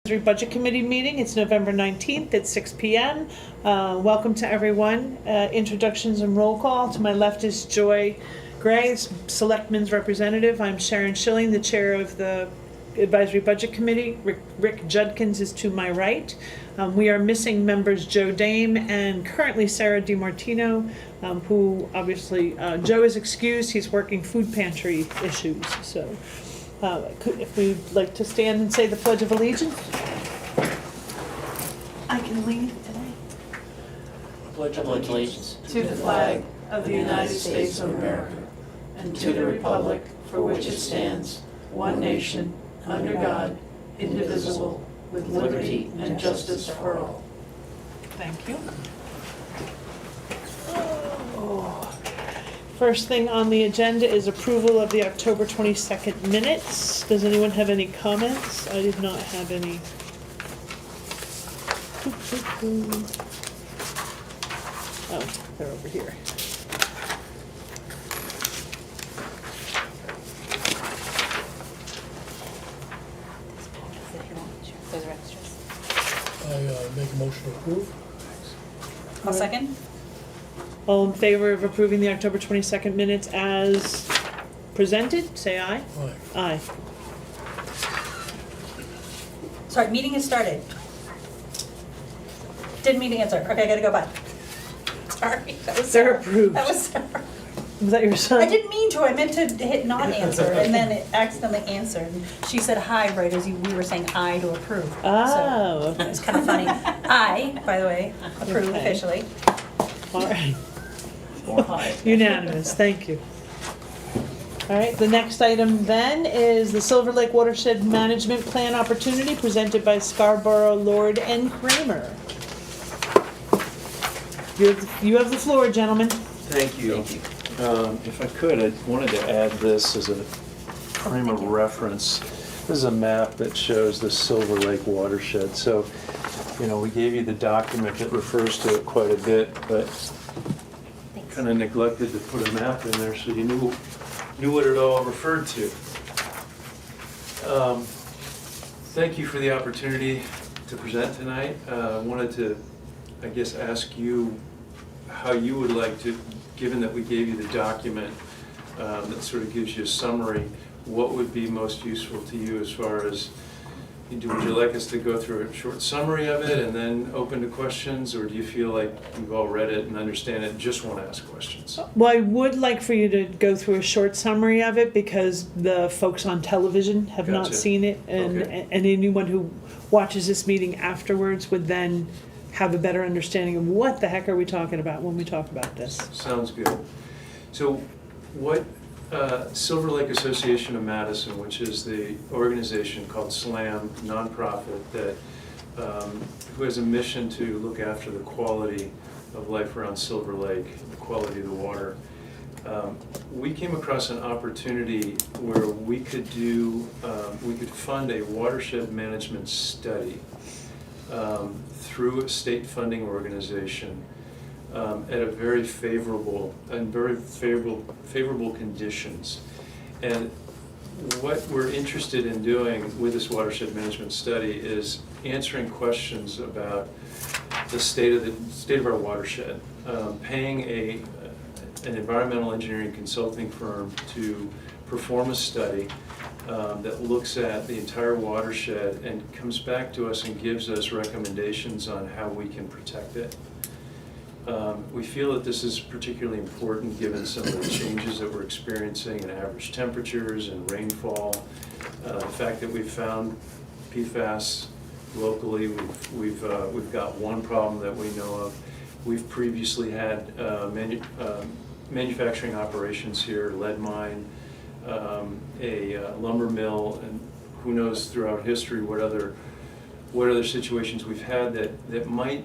Budget Committee meeting. It's November 19th at 6 p.m. Welcome to everyone. Introductions and roll call. To my left is Joy Gray, Selectmen's representative. I'm Sharon Schilling, the chair of the Advisory Budget Committee. Rick Judkins is to my right. We are missing members Joe Dame and currently Sarah DiMartino, who obviously, Joe is excused. He's working food pantry issues. So if we'd like to stand and say the Pledge of Allegiance. I can lead today. Pledge allegiance to the flag of the United States of America and to the republic for which it stands, one nation, under God, indivisible, with liberty and justice for all. Thank you. First thing on the agenda is approval of the October 22nd minutes. Does anyone have any comments? I did not have any. Oh, they're over here. Those are extras. I make a motion to approve. I'll second. All in favor of approving the October 22nd minutes as presented, say aye. Aye. Aye. Sorry, meeting has started. Didn't mean to answer. Okay, I gotta go back. Sorry. That was They're Sarah. approved. That was Sarah. Was that your son? I didn't mean to. I meant to hit not answer, and then it accidentally answered. And she said hi right as we were saying aye to approve. Oh, So it's kind of funny. I, by the way, approve Okay. officially. all right. Or aye. Unanimous, thank you. All right, the next item then is the Silver Lake Watershed Management Plan Opportunity presented by Scarborough, Lord and Kramer. You have the floor, gentlemen. Thank you. If I could, I wanted to add this as a frame of reference. This is a map that shows the Silver Lake watershed. So, we gave you the document that refers to it quite a bit, but kind of neglected to put a map in there so you knew what it all referred to. Thank you for the opportunity to present tonight. I wanted to, ask you how you would like to, given that we gave you the document that sort of gives you a summary, what would be most useful to you as far as, would you like us to go through a short summary of it and then open to questions, or do you feel like you've all read it and understand it and just want to ask questions? Well, I would like for you to go through a short summary of it because the folks on television have not Gotcha. seen it, and Okay. and anyone who watches this meeting afterwards would then have a better understanding of what the heck are we talking about when we talk about this. Sounds good. So what Silver Lake Association of Madison, which is the organization called SLAM, nonprofit, that who has a mission to look after the quality of life around Silver Lake, the quality of the water. We came across an opportunity where we could fund a watershed management study through a state funding organization at a very favorable conditions. And what we're interested in doing with this watershed management study is answering questions about the state of our watershed, paying an environmental engineering consulting firm to perform a study that looks at the entire watershed and comes back to us and gives us recommendations on how we can protect it. We feel that this is particularly important given some of the changes that we're experiencing in average temperatures and rainfall. The fact that we've found PFAS locally, we've got one problem that we know of. We've previously had manufacturing operations here, lead mine, a lumber mill, and who knows throughout history what other situations we've had that might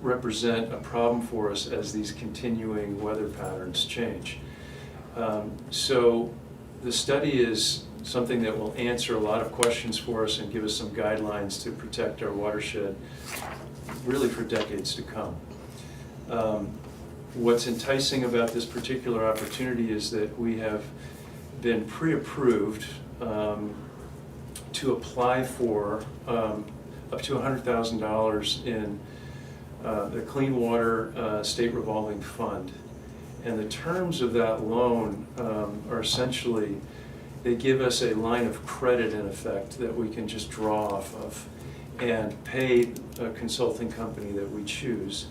represent a problem for us as these continuing weather patterns change. So the study is something that will answer a lot of questions for us and give us some guidelines to protect our watershed really for decades to come. What's enticing about this particular opportunity is that we have been pre-approved to apply for up to $100,000 in the Clean Water State Revolving Fund. And the terms of that loan are essentially, they give us a line of credit in effect that we can just draw off of and pay a consulting company that we choose.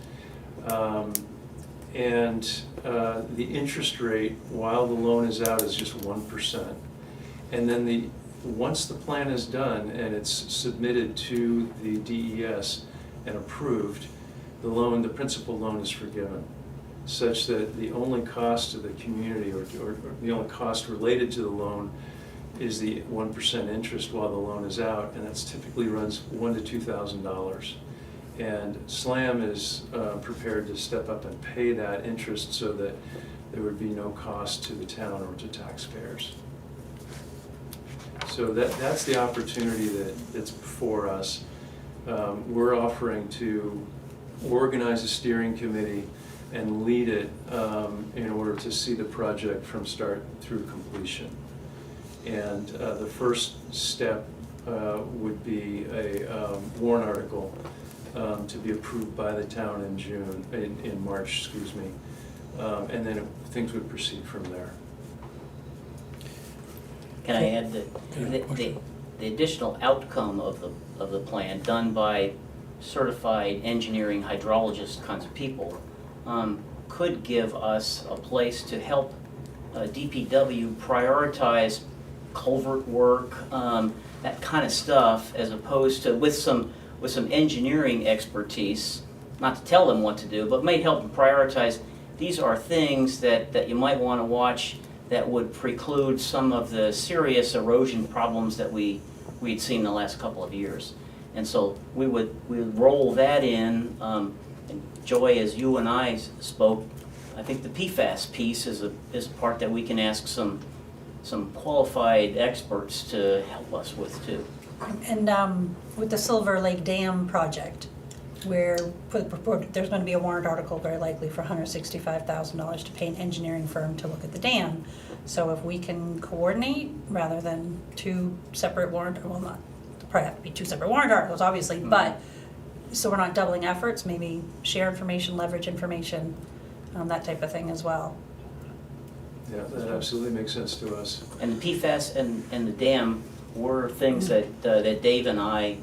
The interest rate while the loan is out is just 1%. And then once the plan is done and it's submitted to the DES and approved, the principal loan is forgiven, such that the only cost to the community or the only cost related to the loan is the 1% interest while the loan is out, and that's typically runs $1,000 to $2,000. And SLAM is prepared to step up and pay that interest so that there would be no cost to the town or to taxpayers. So that's the opportunity that's before us. We're offering to organize a steering committee and lead it in order to see the project from start through completion. And the first step would be a warrant article to be approved by the town in March, excuse me. And then things would proceed from there. Can I add that the additional outcome of the plan done by certified engineering hydrologist kinds of people could give us a place to help DPW prioritize culvert work, that kind of stuff, as opposed to with some engineering expertise, not to tell them what to do, but may help them prioritize. These are things that you might want to watch that would preclude some of the serious erosion problems that we'd seen the last couple of years. And so we would roll that in. And Joy, as you and I spoke, I think the PFAS piece is a part that we can ask some qualified experts to help us with too. And with the Silver Lake Dam project, where there's going to be a warrant article very likely for $165,000 to pay an engineering firm to look at the dam. So if we can coordinate rather than two separate probably have to be two separate warrant articles, obviously, but so we're not doubling efforts, maybe share information, leverage information, that type of thing as well. Yeah, that absolutely makes sense to us. And the PFAS and the dam were things that Dave and I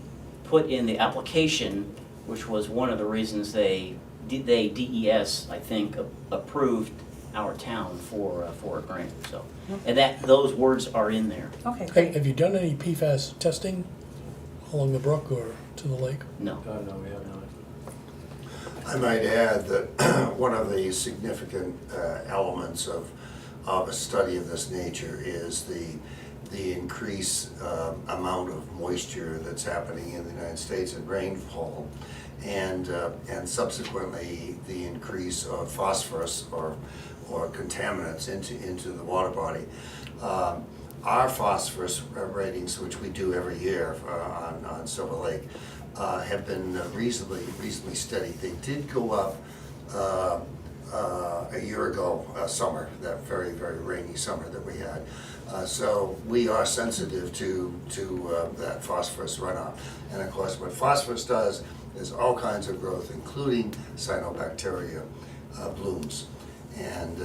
put in the application, which was one of the reasons DES, I think, approved our town for a grant. So, and those words are in there. Okay, Hey, great. have you done any PFAS testing along the brook or to the lake? No. No, we have not. I might add that one of the significant elements of a study of this nature is the increased amount of moisture that's happening in the United States and rainfall, and subsequently the increase of phosphorus or contaminants into the water body. Our phosphorus ratings, which we do every year on Silver Lake, have been reasonably steady. They did go up a year ago, summer, that very, very rainy summer that we had. So we are sensitive to that phosphorus runoff. And of course, what phosphorus does is all kinds of growth, including cyanobacteria blooms. And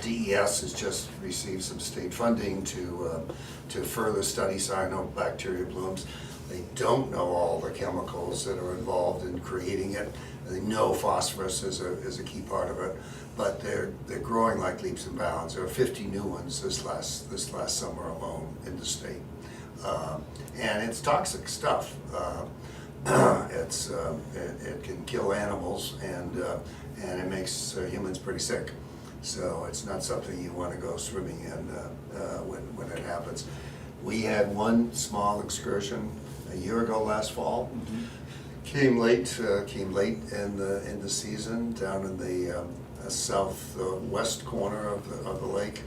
DES has just received some state funding to further study cyanobacteria blooms. They don't know all the chemicals that are involved in creating it. They know phosphorus is a key part of it, but they're growing like leaps and bounds. There are 50 new ones this last summer alone in the state, and it's toxic stuff. It can kill animals, and it makes humans pretty sick. So it's not something you want to go swimming in when it happens. We had one small excursion a year ago last fall. Mm-hmm. Came late in the season down in the southwest corner of the lake.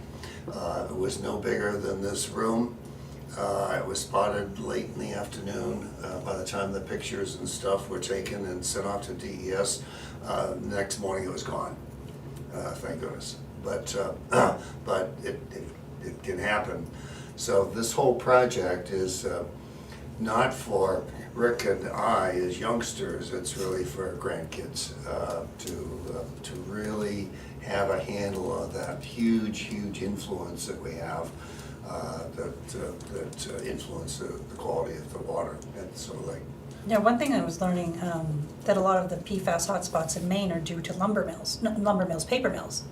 It was no bigger than this room. It was spotted late in the afternoon. By the time the pictures and stuff were taken and sent off to DES, the next morning it was gone. Thank goodness. But it can happen. So this whole project is not for Rick and I as youngsters, it's really for grandkids to really have a handle on that huge influence that we have that influence the quality of the water at Silver Lake. Yeah, one thing I was learning, that a lot of the PFAS hotspots in Maine are due to lumber mills, paper mills.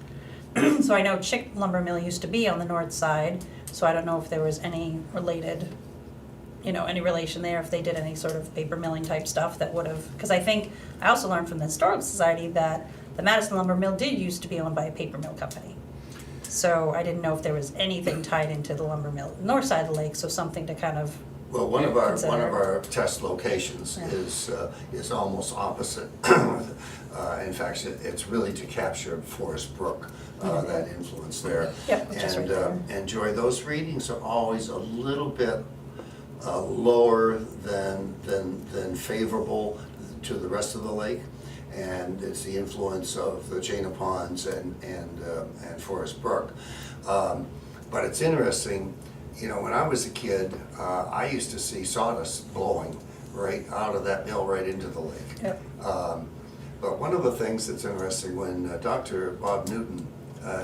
So I know Chick Lumber Mill used to be on the north side, so I don't know if there was any related, any relation there, if they did any sort of paper milling type stuff that would have, because I also learned from the Historical Society that the Madison Lumber Mill did used to be owned by a paper mill company. So I didn't know if there was anything tied into the lumber mill, north side of the lake, so something to kind of. Well, one of consider. our test locations Yeah. is almost opposite. In fact, it's really to capture Forest Brook, that influence there. Yep, which is right there. And Joy, those readings are always a little bit lower than favorable to the rest of the lake. And it's the influence of the chain of ponds and Forest Brook. But it's interesting, when I was a kid, I used to see sawdust blowing right out of that mill right into the lake. Yep. But one of the things that's interesting, when Dr. Bob Newton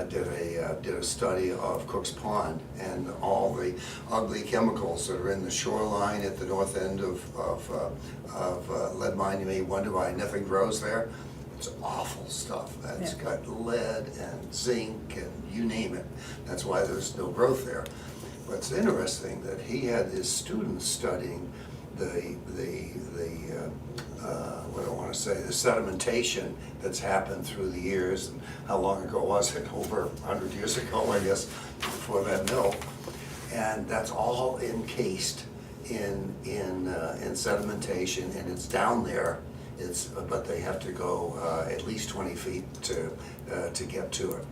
did a study of Cook's Pond and all the ugly chemicals that are in the shoreline at the north end of lead mine, you may wonder why nothing grows there. It's awful stuff. It's got lead and zinc and you name it. That's why there's no growth there. But it's interesting that he had his students studying what do I want to say, the sedimentation that's happened through the years, and how long ago was it? Over 100 years ago, I guess, before that mill. And that's all encased in sedimentation, and it's down there. But they have to go at least 20 feet to get to it.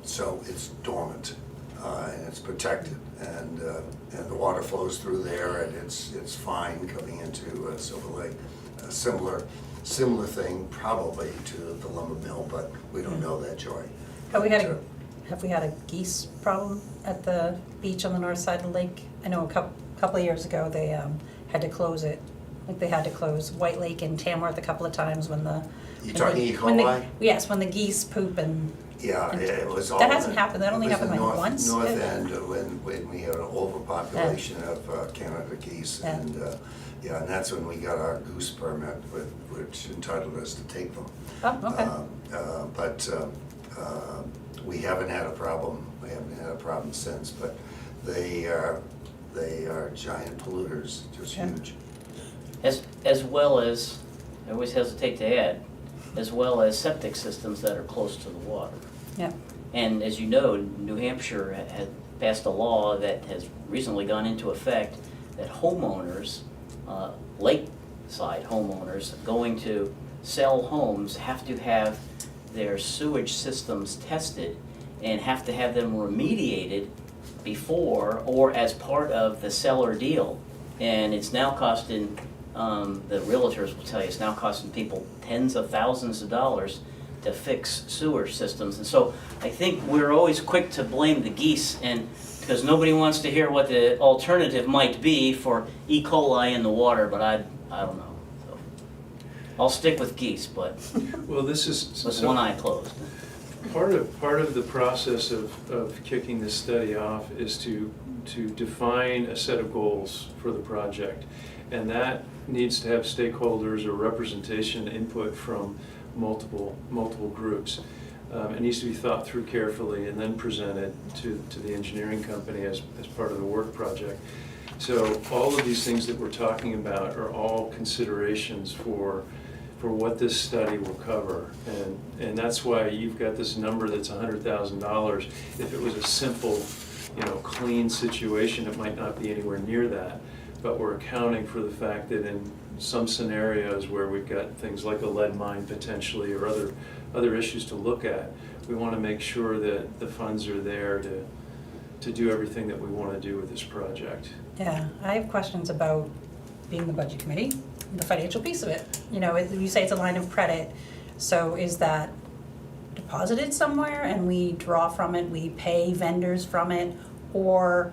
So it's dormant. And it's protected, and the water flows through there, and it's fine coming into Silver Lake. A similar thing probably to the lumber mill, but we don't know that, Joy. Have we had a geese problem at the beach on the north side of the lake? I know a couple of years ago they had to close it. Like they had to close White Lake and Tamworth a couple of times when the. You talking E. coli? Yes, when the geese poop and. Yeah, it was all. That hasn't happened. That only it was happened the like once. North end when we had an overpopulation of Canada geese, Yeah. and and that's when we got our goose permit, which entitled us to take them. Oh, okay. But we haven't had a problem. We haven't had a problem since. But they are giant polluters, just Yeah. huge. As well as, I always hesitate to add, as well as septic systems that are close to the water. Yeah. And as you know, New Hampshire had passed a law that has recently gone into effect that homeowners, lakeside homeowners, going to sell homes have to have their sewage systems tested and have to have them remediated before or as part of the seller deal. And it's now costing, the realtors will tell you, it's now costing people tens of thousands of dollars to fix sewer systems. And so I think we're always quick to blame the geese, and because nobody wants to hear what the alternative might be for E. coli in the water, but I don't know. So I'll stick with geese, but Well, this is. with one eye closed. Part of the process of kicking this study off is to define a set of goals for the project. And that needs to have stakeholders or representation input from multiple groups. It needs to be thought through carefully and then presented to the engineering company as part of the work project. So all of these things that we're talking about are all considerations for what this study will cover. And that's why you've got this number that's $100,000. If it was a simple, clean situation, it might not be anywhere near that. But we're accounting for the fact that in some scenarios where we've got things like a lead mine potentially or other issues to look at, we want to make sure that the funds are there to do everything that we want to do with this project. Yeah, I have questions about being the budget committee, the financial piece of it. You say it's a line of credit, so is that deposited somewhere and we draw from it, we pay vendors from it, or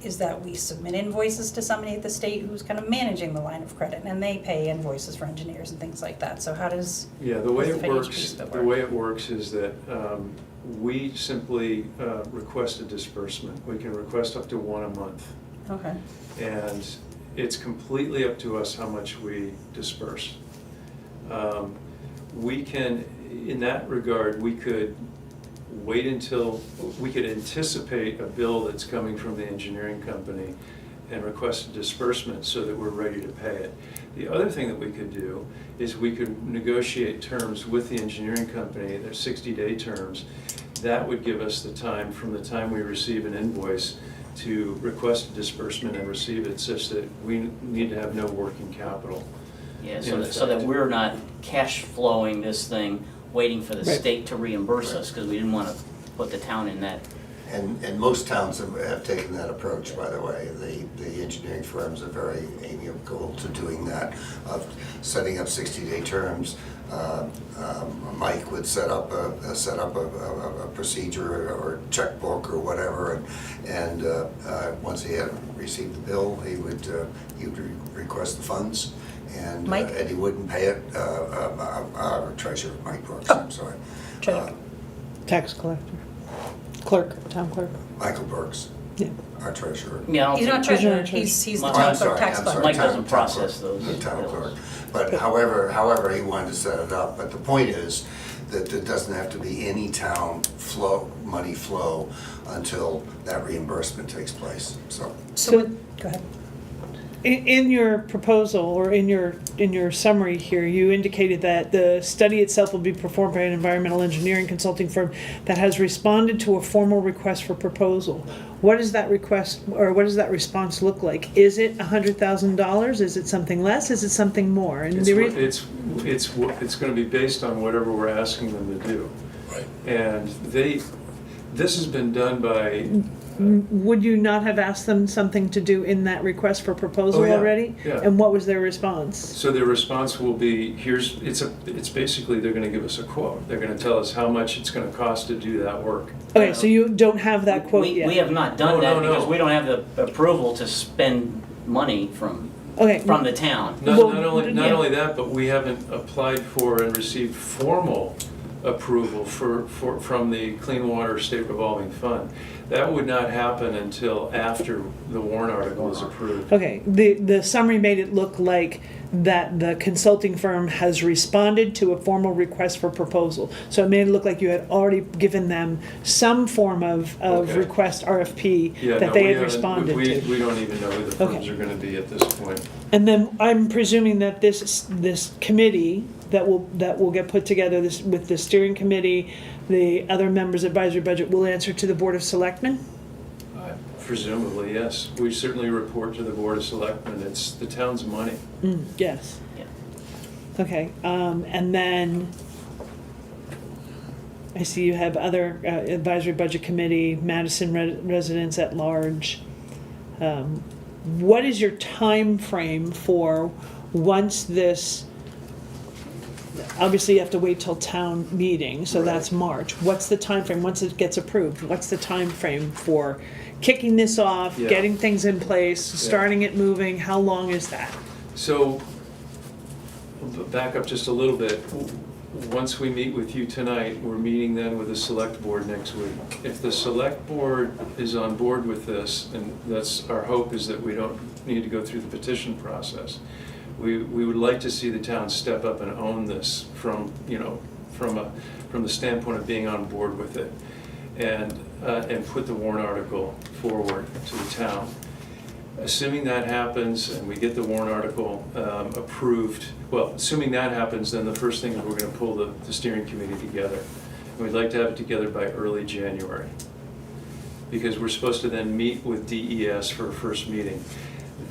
is that we submit invoices to somebody at the state who's kind of managing the line of credit, and they pay invoices for engineers and things like that. So how does, Yeah, the way Does it the financial works, piece of it the work? way it works is that we simply request a disbursement. We can request up to one a month. okay, And it's completely up to us how much we disperse. We can, in that regard, we could wait until, we could anticipate a bill that's coming from the engineering company and request a disbursement so that we're ready to pay it. The other thing that we could do is we could negotiate terms with the engineering company, they're 60-day terms. That would give us the time from the time we receive an invoice to request a disbursement and receive it, such that we need to have no working capital. Yeah, In so that effect. we're not cash flowing this thing, waiting for the Right. state to reimburse us, because we didn't want to put the town in that. And most towns have taken that approach, by the way. The engineering firms are very amiable to doing that, of setting up 60-day terms. Mike would set up a procedure or checkbook or whatever, and once he had received the bill, he would request the funds, and Mike? and he wouldn't pay it. Our treasurer, Mike Brooks, I'm sorry. Treasurer. Tax collector, clerk, town clerk. Michael Burks, Yeah. our treasurer. Yeah, I don't He's not think treasurer, treasurer. he's the Oh, town I'm clerk, sorry, tax I'm clerk. sorry, Mike town- doesn't town process clerk, those the town bills. clerk. But however he wanted to set it up, but the point is that there doesn't have to be any town money flow until that reimbursement takes place, so. So, go ahead. In your proposal, or in your summary here, you indicated that the study itself will be performed by an environmental engineering consulting firm that has responded to a formal request for proposal. What does that request, or what does that response look like? Is it $100,000? Is it something less? Is it something more? And the re- It's gonna be based on whatever we're asking them to do. Right. And this has been done by, Would you not have asked them something to do in that request for proposal Oh, yeah, already? yeah. And what was their response? so their response will be, it's basically, they're gonna give us a quote. They're gonna tell us how much it's gonna cost to do that work. Okay, so you don't have that quote We yet? have not No, done that no, no. because we don't have the approval to spend money from Okay. the town. Well, Not yeah. only that, but we haven't applied for and received formal approval from the Clean Water State Revolving Fund. That would not happen until after the warrant article is approved. Okay, the summary made it look like that the consulting firm has responded to a formal request for proposal. So it made it look like you had already given them some form of Okay. request RFP Yeah, that no, they we had haven't- responded we- to. We don't even know who the firms Okay. are gonna be at this point. And then I'm presuming that this committee that will get put together with the steering committee, the other members advisory budget, will answer to the Board of Selectmen? Presumably, yes. We certainly report to the Board of Selectmen. It's the town's money. Yes. Yeah. Okay, and then I see you have other advisory budget committee, Madison residents at large. What is your time frame for once this, obviously you have to wait till town meeting, so that's March. What's the time frame once it gets approved? What's the time frame for kicking this off, Yeah. getting things in place, starting it moving? How long is that? So, back up just a little bit. Once we meet with you tonight, we're meeting then with the select board next week. If the select board is on board with this, and that's our hope, is that we don't need to go through the petition process. We would like to see the town step up and own this from the standpoint of being on board with it, and put the warrant article forward to the town. Assuming that happens and we get the warrant article approved, well, assuming that happens, then the first thing is we're gonna pull the steering committee together. And we'd like to have it together by early January, because we're supposed to then meet with DES for a first meeting.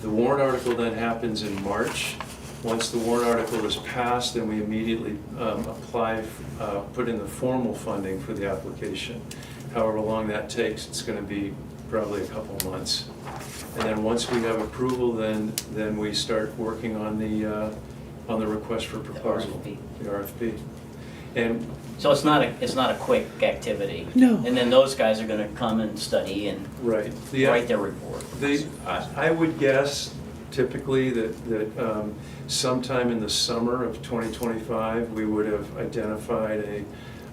The warrant article then happens in March. Once the warrant article is passed, then we immediately apply, put in the formal funding for the application. However long that takes, it's gonna be probably a couple months. And then once we have approval, then we start working on the request for proposal. RFP. The RFP. And So it's not a quick activity. No. And then those guys are gonna come and study and Right. write their report. I would guess typically that sometime in the summer of 2025, we would have identified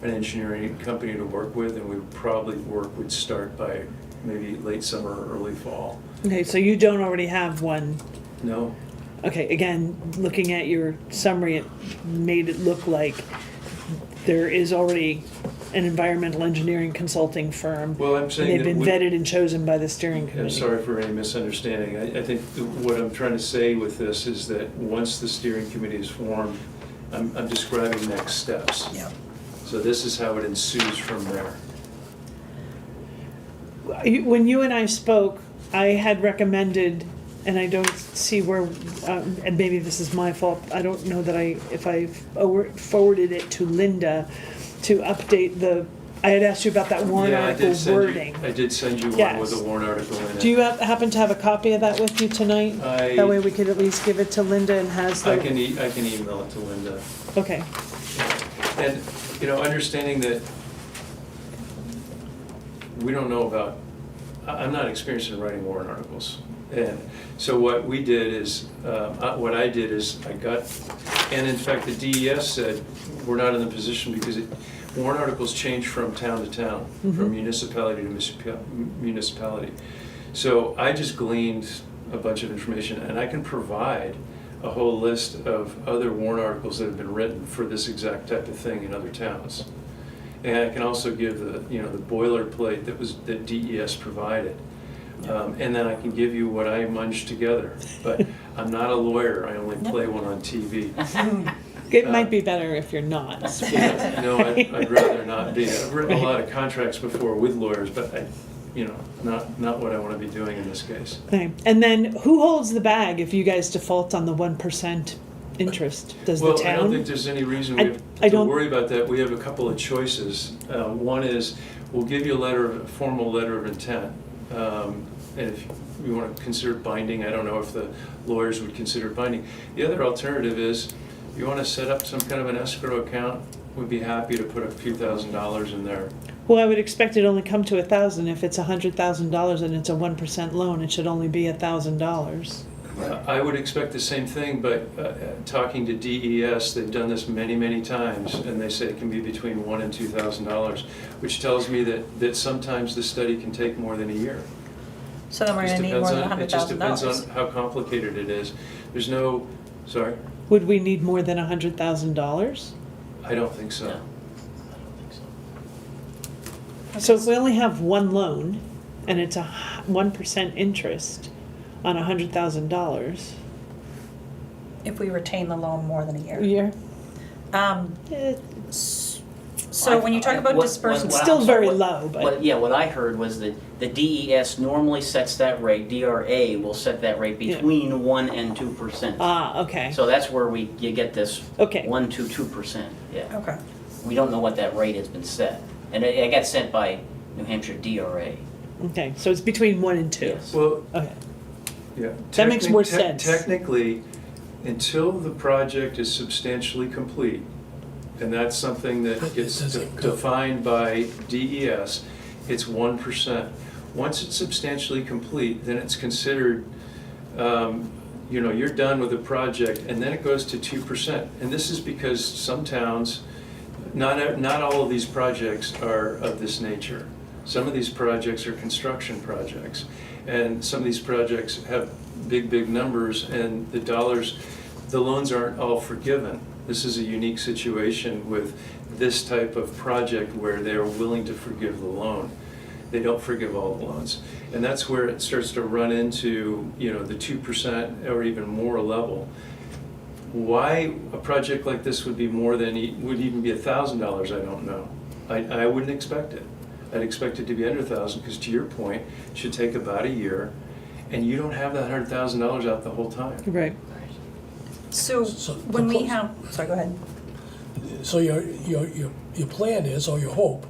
an engineering company to work with, and we would probably work would start by maybe late summer or early fall. Okay, so you don't already have one. No? Okay, again, looking at your summary, it made it look like there is already an environmental engineering consulting firm. Well, I'm And saying they've that been we- vetted and chosen by the steering committee. I'm sorry for any misunderstanding. I think what I'm trying to say with this is that once the steering committee is formed, I'm describing next steps. Yeah. So this is how it ensues from there. When you and I spoke, I had recommended, and I don't see where, and maybe this is my fault, I don't know that if I forwarded it to Linda to update I had asked you about that warrant Yeah, article wording. I did send you one Yes. with a warrant article in it. Do you happen to have a copy of that with you tonight? That way we could at least give it to Linda and has the. I can email it to Linda. Okay, And, understanding that we don't know about, I'm not experienced in writing warrant articles. And so what I did is I got, and in fact, the DES said, we're not in the position because warrant articles change from town to town, from municipality to municipality. So I just gleaned a bunch of information, and I can provide a whole list of other warrant articles that have been written for this exact type of thing in other towns. And I can also give the boilerplate that DES provided. And then I can give you what I munged together. But I'm not a lawyer, I only play one on TV. it might be better if you're not. No, I'd rather not be. I've written a lot of contracts before with lawyers, but not what I want to be doing in this case. Okay. And then who holds the bag if you guys default on the 1% interest? Does the Well, town? I don't think there's any reason I we have to don't- worry about that. We have a couple of choices. One is, we'll give you a formal letter of intent. And if you want to consider binding, I don't know if the lawyers would consider binding. The other alternative is, you want to set up some kind of an escrow account, we'd be happy to put a few $1,000s in there. Well, I would expect it only come to $1,000. If it's $100,000 and it's a 1% loan, it should only be $1,000. I would expect the same thing, but talking to DES, they've done this many, many times, and they say it can be between $1,000 and $2,000, which tells me that sometimes the study can take more than a year. So then we're gonna need more than It just depends $100,000. on how complicated it is. There's no, sorry, Would we need more than $100,000? I don't think so. No, I don't think so. So if we only have one loan and it's 1% interest on $100,000 If we retain the loan more than a a year. year, eh, So when you talk about disbursement, It's still very low, but- What I heard was that the DES normally sets that rate, DRA will set that rate Yeah. between 1% and 2%. okay. So that's where you get this Okay. 1 to 2%, yeah. okay. We don't know what that rate has been set. And it got sent by New Hampshire DRA. Okay, so it's between 1 and 2. Yes. Well, Okay. yeah. That makes more sense. Technically, until the project is substantially complete, and that's something that It gets doesn't- defined by DES, it's 1%. Once it's substantially complete, then it's considered, you're done with the project, and then it goes to 2%. And this is because some towns, not all of these projects are of this nature. Some of these projects are construction projects, and some of these projects have big numbers, and the loans aren't all forgiven. This is a unique situation with this type of project where they're willing to forgive the loan. They don't forgive all the loans. And that's where it starts to run into, the 2% or even more level. Why a project like this would be more than, would even be $1,000, I don't know. I wouldn't expect it. I'd expect it to be under 1,000, because to your point, it should take about a year, and you don't have that $100,000 out the whole time. Right. So So when we propose- have, sorry, go ahead. So your plan is, or your hope,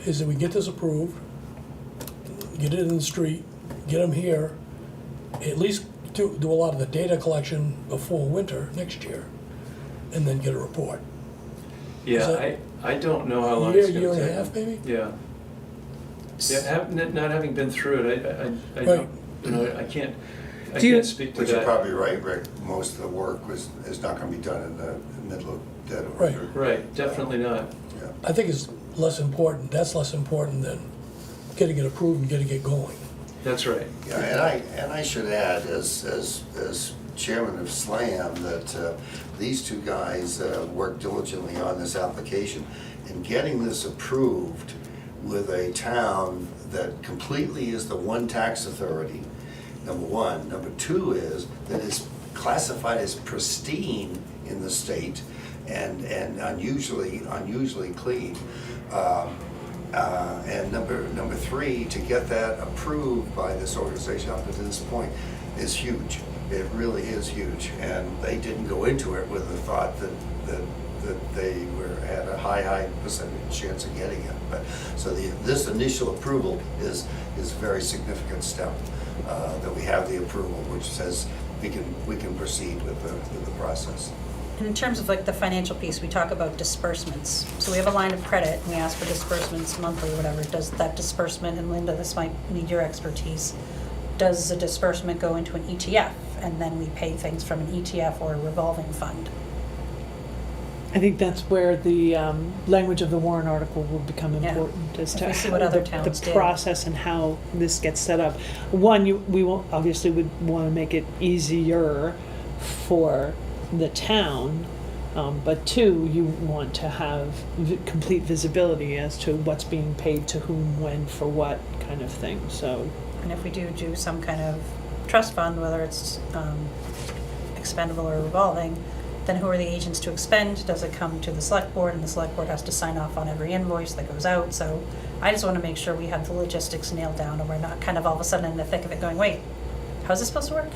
is that we get this approved, get it in the street, get them here, at least do a lot of the data collection before winter next year, and then get a report. Yeah, that I don't know how long year, it's gonna take. year and a half maybe? Yeah. Yeah, not having been through it, I Right. don't, you know, I can't Do you- speak to But you're that. probably right, Rick, most of the work is not gonna be done in the middle of dead of Right. winter. Right, definitely not. Yeah. I think it's less important, that's less important than getting it approved and getting it going. That's right. Yeah, and I should add, as chairman of SLAM, that these two guys worked diligently on this application, and getting this approved with a town that completely is the one tax authority, number one. Number two is that it's classified as pristine in the state and unusually clean. And number three, to get that approved by this organization up to this point is huge. It really is huge. And they didn't go into it with the thought that they had a high percentage chance of getting it. But so this initial approval is a very significant step, that we have the approval, which says we can proceed with the process. In terms of like the financial piece, we talk about disbursements. So we have a line of credit, and we ask for disbursements monthly or whatever. Does that disbursement, and Linda, this might need your expertise, does a disbursement go into an ETF, and then we pay things from an ETF or a revolving fund? I think that's where the language of the warrant article will become Yeah. important as If to we see how what other the towns did. process and how this gets set up. One, we won't, obviously would want to make it easier for the town, but two, you want to have complete visibility as to what's being paid to whom, when, for what kind of thing, so. And if we do some kind of trust fund, whether it's expendable or revolving, then who are the agents to expend? Does it come to the select board, and the select board has to sign off on every invoice that goes out? So I just want to make sure we have the logistics nailed down, and we're not kind of all of a sudden in the thick of it going, wait, how's this supposed to work?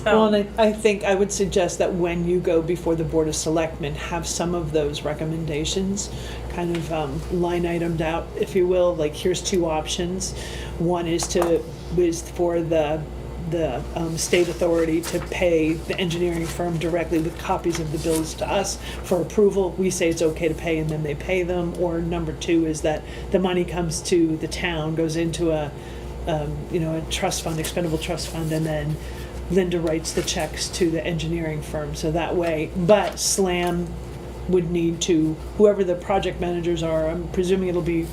Well, and I think I would suggest that when you go before the Board of Selectmen, have some of those recommendations kind of line itemed out, if you will, like here's two options. One is for the state authority to pay the engineering firm directly with copies of the bills to us for approval. We say it's okay to pay, and then they pay them. Or number two is that the money comes to the town, goes into a trust fund, expendable trust fund, and then Linda writes the checks to the engineering firm. So that way, but SLAM would need to, whoever the project managers are, I'm presuming it'll be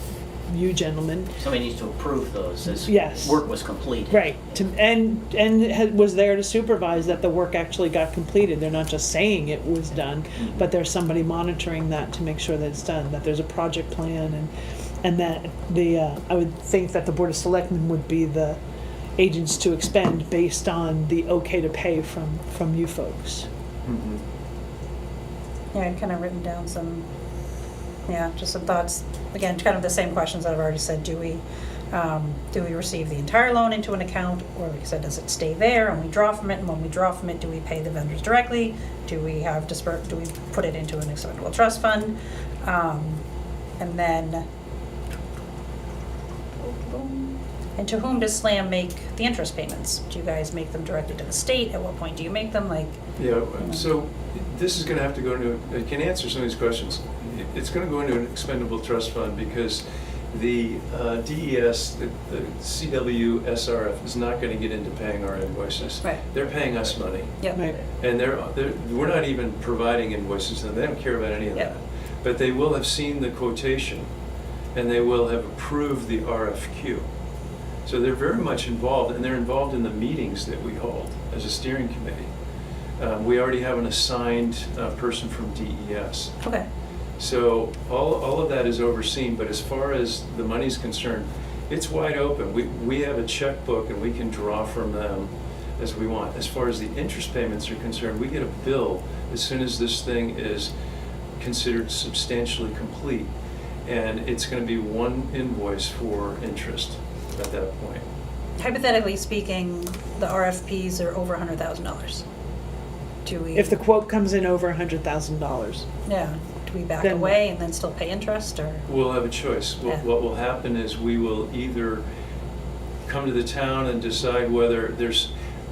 you gentlemen. So we need to approve those as Yes. work was completed. Right, was there to supervise that the work actually got completed. They're not just saying it was done, but there's somebody monitoring that to make sure that it's done, that there's a project plan, and that I would think that the Board of Selectmen would be the agents to expend based on the okay to pay from you folks. Yeah, I've kind of written down just some thoughts. Again, kind of the same questions that I've already said. Do we receive the entire loan into an account, or like I said, does it stay there and we draw from it? And when we draw from it, do we pay the vendors directly? Do we put it into an expendable trust fund? And then, and to whom does SLAM make the interest payments? Do you guys make them directly to the state? At what point do you make them? Yeah, so this is gonna have to go into, I can answer some of these questions. It's gonna go into an expendable trust fund because the DES, the CW SRF is not gonna get into paying our invoices. Right. They're paying us money. Yep. Right. And we're not even providing invoices to them. They don't care about any of Yep. that. But they will have seen the quotation, and they will have approved the RFQ. So they're very much involved, and they're involved in the meetings that we hold as a steering committee. We already have an assigned person from DES. Okay. So all of that is overseen, but as far as the money's concerned, it's wide open. We have a checkbook, and we can draw from them as we want. As far as the interest payments are concerned, we get a bill as soon as this thing is considered substantially complete, and it's going to be one invoice for interest at that point. Hypothetically speaking, the RFPs are over $100,000. Do we? If the quote comes in over $100,000. Yeah, do we back Then away and then still pay interest, or? We'll have a choice. Yeah. What will happen is we will either come to the town and decide whether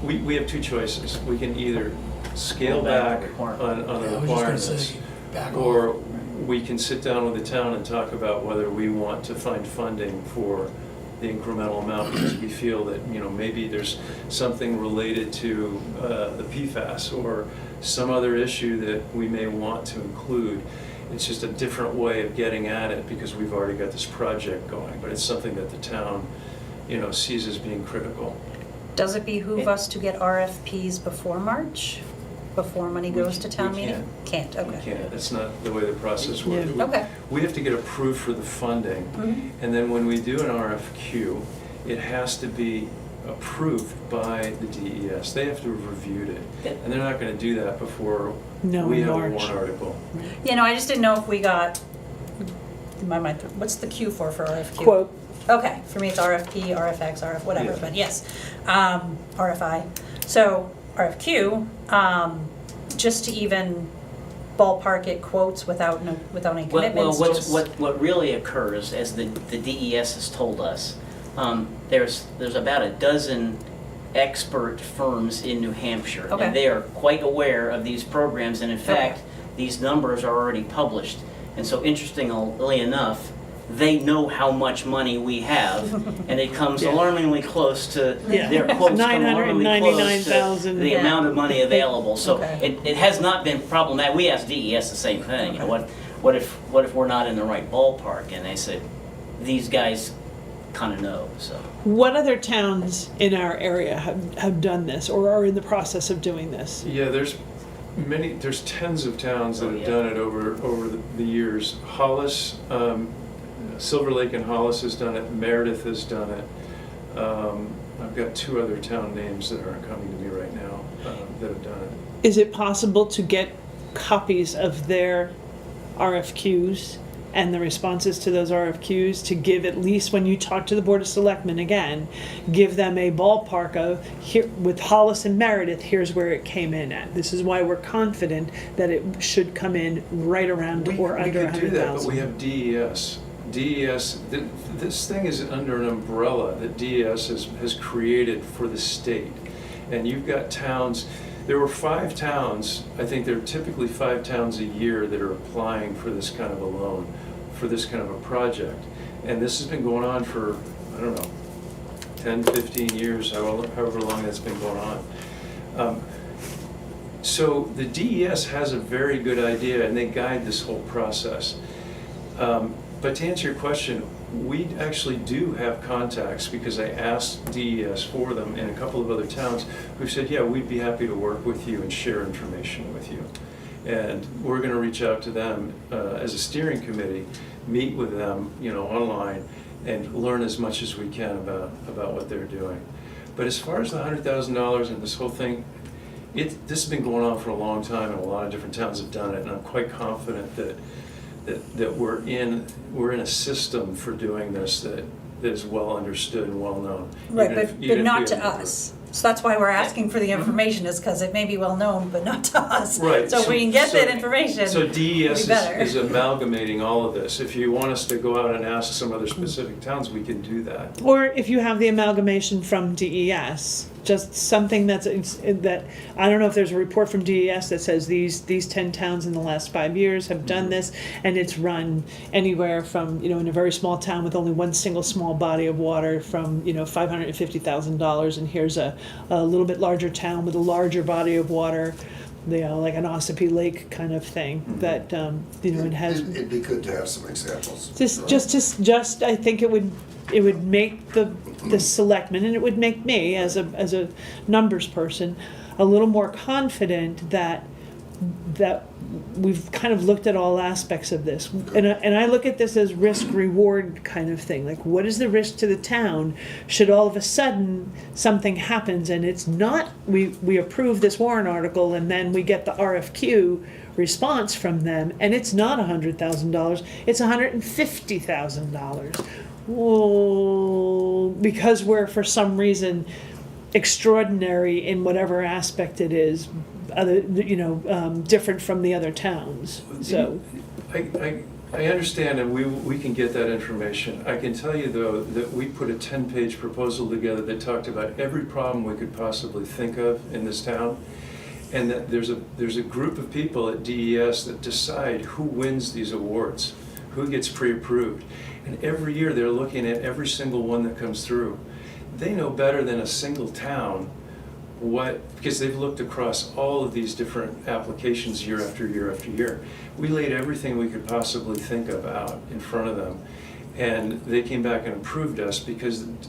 we have two choices. We can either scale Go back back to requirement. on the Yeah, I was just gonna requirements, say, back or off. we can sit down with the town and talk about whether we want to find funding for the incremental amount, because we feel that, you know, maybe there's something related to the PFAS or some other issue that we may want to include. It's just a different way of getting at it because we've already got this project going, but it's something that the town, you know, sees as being critical. Does it behoove us to get RFPs before March? Before money goes to town We meeting? Can't, okay. We can't, that's not the way the process works. Yeah. We- Okay. We have to get approved for the funding, Mhm. and then when we do an RFQ, it has to be approved by the DES. They have to have reviewed it, and they're not gonna do that before No, we in have a March. warrant article. You know, I just didn't know if we got, in my mind, what's the Q for RFQ? Quote, Okay, for me it's RFP, RFX, RF, whatever, Yeah. but yes, RFI. So RFQ, just to even ballpark it quotes without any Well, commitments, just. what really occurs, as the DES has told us, there's about a dozen expert firms in New Hampshire. Okay. And they are quite aware of these programs, and in fact, these numbers are already published. And so interestingly enough, they know how much money we have, and it comes Yeah. alarmingly close to, Yeah. their quotes come alarmingly close to 999,000. the Yeah. amount of money available. So Okay. it has not been problematic. We asked DES the same thing, you know, what if we're not in the right ballpark? And they said, these guys kind of know, so. what other towns in our area have done this or are in the process of doing this? Yeah, there's tens of towns that Oh, have yeah. done it over the years. Hollis, Silver Lake and Hollis has done it, Meredith has done it. I've got two other town names that aren't coming to me right now that have done it. Is it possible to get copies of their RFQs and the responses to those RFQs to give, at least when you talk to the Board of Selectmen again, give them a ballpark of, here, with Hollis and Meredith, here's where it came in at. This is why we're confident that it should come in right around or under We could do that, but 100,000. we have DES. DES, this thing is under an umbrella that DES has created for the state. And you've got towns, there were 5 towns, I think there are typically 5 towns a year that are applying for this kind of a loan, for this kind of a project. And this has been going on for, I don't know, 10, 15 years, however long that's been going on. So the DES has a very good idea, and they guide this whole process. But to answer your question, we actually do have contacts, because I asked DES for them in a couple of other towns who said, yeah, we'd be happy to work with you and share information with you. And we're going to reach out to them as a steering committee, meet with them, you know, online, and learn as much as we can about what they're doing. But as far as the $100,000 and this whole thing, this has been going on for a long time, and a lot of different towns have done it, and I'm quite confident that we're in a system for doing this that is well understood and well known. Right, even if- but even if not we to have never- us. So that's why we're asking for the information, is because it may be well known, but not to us. Right. So if we can get so- that information, So it'd DES be better. is amalgamating all of this. If you want us to go out and ask some other specific towns, we can do that. Or if you have the amalgamation from DES, just something that, I don't know if there's a report from DES that says these 10 towns in the last 5 years have done this, and it's run anywhere from, you know, in a very small town with only one single small body of water from, you know, $550,000, and here's a little bit larger town with a larger body of water, you know, like an Ossipee Lake kind of thing, that, you know, it has. It'd be good to have some examples. Just, I think it would make the selectmen, and it would make me as a numbers person a little more confident that we've kind of looked at all aspects of this. And I look at this as risk reward kind of thing. Like, what is the risk to the town should all of a sudden something happens and it's not, we approve this warrant article and then we get the RFQ response from them and it's not $100,000, it's $150,000. Well, because we're for some reason extraordinary in whatever aspect it is, different from the other towns. So I understand, and we can get that information. I can tell you, though, that we put a 10-page proposal together that talked about every problem we could possibly think of in this town. and that there's a group of people at DES that decide who wins these awards, who gets pre-approved. And every year they're looking at every single one that comes through. They know better than a single town because they've looked across all of these different applications year after year after year. We laid everything we could possibly think of out in front of them. And they came back and approved us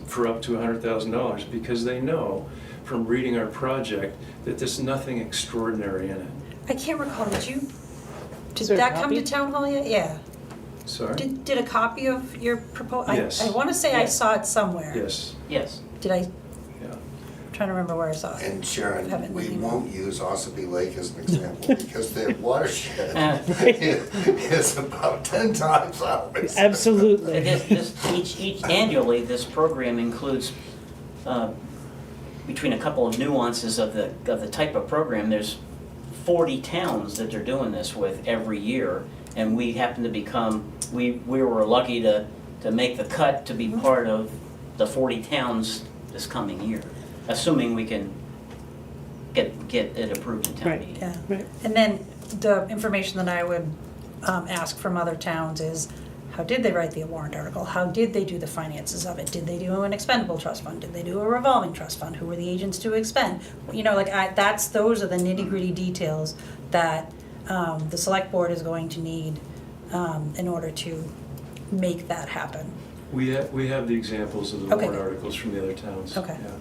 for up to $100,000 because they know from reading our project that there's nothing extraordinary in it. I can't recall, did Is there a that come to copy? town hall yet? Yeah. Sorry? Did a copy of your proposal? Yes. I want to say I Yes. saw it somewhere. Yes, Yes. Did I, yeah. I'm trying to remember where I saw it. And Sharon, Haven't we anymore. won't use Ossipee Lake as an example because their watershed is about 10 times ours. Absolutely. Each annually, this program includes, between a couple of nuances of the type of program, there's 40 towns that they're doing this with every year. And we happen to become, we were lucky to make the cut to be part of the 40 towns this coming year, assuming we can get it approved in town Right. meeting. Yeah. Right. And then the information that I would ask from other towns is, how did they write the warrant article? How did they do the finances of it? Did they do an expendable trust fund? Did they do a revolving trust fund? Who were the agents to expend? You know, like those are the nitty-gritty details that the select board is going to need in order to make that happen. We have the examples of the Okay. warrant articles from the other towns. Okay. Yeah.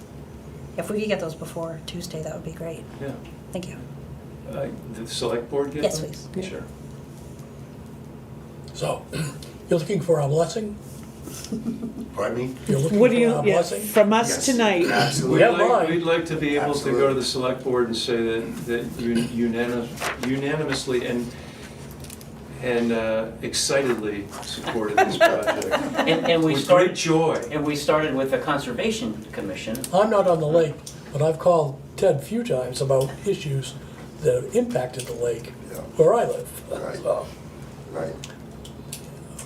If we could get those before Tuesday, that would be great. Yeah. Thank you. The select board get Yes, them? please. Sure. So, you're looking for our blessing? Pardon me? You're looking What do for you, our yeah, blessing? from us Yes, tonight? Absolutely. We have mine. We'd like to be able to go to Absolutely. the select board and say that you unanimously and excitedly supported this project. And we With started, great joy. and we started with the Conservation Commission. I'm not on the lake, but I've called Ted a few times about issues that have impacted the lake Yeah. where I live. Right. So, Right.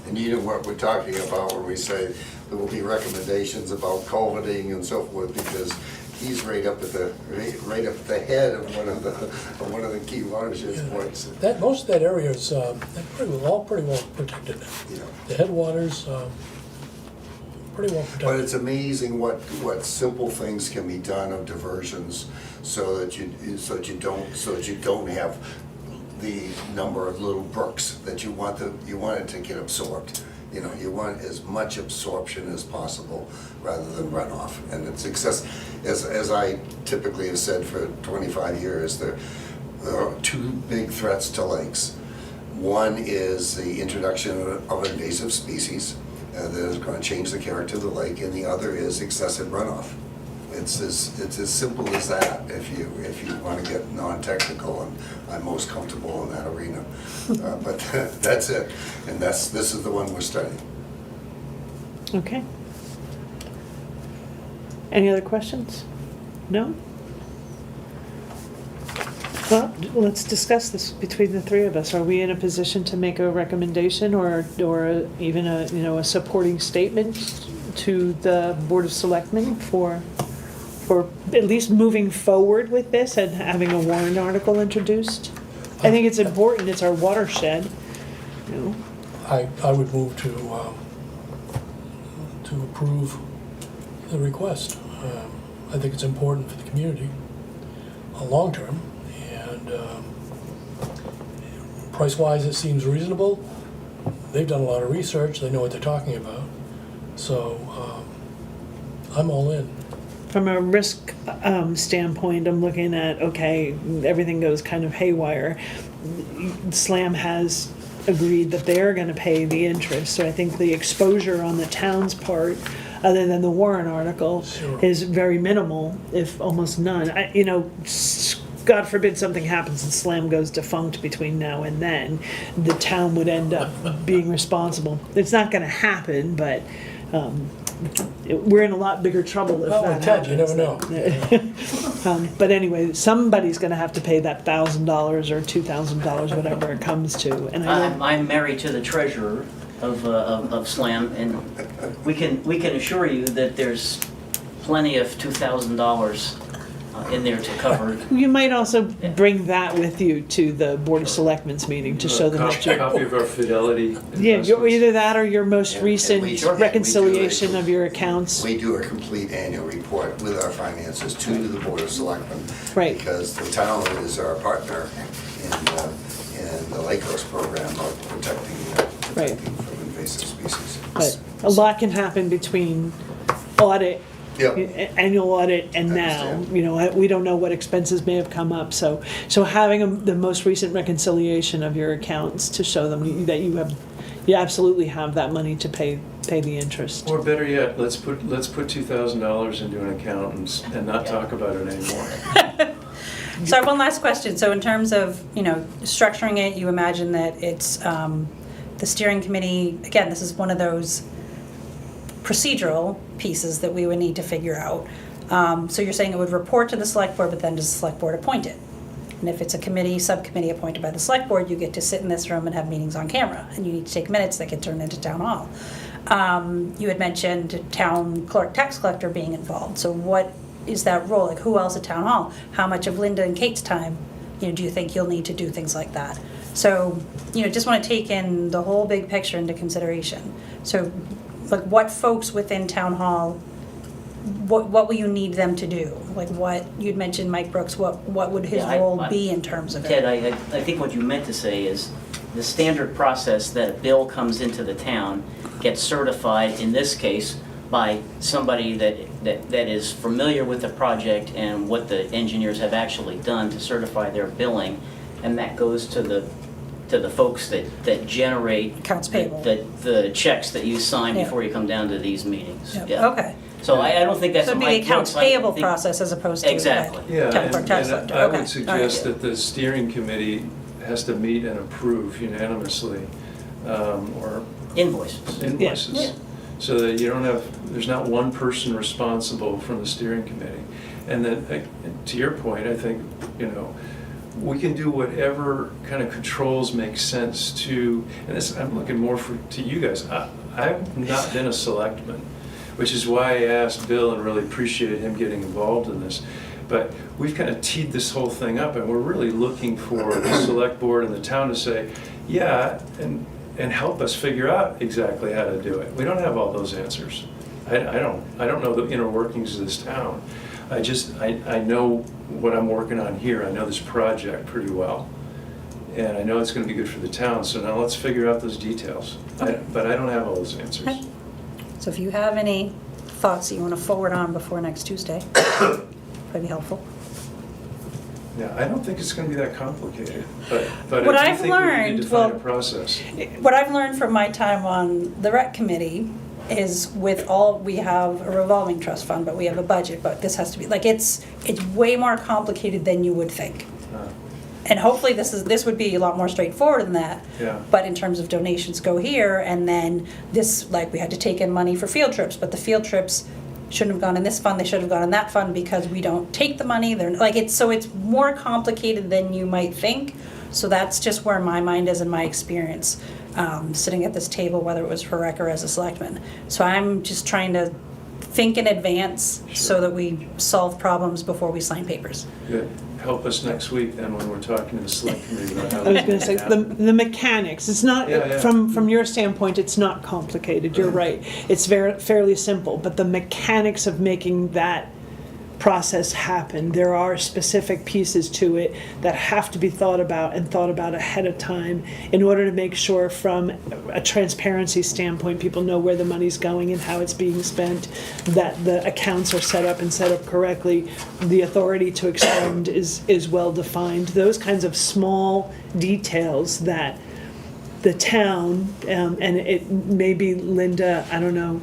And you know what we're talking about when we say there will be recommendations about culverting and so forth, because he's right up at the head of one of the key watershed points. Most of that area is all pretty well protected. You know. The headwaters, pretty well But protected. it's amazing what simple things can be done of diversions so that you don't have the number of little brooks that you want it to get absorbed. You know, you want as much absorption as possible rather than runoff. And it's as I typically have said for 25 years, there are two big threats to lakes. One is the introduction of invasive species that is going to change the character of the lake, and the other is excessive runoff. It's as simple as that. If you want to get non-technical, and I'm most comfortable in that arena, but that's it. And this is the one we're studying. Okay. Any other questions? No? Well, let's discuss this between the three of us. Are we in a position to make a recommendation or even a supporting statement to the Board of Selectmen for at least moving forward with this and having a warrant article introduced? I think it's important. It's our watershed. You know. I would move to approve the request. I think it's important for the community, long term, and price-wise, it seems reasonable. They've done a lot of research, they know what they're talking about, so I'm all in. From a risk standpoint, I'm looking at, okay, everything goes kind of haywire. SLAM has agreed that they're gonna pay the interest, so I think the exposure on the town's part, other than the warrant article, Sure. is very minimal, if almost none. God forbid something happens and SLAM goes defunct between now and then, the town would end up being responsible. It's not gonna happen, but we're in a lot bigger trouble if Well, that with Ted, happens. you never know. But anyway, somebody's gonna have to pay that $1,000 or $2,000, whatever it comes to, and I'm married to the treasurer of SLAM, and we can assure you that there's plenty of $2,000 in there to cover. You might also bring that with you to the Board of Selectmen's meeting to show them that you're. Copy of our fidelity. Yeah, you're investments. either that or your most And recent we do- reconciliation of your accounts. We do a complete annual report with our finances to the Board of Selectmen. Right. Because the town is our partner in the Lake Coast program of protecting Right. from invasive species. But a lot can happen between audit, Yep. annual audit, and now. Understand. You know, we don't know what expenses may have come up, so having the most recent reconciliation of your accounts to show them that you absolutely have that money to pay the interest. Or better yet, let's put $2,000 into an account and not talk about it anymore. So I have one last question. So in terms of, structuring it, you imagine that it's the steering committee, again, this is one of those procedural pieces that we would need to figure out. So you're saying it would report to the select board, but then does the select board appoint it? And if it's a committee, subcommittee appointed by the select board, you get to sit in this room and have meetings on camera, and you need to take minutes that get turned into town hall. You had mentioned town clerk, tax collector being involved. So what is that role? Like, who else at town hall? How much of Linda and Kate's time, do you think you'll need to do things like that? So, just want to take in the whole big picture into consideration. So, like, what folks within town hall, what will you need them to do? Like, what, you'd mentioned Mike Brooks, what would his Yeah, role be in terms of Ted, it? I think what you meant to say is the standard process that a bill comes into the town gets certified, in this case, by somebody that is familiar with the project and what the engineers have actually done to certify their billing, and that goes to the folks that generate Accounts payable. the checks that you sign Yeah. before you come down to these meetings. Yep, Yeah. okay. So I don't think that's So a it'd be the Mike accounts Brooks, I payable think- process as opposed to Exactly. Yeah, town clerk, tax and collector. I Okay, would suggest all right. that the steering committee has to meet and approve unanimously, or Invoices. invoices. Yeah. So that you don't have, there's not one person responsible from the steering committee. And then, to your point, I think, we can do whatever kind of controls make sense to, and this, I'm looking more to you guys. I've not been a selectman, which is why I asked Bill and really appreciated him getting involved in this. But we've kind of teed this whole thing up, and we're really looking for the select board and the town to say, yeah, and help us figure out exactly how to do it. We don't have all those answers. I don't know the inner workings of this town. I know what I'm working on here. I know this project pretty well. And I know it's going to be good for the town, so now let's figure out those details. But I don't have all those answers. Okay. So if you have any thoughts that you want to forward on before next Tuesday, that'd be helpful. Yeah, I don't think it's going to be that complicated, but What I do I've think we need learned, to find a well- process. What I've learned from my time on the rec committee is we have a revolving trust fund, but we have a budget, but this has to be, like, it's way more complicated than you would think. And hopefully this would be a lot more straightforward than that. Yeah. But in terms of donations go here, and then this, like, we had to take in money for field trips, but the field trips shouldn't have gone in this fund, they should have gone in that fund because we don't take the money, they're, like, it's more complicated than you might think. So that's just where my mind is in my experience, sitting at this table, whether it was for rec or as a selectman. So I'm just trying to think in advance so that we solve problems before we sign papers. Good. Help us next week then when we're talking to the select committee about how I was to going to say, the mechanics, it's not, Yeah. from your standpoint, it's not complicated, you're right. It's fairly simple, but the mechanics of making that process happen, there are specific pieces to it that have to be thought about ahead of time in order to make sure from a transparency standpoint, people know where the money's going and how it's being spent, that the accounts are set up correctly, the authority to expend is well defined. Those kinds of small details that the town, and it may be Linda, I don't know,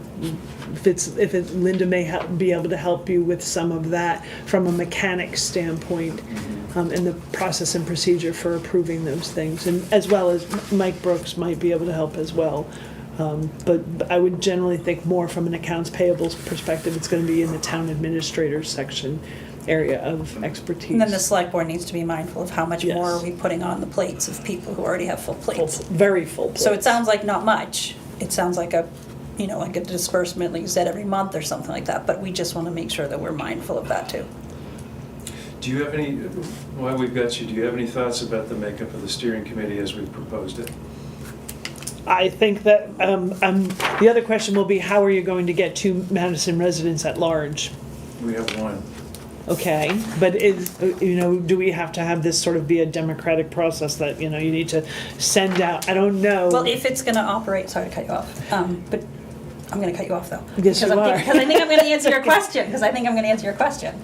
Linda may be able to help you with some of that from a mechanics standpoint, and the process and procedure for approving those things, and as well as Mike Brooks might be able to help as well. But I would generally think more from an accounts payables perspective, it's going to be in the town administrator section area of expertise. And then the select board needs to be mindful of how much Yes. more are we putting on the plates of people who already have full plates. Very full So it plates. sounds like not much. It sounds like a disbursement, like you said, every month or something like that, but we just want to make sure that we're mindful of that too. Do you have any, while we've got you, do you have any thoughts about the makeup of the steering committee as we've proposed it? I think that, the other question will be, how are you going to get 2 Madison residents at large? We have one. Okay, but do we have to have this sort of be a democratic process that, you need to send out, I don't know. Well, if it's gonna operate, sorry to cut you off, but I'm gonna cut you off though. Yes, you are. Because I think I'm gonna answer your question,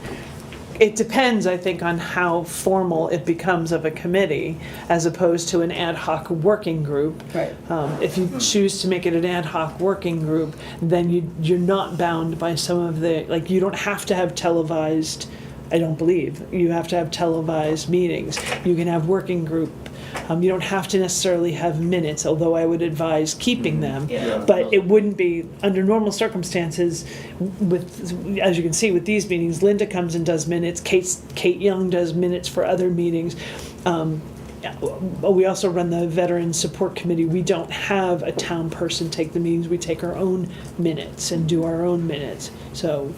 It depends, I think, on how formal it becomes of a committee as opposed to an ad hoc working group. Right. If you choose to make it an ad hoc working group, then you're not bound by some of the, like, you don't have to have televised, I don't believe, you have to have televised meetings. You can have working group. You don't have to necessarily have minutes, although I would advise keeping them. Yeah. But it wouldn't be, under normal circumstances, with, as you can see with these meetings, Linda comes and does minutes, Kate Young does minutes for other meetings. We also run the Veteran Support Committee. We don't have a town person take the meetings. We take our own minutes and do our own minutes. So,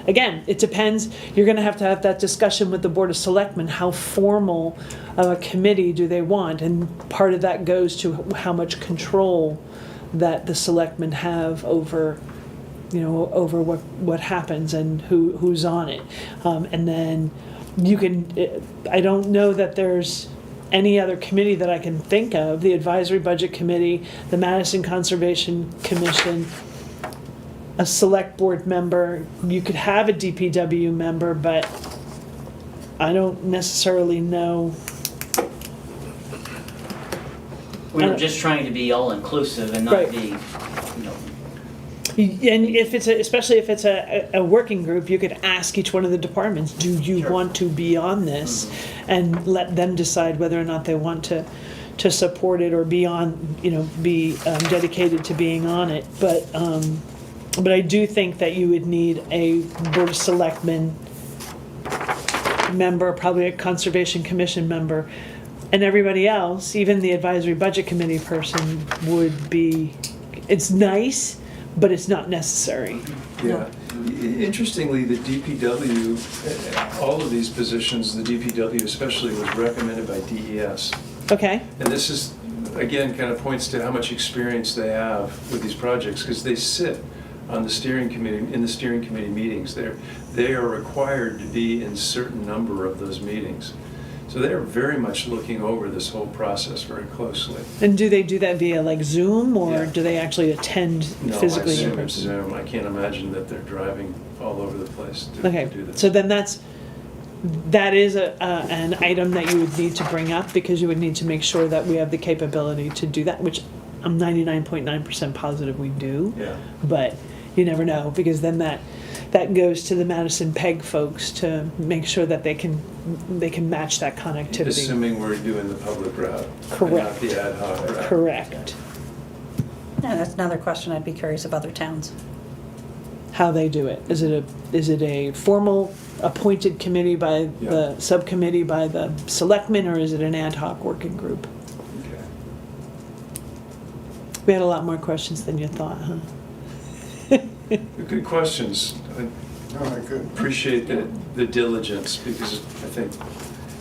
again, it depends. You're going to have that discussion with the Board of Selectmen. How formal of a committee do they want? And part of that goes to how much control that the selectmen have over, over what happens and who's on it. And then you can, I don't know that there's any other committee that I can think of. The Advisory Budget Committee, the Madison Conservation Commission, a select board member. You could have a DPW member, but I don't necessarily know. We were just trying to be all-inclusive and not Right. be, And if it's especially if it's a working group, you could ask each one of the departments, do you Sure. want to be on this? And let them decide whether or not they want to support it or be on, be dedicated to being on it. But I do think that you would need a Board of Selectmen member, probably a Conservation Commission member, and everybody else, even the Advisory Budget Committee person would be, it's nice, but it's not necessary. Yeah. Interestingly, the DPW, all of these positions, the DPW especially, was recommended by DES. Okay, And this is, again, kind of points to how much experience they have with these projects, because they sit on the steering committee, in the steering committee meetings. They are required to be in a certain number of those meetings. So they're very much looking over this whole process very closely. and do they do that via like Zoom, or Yeah. do they actually attend No, I physically in assume it's person? Zoom. I can't imagine that they're driving all over the place to Okay, do this. so then that is an item that you would need to bring up, because you would need to make sure that we have the capability to do that, which I'm 99.9% positive we do. Yeah. But you never know, because then that goes to the Madison PEG folks to make sure that they can match that connectivity. Assuming we're doing the public route. And not Correct. the ad hoc route. Correct. Yeah, that's another question I'd be curious of other towns. How they do it. Is it a formal appointed committee by Yeah. the subcommittee by the selectmen, or is it an ad hoc working group? Okay. We had a lot more questions than you thought, huh? Good questions. I No, I could. appreciate the diligence, because I think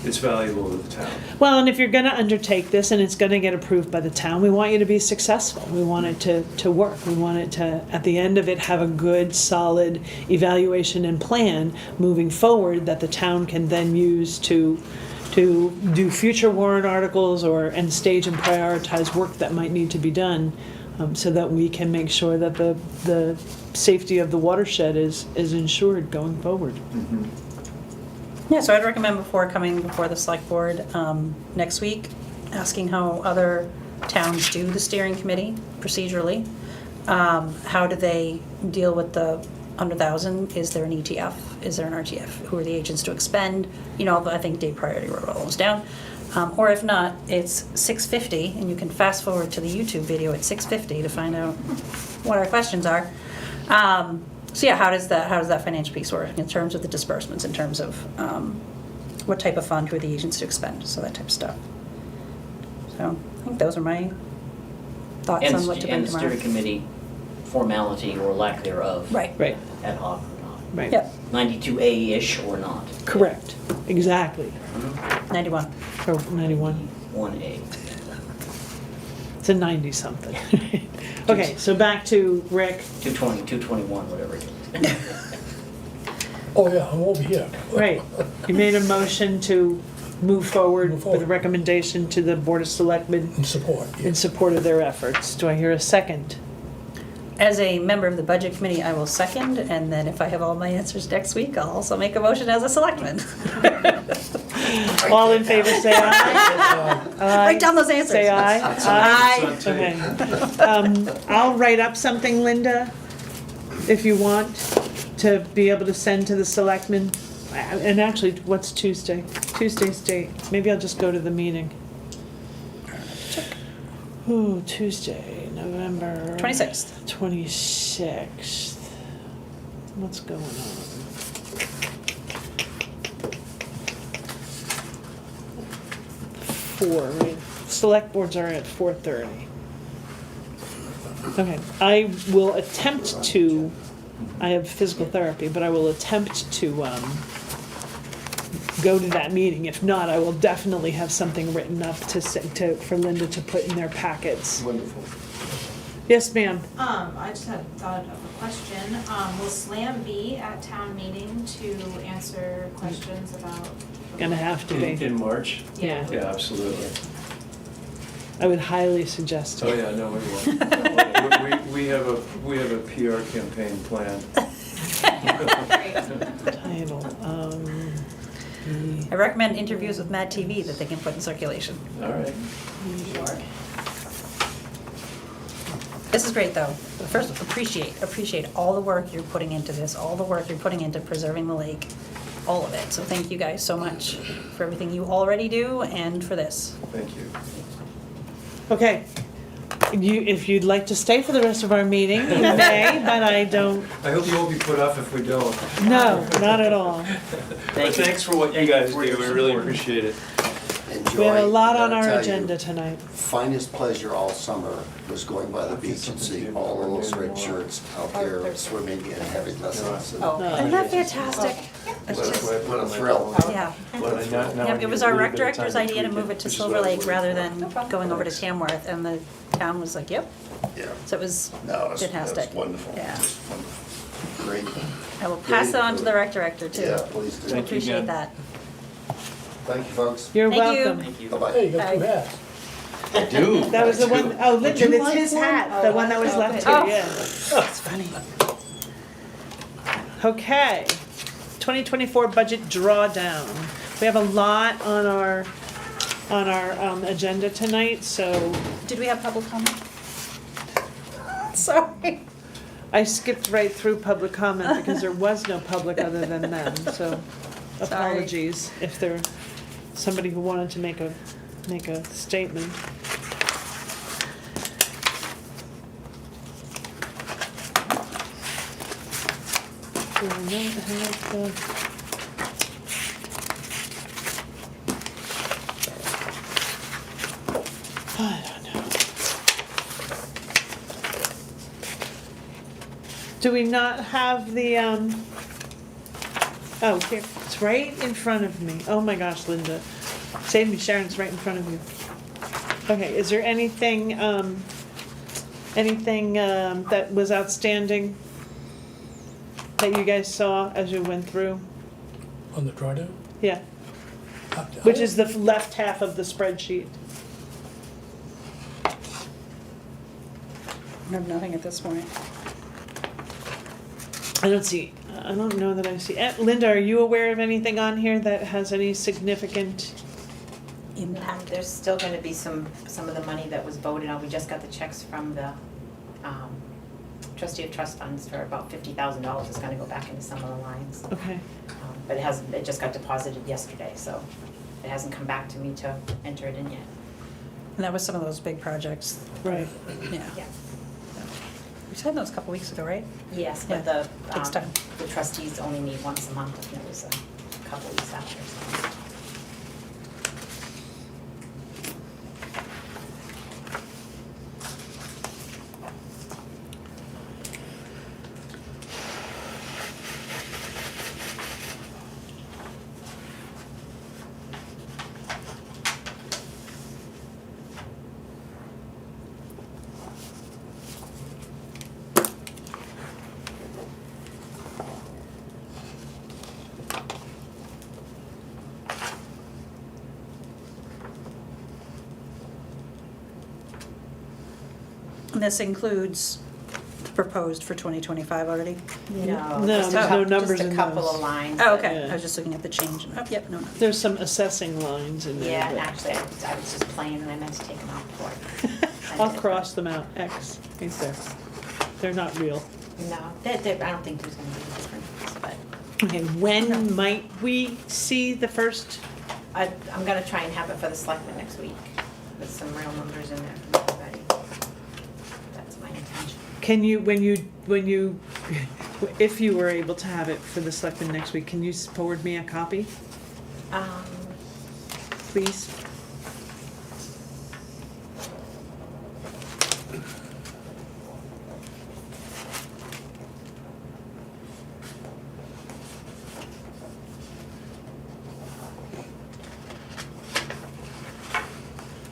it's valuable to the town. Well, and if you're gonna undertake this and it's gonna get approved by the town, we want you to be successful. We want it to work. We want it to, at the end of it, have a good, solid evaluation and plan moving forward that the town can then use to do future warrant articles and stage and prioritize work that might need to be done, so that we can make sure that the safety of the watershed is ensured going forward. Yeah, so I'd recommend before coming before the select board next week, asking how other towns do the steering committee procedurally. How do they deal with the under 1,000? Is there an ETF? Is there an RTF? Who are the agents to expend? I think Dave Priority wrote all those down. Or if not, it's 6:50, and you can fast forward to the YouTube video at 6:50 to find out what our questions are. So yeah, how does that financial piece work in terms of the disbursements, in terms of what type of fund, who are the agents to expend, so that type of stuff. So I think those are my thoughts and on what to bring the steering tomorrow. committee formality or lack thereof. Right. Right. Ad hoc or not. Right. Yep, 92A-ish or not. Correct, exactly, 91. or 91. 1A. It's a 90-something. Okay, so back to Rick. 220, 221, whatever it is. Oh, yeah, I'm over here. Right, you made a motion to move forward Move forward. with a recommendation to the Board of Selectmen In support, yeah. in support of their efforts. Do I hear a second? As a member of the budget committee, I will second, and then if I have all my answers next week, I'll also make a motion as a selectman. All in favor, say aye. Aye. Write down those answers. Say aye. Aye. It's on tape. Okay. I'll write up something, Linda, if you want, to be able to send to the selectmen. And actually, what's Tuesday? Tuesday's date. Maybe I'll just go to the meeting. Ooh, Tuesday, November. 26th. 26th. What's going on? Four, right? Select boards are at 4:30. Okay, I will attempt to, I have physical therapy, but I will attempt to go to that meeting. If not, I will definitely have something written up for Linda to put in their packets. Wonderful. Yes, ma'am. I just had thought of a question. Will Slam be at town meeting to answer questions about? Gonna have to be. In March? Yeah. Yeah, absolutely. I would highly suggest Oh, it. yeah, no, we will. We have a PR campaign planned. Title, I recommend interviews with Mad TV that they can put in circulation. All right. This is great, though. First, appreciate all the work you're putting into this, all the work you're putting into preserving the lake, all of it. So thank you guys so much for everything you already do and for this. Thank you. Okay. If you'd like to stay for the rest of our meeting, you may, but I don't, I hope you won't be put off if we don't. no, not at all. But thanks for what you guys do, we really appreciate it. Enjoy. We have a lot I on gotta our tell you, agenda tonight. Finest pleasure all summer was going by the beach and seeing all of those red shirts out there swimming and having lessons. And Oh, isn't that fantastic? What a thrill. Yeah. Yeah, It was our rec director's idea to move it to Silver Lake rather than going over to Tamworth, and the town was like, yep. Yeah. So it was No, that's fantastic. wonderful. Yeah. Just wonderful. Great. I will pass it on to the rec director, too. Yeah, please do. Thank you Appreciate again. that. Thank you, folks. You're Thank you. welcome. Thank you. Bye-bye. Hey, you got two Aye. hats. I do. That was the one, oh, Would Linda, you it's like his one? hat, the one that was left Oh. here, yeah. That's funny. Okay, 2024 budget drawdown. We have a lot on our agenda tonight, so Did we have public comment? Sorry. I skipped right through public comment because there was no public other than them, so apologies if there's somebody who wanted to make a statement. Do I not have the? I don't know. Do we not have the, oh, here, it's right in front of me. Oh my gosh, Linda. Save me, Sharon's right in front of you. Okay, is there anything, that was outstanding that you guys saw as you went through? On the drawdown? Yeah, which is the left half of the spreadsheet. I have nothing at this point. I don't know that I see. Linda, are you aware of anything on here that has any significant? Impact. There's still gonna be some of the money that was voted on, we just got the checks from the trustee of trust funds for about $50,000 is gonna go back into some of the lines. Okay, But it just got deposited yesterday, so it hasn't come back to me to enter it in yet. And that was some of those big projects. right. Yeah. Yeah. We said those a couple weeks ago, right? Yes, Yeah, but the takes time. the trustees only meet once a month, and it was a couple weeks after, so. And this includes proposed for 2025 already? No, No, just there's no numbers just in a couple those. of lines. Oh, okay, Yeah. I was just looking at the change. Oh, yep, no, no. There's some assessing lines in there. Yeah, and but actually, I was just playing and I meant to take them off before. I'll cross them out, X, right there. They're not real. No, I don't think there's gonna be a difference, but Okay, when might we see the first? I'm gonna try and have it for the selectmen next week with some real numbers in there for everybody. That's my intention. Can you, when you, if you were able to have it for the selectmen next week, can you forward me a copy, please?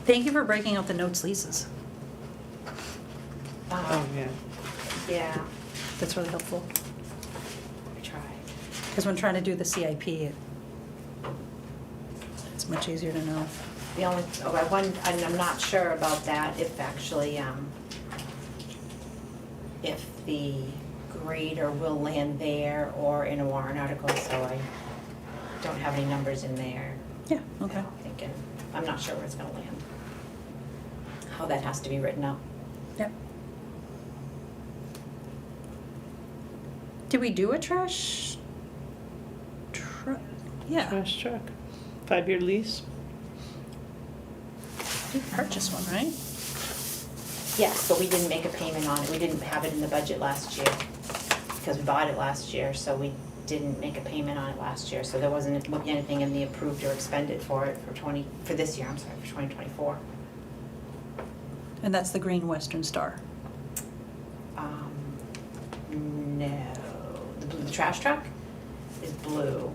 Thank you for breaking out the notes leases. Oh, yeah. Yeah, That's really helpful. I tried. Because when trying to do the CIP, it's much easier to know. The only, and I'm not sure about that, if actually, if the grader will land there or in a warrant article, so I don't have any numbers in there. Yeah, okay. I'm not sure where it's gonna land. How that has to be written up. Yep. Did we do a trash truck? Yeah, Trash truck, 5-year lease. we purchased one, right? Yes, but we didn't make a payment on it, we didn't have it in the budget last year, because we bought it last year, so we didn't make a payment on it last year, so there wasn't anything in the approved or expended for it for this year, for 2024. And that's the Green Western Star. No, the trash truck is blue.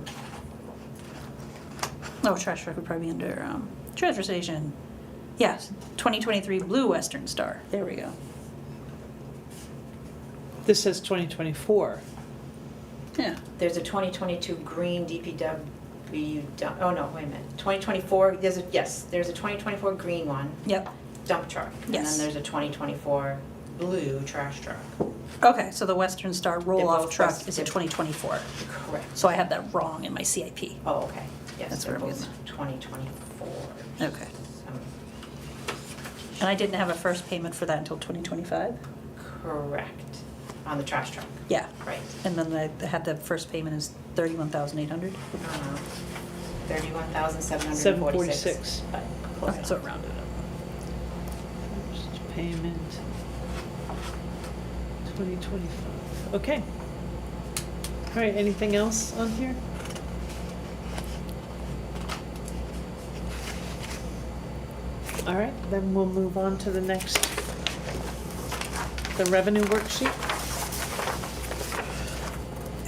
Oh, trash truck would probably be under, transfer station. Yes, 2023 Blue Western Star. There we go. This says 2024. Yeah. There's a 2022 green DPW dump, oh no, wait a minute, 2024, there's a 2024 green one, Yep. dump truck. And Yes. then there's a 2024 blue trash truck. Okay, so the Western Star roll-off both truck West- is a 2024. Correct. So I had that wrong in my CIP. Oh, okay, yes, That's they're what I'm both 2024. Okay. And I didn't have a first payment for that until 2025? Correct, on the trash truck, Yeah. right. And then I had the first payment is 31,800? 31,746. 746. But close Okay, so enough. it rounded up. First payment, 2025, okay. All right, anything else on here? All right, then we'll move on to the next, the revenue worksheet.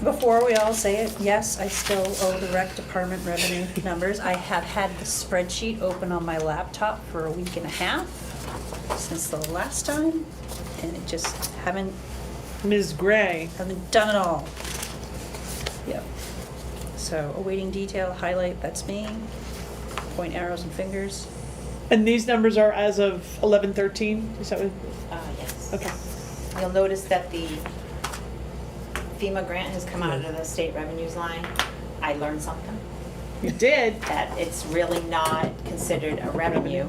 Before we all say it, yes, I still owe the rec department revenue numbers. I have had the spreadsheet open on my laptop for a week and a half since the last time, and it just haven't Ms. Gray, done it all. Yep. So awaiting detail, highlight, that's me. Point arrows and fingers. and these numbers are as of 11/13, is that what? Yes. Okay. You'll notice that the FEMA grant has come out of the state revenues line. I learned something, You did? that it's really not considered a revenue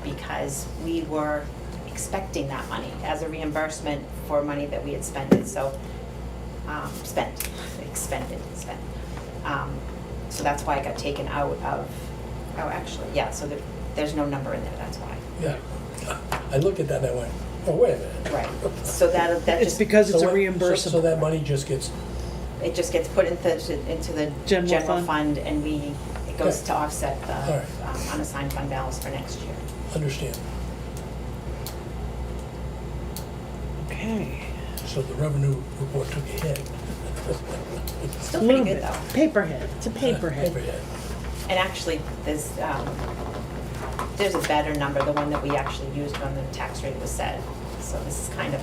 because we were expecting that money as a reimbursement for money that we had spent. So that's why it got taken out of, so there's no number in there, that's why. Yeah. I look at that and I went, oh, wait a minute. Right, so that It's just, because it's So a what- reimbursable. So that money just gets, it just gets put into the General general fund. fund and it goes Okay. to offset the All right. unassigned fund balance for next year. understand. Okay. So the revenue report took a hit. Still A pretty little good bit. though. Paperhead, it's a paperhead. Paperhead. And actually, there's a better number, the one that we actually used when the tax rate was set. So this is kind of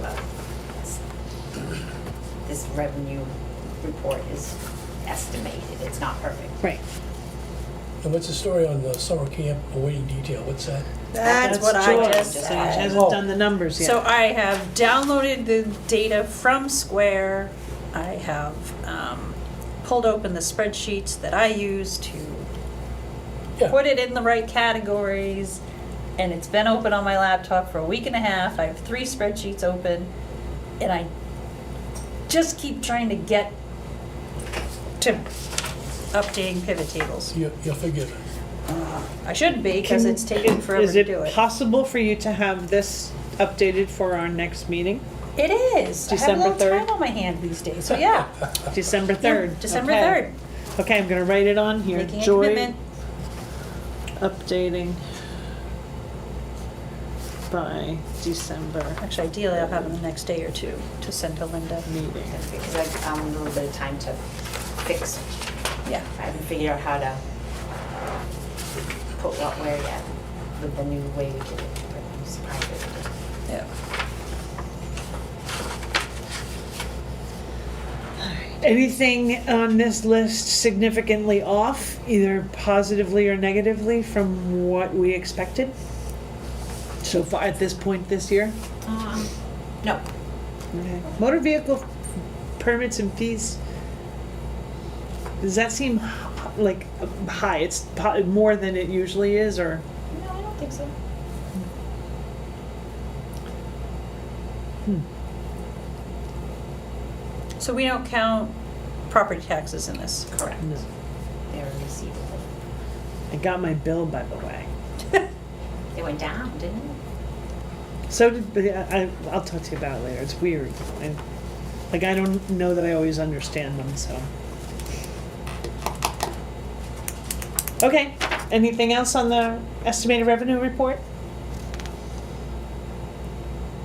this revenue report is estimated, it's not perfect. Right. And what's the story on the summer camp awaiting detail? What's that? That's what I Joy. just So she said. hasn't done the numbers yet. So I have downloaded the data from Square. I have pulled open the spreadsheets that I use to Yeah. put it in the right categories. And it's been open on my laptop for a week and a half. I have 3 spreadsheets open. And I just keep trying to get to updating pivot tables. You're forgiven. I shouldn't be because it's taken forever Is to do it it. possible for you to have this updated for our next meeting? It is. I have a December little 3rd? time on my hand these days, so yeah. December Yeah, 3rd? December Okay. 3rd. Okay, I'm gonna write it on here. Making a Joy, commitment. updating by December Actually, ideally, I'll have it the next day or two to send to Linda. meeting. Because I need a little bit of time to fix, Yeah. I haven't figured out how to put what where yet with the new way we did it. But I'm surprised that we did. Yeah. Anything on this list significantly off, either positively or negatively from what we expected so far at this point this year? No, Okay. Motor vehicle permits and fees, does that seem like high? It's more than it usually is, or? no, I don't think so. So we don't count property taxes in this. Correct. No. They're receivable. I got my bill, by the way. They went down, didn't they? So did, I'll talk to you about it later. It's weird. I don't know that I always understand them, so. Okay, anything else on the estimated revenue report?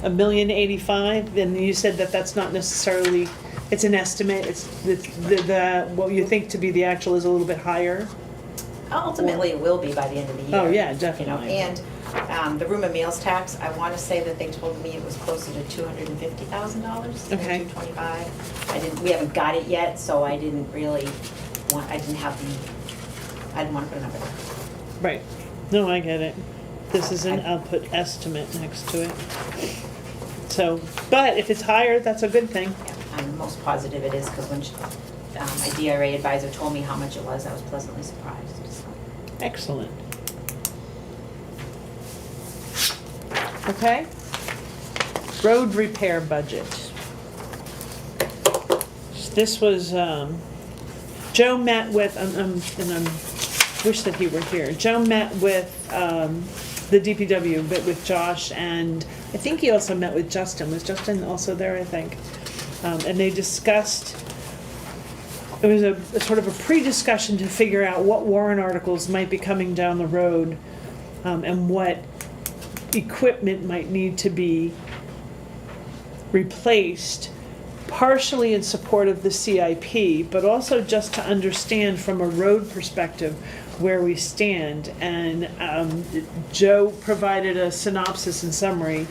$1,085,000, and you said that that's not necessarily, it's an estimate, it's the what you think to be the actual is a little bit higher? Ultimately, it will be by the end of the year. Oh, yeah, You know, definitely. and the room and meals tax, I want to say that they told me it was closer to $250,000 than Okay. 225. We haven't got it yet, so I didn't really I didn't want to put a number there. Right, no, I get it. This is an output estimate next to it. So, but if it's higher, that's a good thing. Yeah, I'm most positive it is, because when my DRA advisor told me how much it was, I was pleasantly surprised. So. Excellent. Okay. Road repair budget. This was, Joe met with, and I wish that he were here. Joe met with the DPW, but with Josh, and I think he also met with Justin. Was Justin also there, I think? And they discussed, it was a sort of a pre-discussion to figure out what warrant articles might be coming down the road, and what equipment might need to be replaced, partially in support of the CIP, but also just to understand from a road perspective where we stand. And Joe provided a synopsis and summary,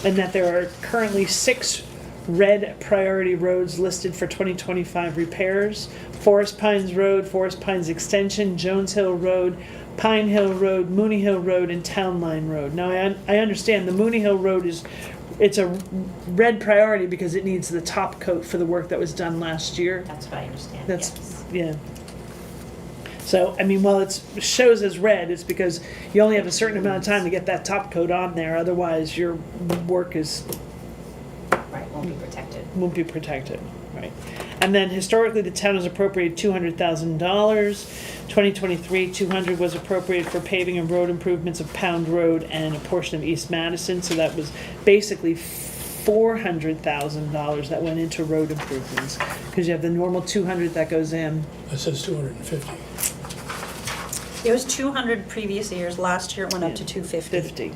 and that there are currently 6 red priority roads listed for 2025 repairs: Forest Pines Road, Forest Pines Extension, Jones Hill Road, Pine Hill Road, Mooney Hill Road, and Town Line Road. Now, I understand the Mooney Hill Road it's a red priority because it needs the top coat for the work that was done last year. That's what I understand, That's, yes. yeah. So, I mean, while it shows as red, it's because you only have a certain amount of time to get that top coat on there, otherwise your work Right, won't be protected. won't be protected, right? And then historically, the town has appropriated $200,000. 2023, 200 was appropriated for paving and road improvements of Pound Road and a portion of East Madison, so that was basically $400,000 that went into road improvements, because you have the normal 200 that goes in. It says 250. It was 200 previous years. Last year it went up to 250. 50.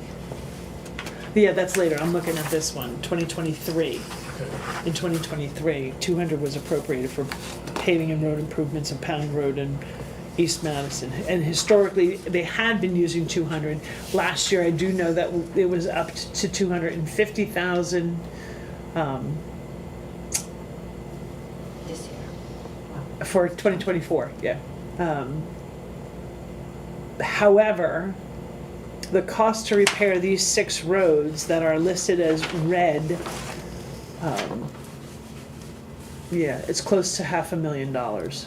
Yeah, that's later. I'm looking at this one, 2023. Okay. In 2023, 200 was appropriated for paving and road improvements of Pound Road and East Madison. And historically, they had been using 200. Last year, I do know that it was up to 250,000. This year. Wow. For 2024, yeah. However, the cost to repair these 6 roads that are listed as red, yeah, it's close to $500,000.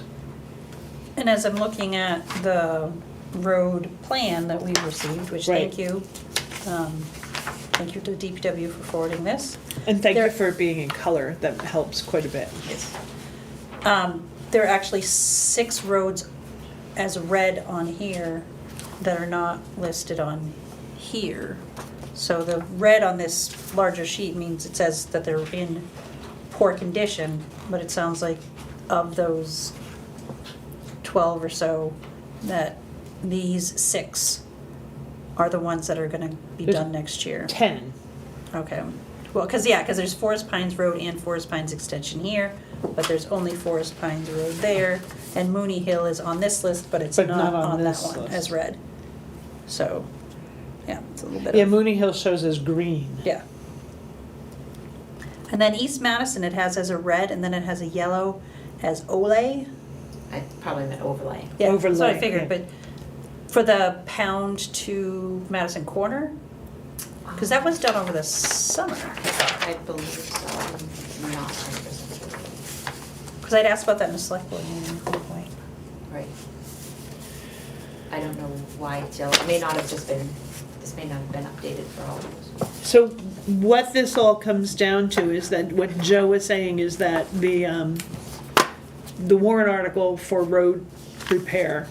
And as I'm looking at the road plan that we received, which thank Right. you. Thank you to the DPW for forwarding this. And thank you There- for it being in color, that helps quite a bit. There are actually 6 roads as red on here that are not listed on here. So the red on this larger sheet means it says that they're in poor condition, but it sounds like of those 12 or so, that these 6 are the ones that are gonna be There's done next year. 10. Okay, well, cause there's Forest Pines Road and Forest Pines Extension here, but there's only Forest Pines Road there, and Mooney Hill is on this list, but it's But not not on on that this one list. as red. So, yeah, it's a little bit Yeah, of, Mooney Hill shows as green. yeah. And then East Madison, it has as a red, and then it has a yellow as Olay. I probably meant overlay. Yeah, that's what I Overlay, figured, yeah. but for the pound to Madison Corner, cause that was done over the summer. I believe so, I'm not 100% sure. Cause I'd asked about that in the select board meeting at one point. Right. I don't know why Jill, it may not have just been, this may not have been updated for all of those. So what this all comes down to is that what Joe was saying is that the warrant article for road repair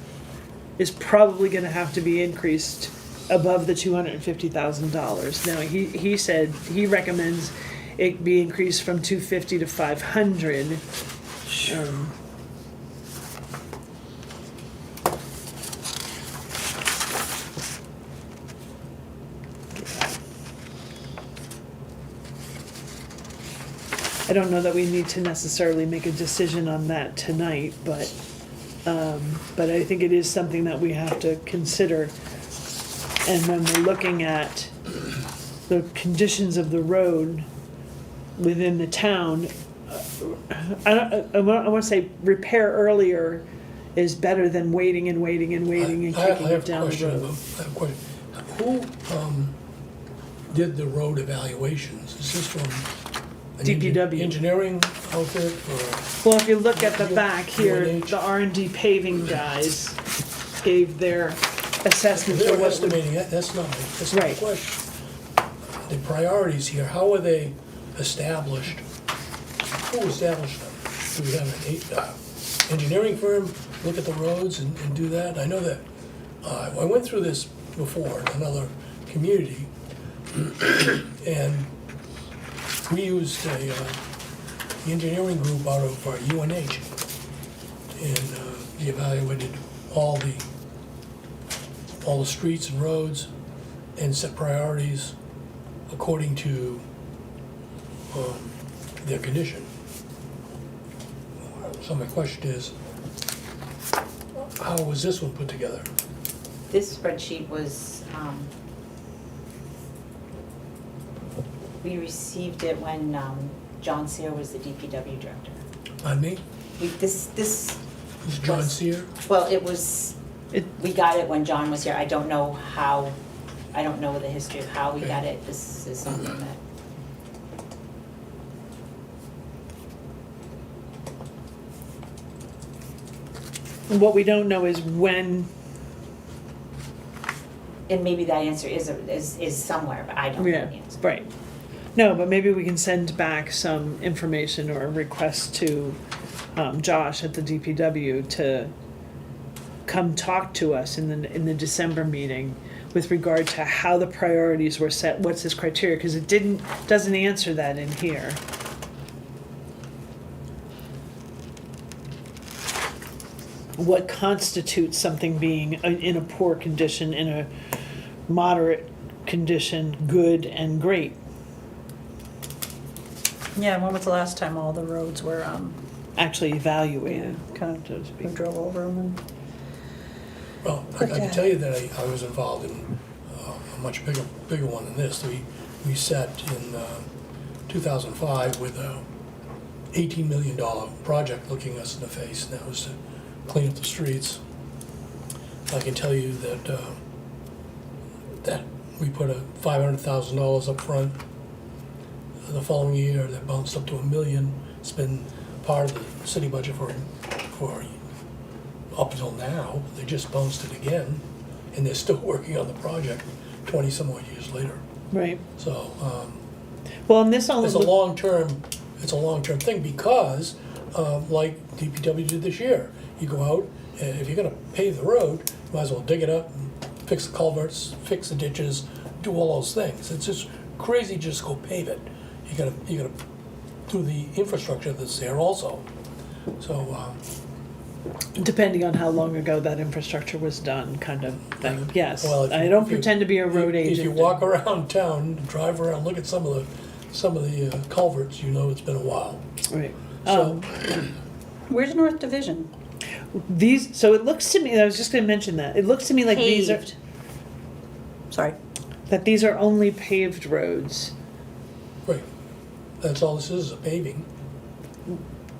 is probably gonna have to be increased above the $250,000. Now, he said, he recommends it be increased from 250 to 500. I don't know that we need to necessarily make a decision on that tonight, but I think it is something that we have to consider. And when we're looking at the conditions of the road within the town, I want to say repair earlier is better than waiting and waiting and waiting and kicking it down the road. I have a question. Who did the road evaluations? Is this from an DPW. engineering outfit or? Well, if you look at the back here, UNH. the R&D paving guys gave their assessment for They're what the estimating, that's not the Right. question. The priorities here, how are they established? Who established them? Do we have an engineering firm look at the roads and do that? I know that, I went through this before in another community, and we used a engineering group out of UNH, and they evaluated all the streets and roads and set priorities according to their condition. So my question is, how was this one put together? This spreadsheet was, we received it when John Sear was the DPW director. On me? This This is John Was- Sear? Well, it was, It- we got it when John was here. I don't know how, I don't know the history of how we Okay. got it. This is something that, what we don't know is when, and maybe that answer is somewhere, but I don't know yeah, the answer. right. No, but maybe we can send back some information or a request to Josh at the DPW to come talk to us in the December meeting with regard to how the priorities were set, what's his criteria, because it doesn't answer that in here. What constitutes something being in a poor condition, in a moderate condition, good and great? Yeah, when was the last time all the roads were, Actually evaluated, kind of, so to we speak. drove over them and? Well, I can tell you that I was involved in a much bigger one than this. We sat in 2005 with a $18 million project looking us in the face, and that was to clean up the streets. I can tell you that, that we put a $500,000 up front. The following year, that bounced up to $1 million. It's been part of the city budget for up until now. They just bounced it again, and they're still working on the project 20-some odd years later. Right. So, Well, and this all it's a long-term thing because, like DPW did this year, you go out, and if you're gonna pave the road, you might as well dig it up, and fix the culverts, fix the ditches, do all those things. It's just crazy to just go pave it. You gotta do the infrastructure that's there also. So, depending on how long ago that infrastructure was done, kind of thing. Yes, well, I don't pretend to be a road if agent. you walk around town, drive around, look at some of the culverts, you know it's been a while. Right. So, Where's North Division? These. So it looks to me. I was just going to mention that. It looks to me like Paved. Sorry. these are only paved roads. right, that's all this is a paving.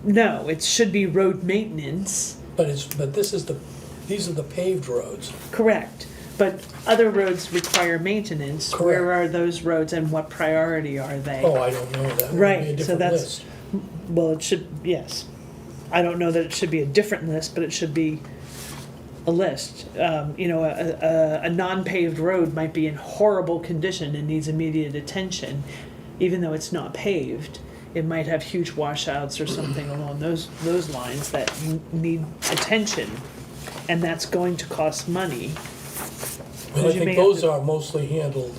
No, it should be road maintenance. But these are the paved roads. Correct. But other roads require maintenance. Correct. Where are those roads and what priority are they? Oh, I don't know, that would be a Right, so different that's- list. Well, it should, yes. I don't know that it should be a different list, but it should be a list. A non-paved road might be in horrible condition and needs immediate attention, even though it's not paved. It might have huge washouts or something along those lines that need attention, and that's going to cost money. But I you may think have those to- are mostly handled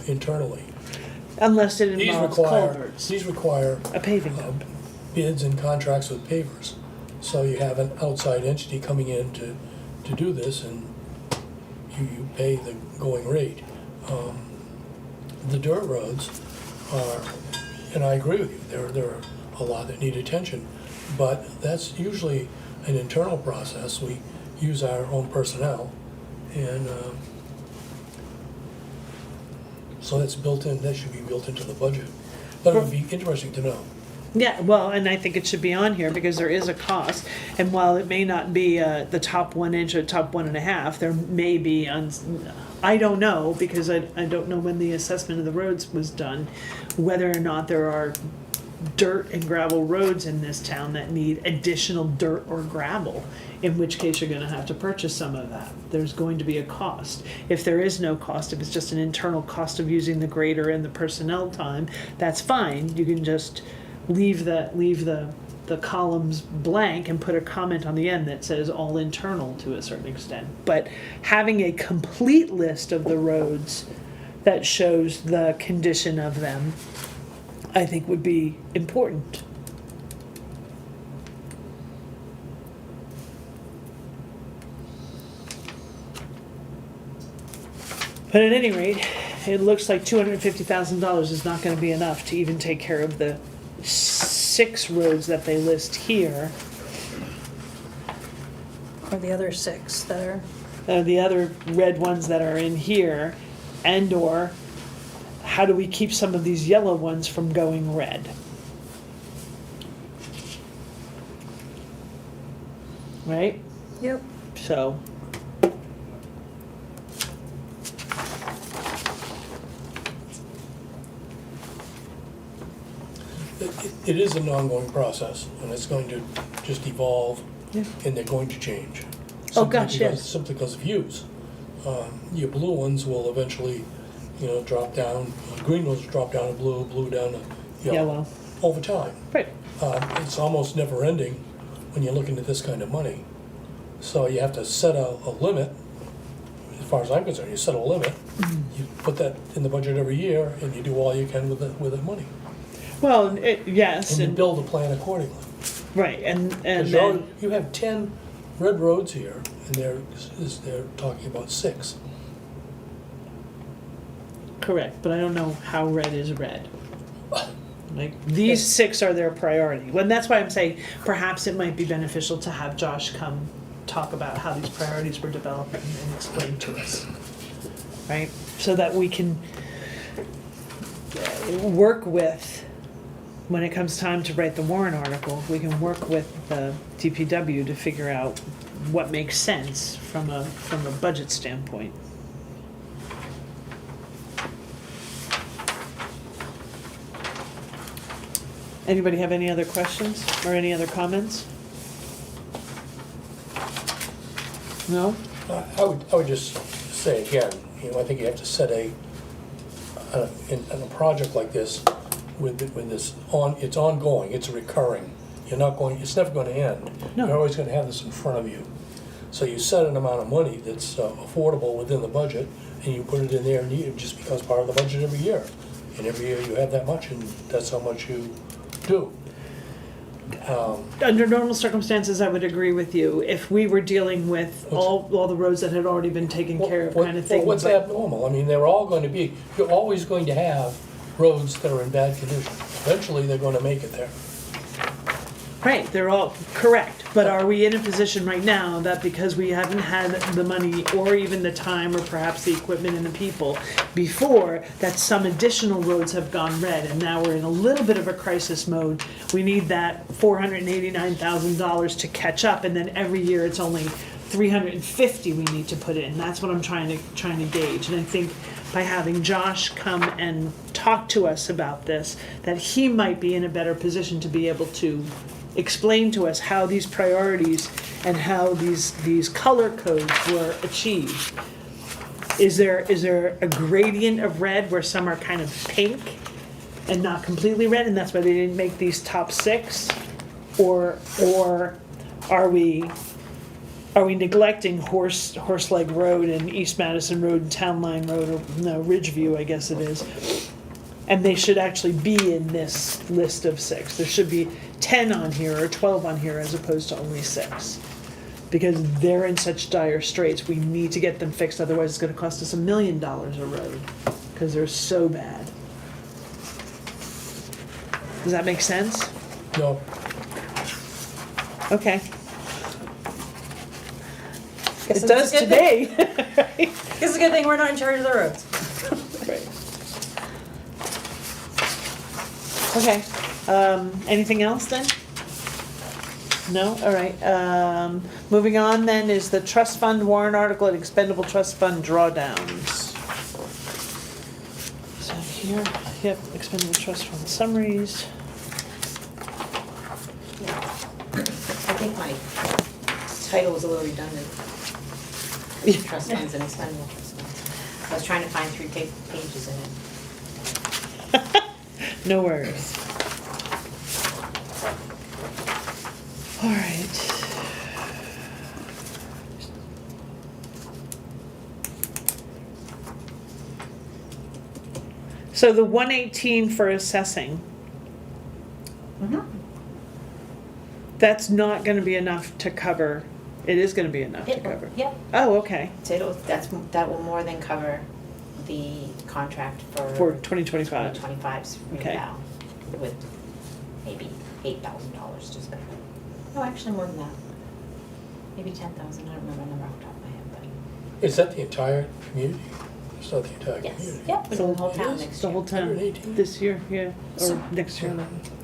internally. Unless it These involves require, culverts, these require a paving road. bids and contracts with pavers. So you have an outside entity coming in to do this, and you pay the going rate. The dirt roads are, and I agree with you, there are a lot that need attention, but that's usually an internal process. We use our own personnel, and so that's built in, that should be built into the budget. But it would be interesting to know. Yeah, well, and I think it should be on here because there is a cost. And while it may not be the top 1 inch or top 1.5, there may be, I don't know, because I don't know when the assessment of the roads was done, whether or not there are dirt and gravel roads in this town that need additional dirt or gravel, in which case you're gonna have to purchase some of that. There's going to be a cost. If there is no cost, if it's just an internal cost of using the grader and the personnel time, that's fine. You can just leave the columns blank and put a comment on the end that says all internal to a certain extent. But having a complete list of the roads that shows the condition of them, I think would be important. But at any rate, it looks like $250,000 is not gonna be enough to even take care of the 6 roads that they list here. Or the other 6 that are, The other red ones that are in here, and/or how do we keep some of these yellow ones from going red? Right? yep. So. It is an ongoing process, and it's going to just evolve, Yeah. and they're going to change. Oh, Simply gosh, because- yes. Simply because of use. Your blue ones will eventually, drop down, green ones drop down to blue, blue down to yellow. Yellow. Over time. Right. It's almost never ending when you're looking at this kind of money. So you have to set a limit, as far as I'm concerned, you set a limit, you put that in the budget every year, and you do all you can with the money. Well, yes, And you and, build a plan accordingly. right, and 'Cause then, you have 10 red roads here, and they're talking about 6. correct, but I don't know how red is red. Like, these 6 are their priority. Well, that's why I'm saying perhaps it might be beneficial to have Josh come talk about how these priorities were developed and explain to us. Right? So that we can work with, when it comes time to write the warrant article, we can work with the DPW to figure out what makes sense from a budget standpoint. Anybody have any other questions or any other comments? No? I would just say again, I think you have to set in a project like this, with this it's ongoing, it's recurring. It's never going to end. No. You're always going to have this in front of you. So you set an amount of money that's affordable within the budget, and you put it in there, and it just becomes part of the budget every year. And every year you have that much, and that's how much you do. Under normal circumstances, I would agree with you. If we were dealing with all the roads that had already been taken care of kind of thing. What's but- abnormal? I mean, you're always going to have roads that are in bad condition. Eventually, they're going to make it there. Right, they're all correct, but are we in a position right now that because we haven't had the money or even the time or perhaps the equipment and the people before, that some additional roads have gone red and now we're in a little bit of a crisis mode? We need that $489,000 to catch up, and then every year it's only $350 we need to put in. That's what I'm trying to gauge, and I think by having Josh come and talk to us about this, that he might be in a better position to be able to explain to us how these priorities and how these color codes were achieved. Is there a gradient of red where some are kind of pink and not completely red, and that's why they didn't make these top 6? Or are we neglecting Horse Leg Road and East Madison Road and Town Line Road, or no, Ridgeview, I guess it is? And they should actually be in this list of 6. There should be 10 on here or 12 on here as opposed to only 6. Because they're in such dire straits, we need to get them fixed, otherwise it's gonna cost us $1 million a road, because they're so bad. Does that make sense? No, Okay. Guess It it's a does good today. Guess it's a good thing we're not in charge of the roads. Right. Okay, anything else then? No, all right, moving on then is the trust fund warrant article and expendable trust fund drawdowns. So here, yep, expendable trust fund summaries. I think my title was a little redundant. Trust funds and expendable trust funds. I was trying to find 3 pages in it. No worries. All right. So the 118 for assessing, that's not gonna be enough to cover, it is gonna be enough to cover? Yep, Oh, okay, so that will more than cover the contract for 2025. 2025's Okay. reval with maybe $8,000 to spend. No, actually more than that. Maybe 10,000, I don't remember the number off the top of my head, but is that the entire community? It's not the entire yes, community. yep, for the whole It town is? next The whole year. town, 118? this year, yeah, So- or next year,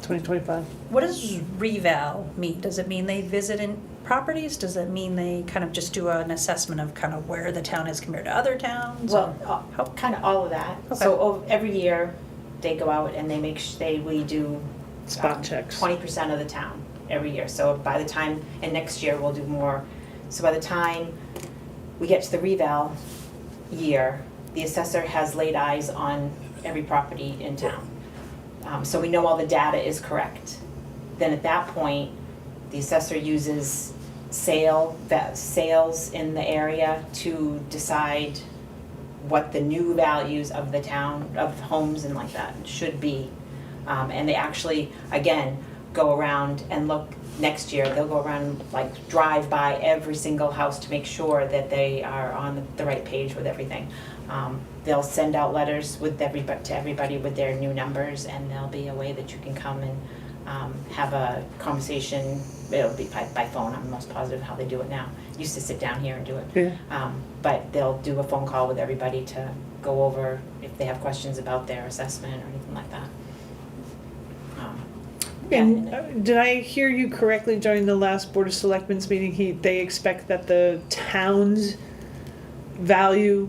2025. What does reval mean? Does it mean they visit in properties? Does it mean they kind of just do an assessment of kind of where the town is compared to other towns? Well, How- kind of all of that. Okay. So every year, they go out and they we do Spot checks. 20% of the town every year. So by the time, and next year we'll do more. So by the time we get to the reval year, the assessor has laid eyes on every property in town. So we know all the data is correct. Then at that point, the assessor uses sales in the area to decide what the new values of the town, of homes and like that should be. And they actually, again, go around and look, next year, they'll go around, like, drive by every single house to make sure that they are on the right page with everything. They'll send out letters to everybody with their new numbers, and there'll be a way that you can come and have a conversation. It'll be by phone, I'm most positive how they do it now. Used to sit down here and do it. Yeah. But they'll do a phone call with everybody to go over if they have questions about their assessment or anything like that. And did I hear you correctly during the last Board of Selectmen's meeting, they expect that the town's value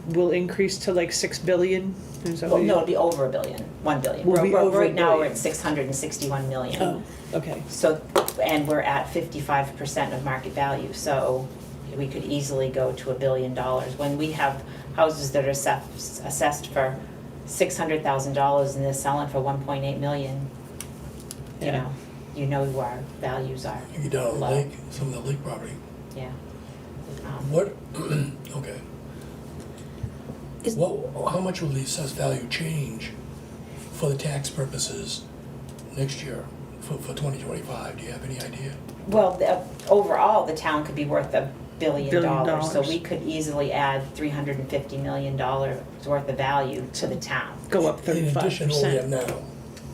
will increase to like 6 billion? Is that Well, what you- no, it'll be over $1 billion, 1 billion. Will be over Right $1 now, we're billion. at 661 million. Oh, okay. So, and we're at 55% of market value, so we could easily go to $1 billion. When we have houses that are assessed for $600,000 and they're selling for 1.8 million, Yeah. you know who our values are. You get down on the low. lake, some of the lake property. Yeah. What, okay. Is- How much will the assessed value change for the tax purposes next year, for 2025? Do you have any idea? Well, overall, the town could be worth $1 billion. $1 So we could easily add $350 million worth of value to the town. Go up In addition to what we have 35%. now,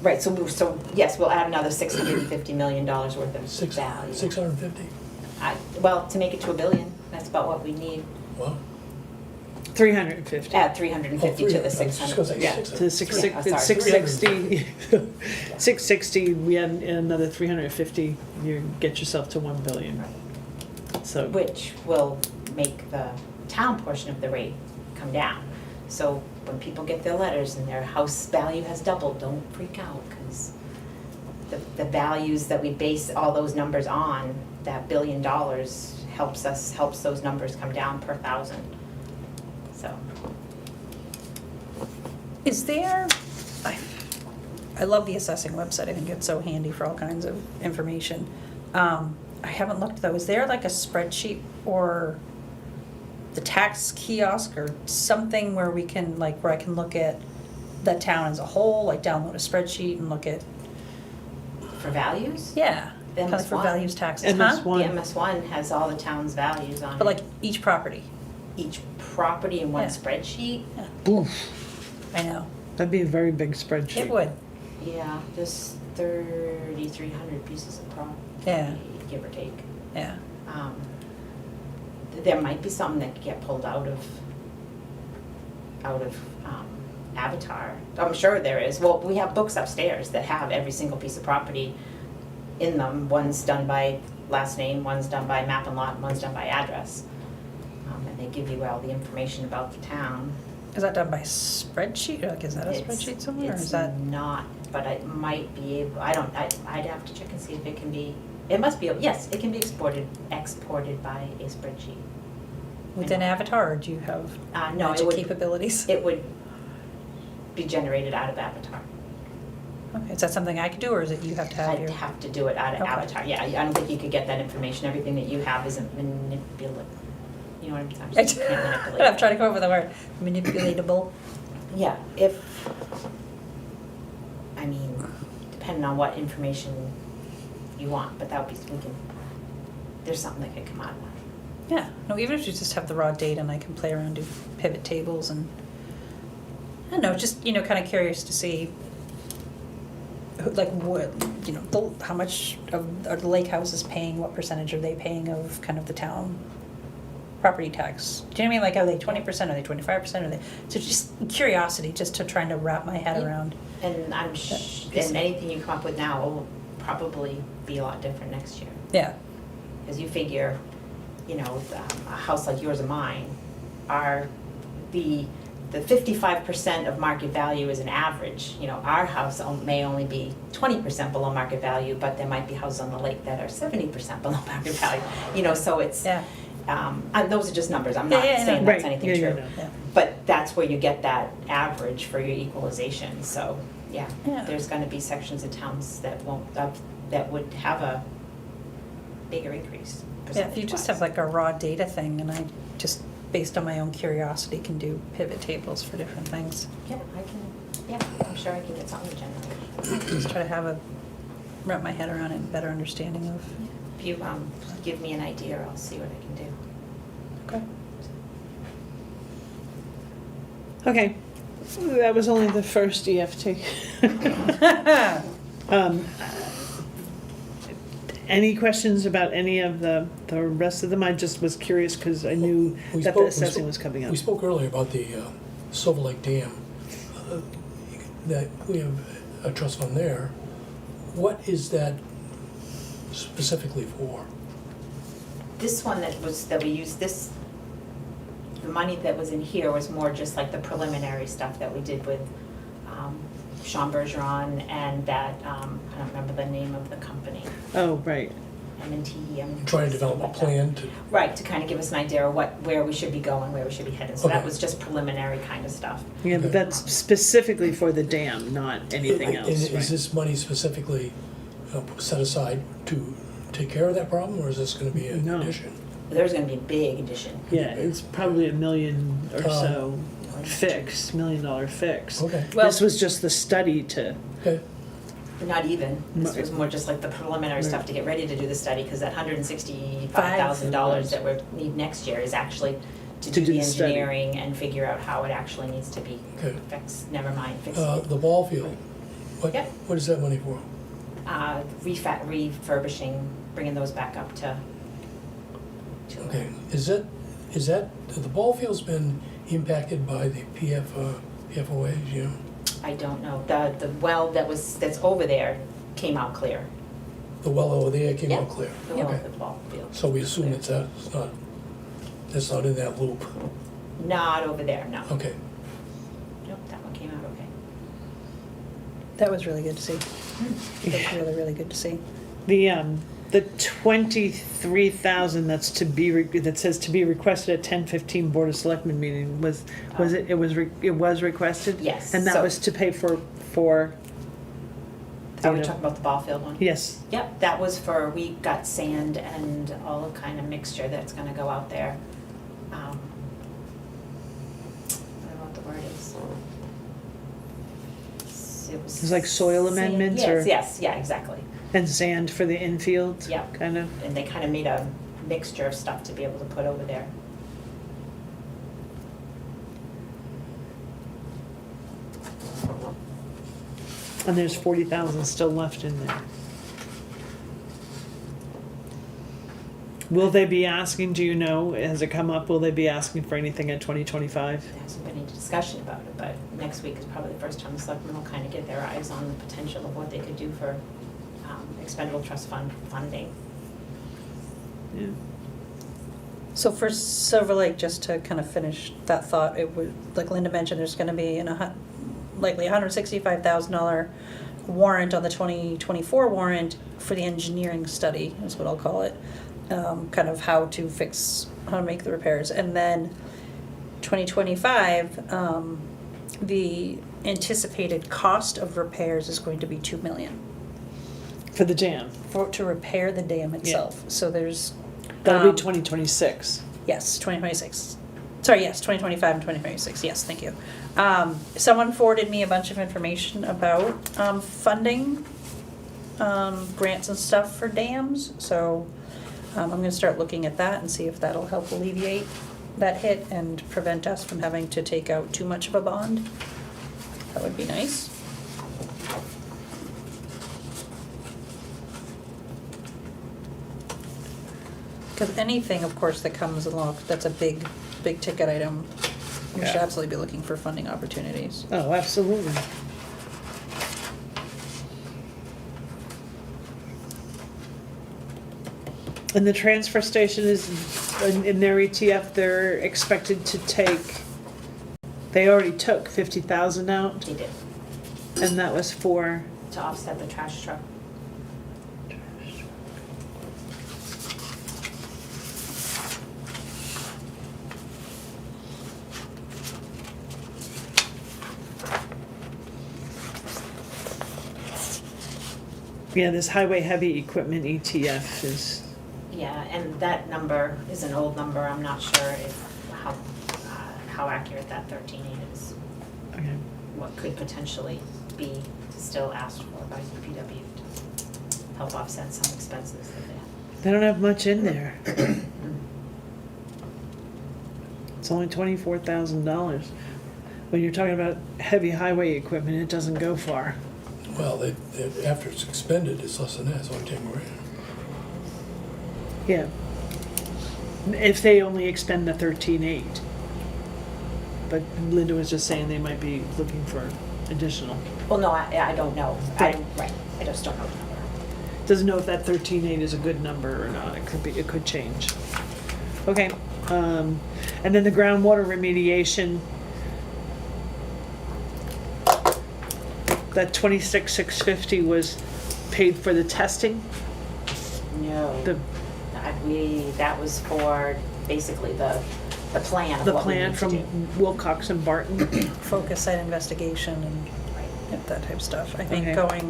Right, so yes, we'll add another $650 million worth of value. 650? Well, to make it to $1 billion, that's about what we need. Well, 350. Add 350 to the I was just 600. gonna say Yeah, 600. to 660, Yeah, it's sorry. 660, 660, we add another 350, you get yourself to 1 billion. So, Which will make the town portion of the rate come down. So when people get their letters and their house value has doubled, don't freak out, because the values that we base all those numbers on, that $1 billion helps those numbers come down per thousand. So, Is there, I love the assessing website, I think it's so handy for all kinds of information. I haven't looked though, is there like a spreadsheet or the tax kiosk or something where we can, like, where I can look at the town as a whole, like download a spreadsheet and look at, for values? yeah, The kind of for MS1. values taxes, MS1. huh? The MS1 has all the town's values on it. But like each property, Each property in one Yeah. spreadsheet? I know, that'd be a very big spreadsheet. it would, Yeah, there's 3,300 pieces of property, Yeah. give or take. yeah. There might be something that could get pulled out of Avatar. I'm sure there is. Well, we have books upstairs that have every single piece of property in them. One's done by last name, one's done by map and lot, and one's done by address. And they give you all the information about the town. Is that done by spreadsheet, or like, is that a It's- spreadsheet somewhere, or is It's that? not, but I might be able, I'd have to check and see if it can be, it must be, yes, it can be exported by a spreadsheet. Within Avatar, or do you have No, it magic would, capabilities? it would be generated out of Avatar. Okay, is that something I could do, or is it you have to have I'd your? have to do it out of Okay. Avatar, yeah, I don't think you could get that information, everything that you have isn't manipulable. You know what I'm saying? Can't manipulate. I'm trying to come up with the word, manipulatable. Yeah, depending on what information you want, but that would be, there's something that could come out of that. Yeah, no, even if you just have the raw data and I can play around, do pivot tables and, I don't know, just, kind of curious to see, like, what, how much are the lake houses paying, what percentage are they paying of kind of the town property tax? Do you know what I mean? Like, are they 20%, are they 25%, are they, so just curiosity, just to trying to wrap my head Yeah. around. And and anything you come up with now will probably be a lot different next year. Yeah, Because you figure, a house like yours and mine, the 55% of market value is an average. Our house may only be 20% below market value, but there might be houses on the lake that are 70% below market value. So it's, yeah, and those are just numbers, I'm not Yeah, yeah, saying no. that's Right, anything yeah, true. yeah, yeah. But that's where you get that average for your equalization, so, yeah, Yeah. there's gonna be sections of towns that won't, that would have a bigger increase. Yeah, if you just have like a raw data thing and I just, based on my own curiosity, can do pivot tables for different things. Yeah, I'm sure I can get something generated. Just try to wrap my head around it and better understanding of. If you, give me an idea, I'll see what I can do. Okay. Okay, that was only the first EFT. Any questions about any of the rest of them? I just was curious because I knew We that the spoke- assessing was coming up. We spoke earlier about the Silver Lake Dam, that we have a trust fund there. What is that specifically for? This one that we used, the money that was in here was more just like the preliminary stuff that we did with Sean Bergeron and that, I don't remember the name of the company, Oh, right. M&T. Trying to develop a plan to, Right, to kind of give us an idea of where we should be going, where we should be headed. So that Okay. was just preliminary kind of stuff. Yeah, but that's specifically for the dam, not anything and else, is right? this money specifically set aside to take care of that problem, or is this gonna be an No. addition? There's gonna be a big addition. Yeah, it's probably $1 million or so Like, $1 million fix. Okay, Well- This was just the study to, okay, Not even, this Right. was more just like the preliminary stuff Right. to get ready to do the study, because that $165,000 that we need next year is actually to do the study. engineering and figure out how it actually needs to be okay. fixed, never mind, fixed. The ball field, Yep. what is that money for? Refurbishing, bringing those back up to. Okay, is that, the ball field's been impacted by the PFOAs, you know? I don't know, the well that's over there came out clear. The well over there came Yeah. out clear? The well Okay. at the ball field. So we assume it's not in that loop? Not over there, no. Okay, Nope, that one came out okay. That was really good to see. That's really, really good to see. the 23,000 that's to be, that says to be requested at 10:15 Board of Selectmen meeting, was it, it was requested? Yes, And that so- was to pay for, Are we talking about the ball field one? yes, Yep, that was for, we got sand and all kind of mixture that's gonna go out there. I don't know what the word is. It was. It's like soil sand- amendments yes, or- Yes, yeah, exactly. and sand for the infield? Yeah. Kind of? And they kind of made a mixture of stuff to be able to put over there. And there's 40,000 still left in there. Will they be asking, do you know, has it come up, will they be asking for anything in 2025? There hasn't been any discussion about it, but next week is probably the first time the selectmen will kind of get their eyes on the potential of what they could do for expendable trust fund funding. Yeah. So for Silver Lake, just to kind of finish that thought, it would, like Linda mentioned, there's gonna be likely $165,000 warrant on the 2024 warrant for the engineering study, is what I'll call it. Kind of how to make the repairs. And then 2025, the anticipated cost of repairs is going to be $2 million For the dam? to repair the dam itself. So there's. That'll be 2026. Yes, 2026. Sorry, yes, 2025 and 2026, yes, thank you. Someone forwarded me a bunch of information about funding, grants and stuff for dams, so I'm gonna start looking at that and see if that'll help alleviate that hit and prevent us from having to take out too much of a bond. That would be nice. Because anything, of course, that comes along, that's a big ticket item, we should Yeah. absolutely be looking for funding opportunities. Oh, absolutely. And the transfer station is, in their ETF, they're expected to take, they already took 50,000 out, They did, and that was for, to offset the trash truck. yeah, this highway heavy equipment ETF is, Yeah, and that number is an old number, I'm not sure how accurate that 13.8 is. okay. What could potentially be still asked for by DPW to help offset some expenses that they have. They don't have much in there. It's only $24,000. When you're talking about heavy highway equipment, it doesn't go far. well, after it's expended, it's less than that, it's only 10 grand. Yeah. If they only expend the 13.8. But Linda was just saying they might be looking for additional. Well, no, I don't know. Right. Right, I just don't know the number. Doesn't know if that 13.8 is a good number or not. It could change. Okay, and then the groundwater remediation. That 26,650 was paid for the testing? No, The, that was for basically the plan of the what we plan need to from do. Wilcox and Barton? Focus site investigation and yep, that type of stuff. I think Okay.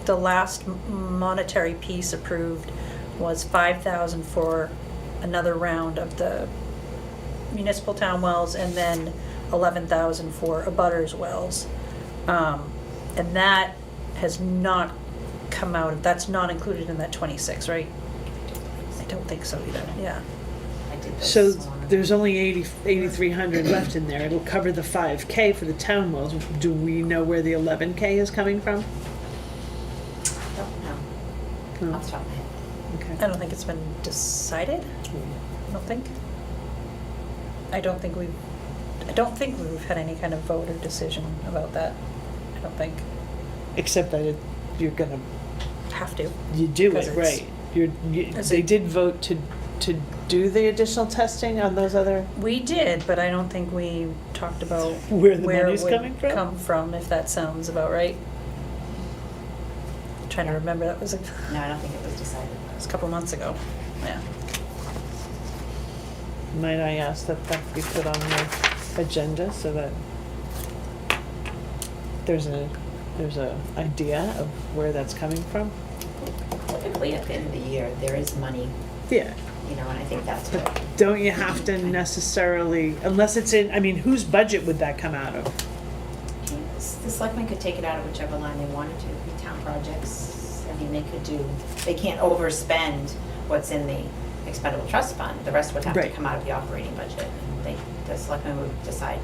the last monetary piece approved was 5,000 for another round of the municipal town wells, and then 11,000 for abutters wells. And that has not come out, that's not included in that 26, right? I don't think so either, yeah. I did this So one. there's only 8,300 left in there. It'll cover the 5K for the town wells. Do we know where the 11K is coming from? Don't know, No. off the top of my head. Okay. I don't think it's been decided, I don't think. I don't think we've had any kind of vote or decision about that, I don't think. Except that you're gonna, Have to. you do Because it, it's- right. Is They it- did vote to do the additional testing on those other, We did, but I don't think we talked about where the where it money's would coming from? come from, if that sounds about right. Trying to remember, that was No, I don't think it was decided. a couple months ago, yeah. Might I ask that be put on the agenda so that there's a idea of where that's coming from? Typically, at the end of the year, there is money, Yeah. you know, and I think that's what. Don't you have to necessarily, unless it's in, I mean, whose budget would that come out of? The selectmen could take it out of whichever line they wanted to, the town projects, I mean, they can't overspend what's in the expendable trust fund, the rest would have to Right. come out of the operating budget. The selectmen would decide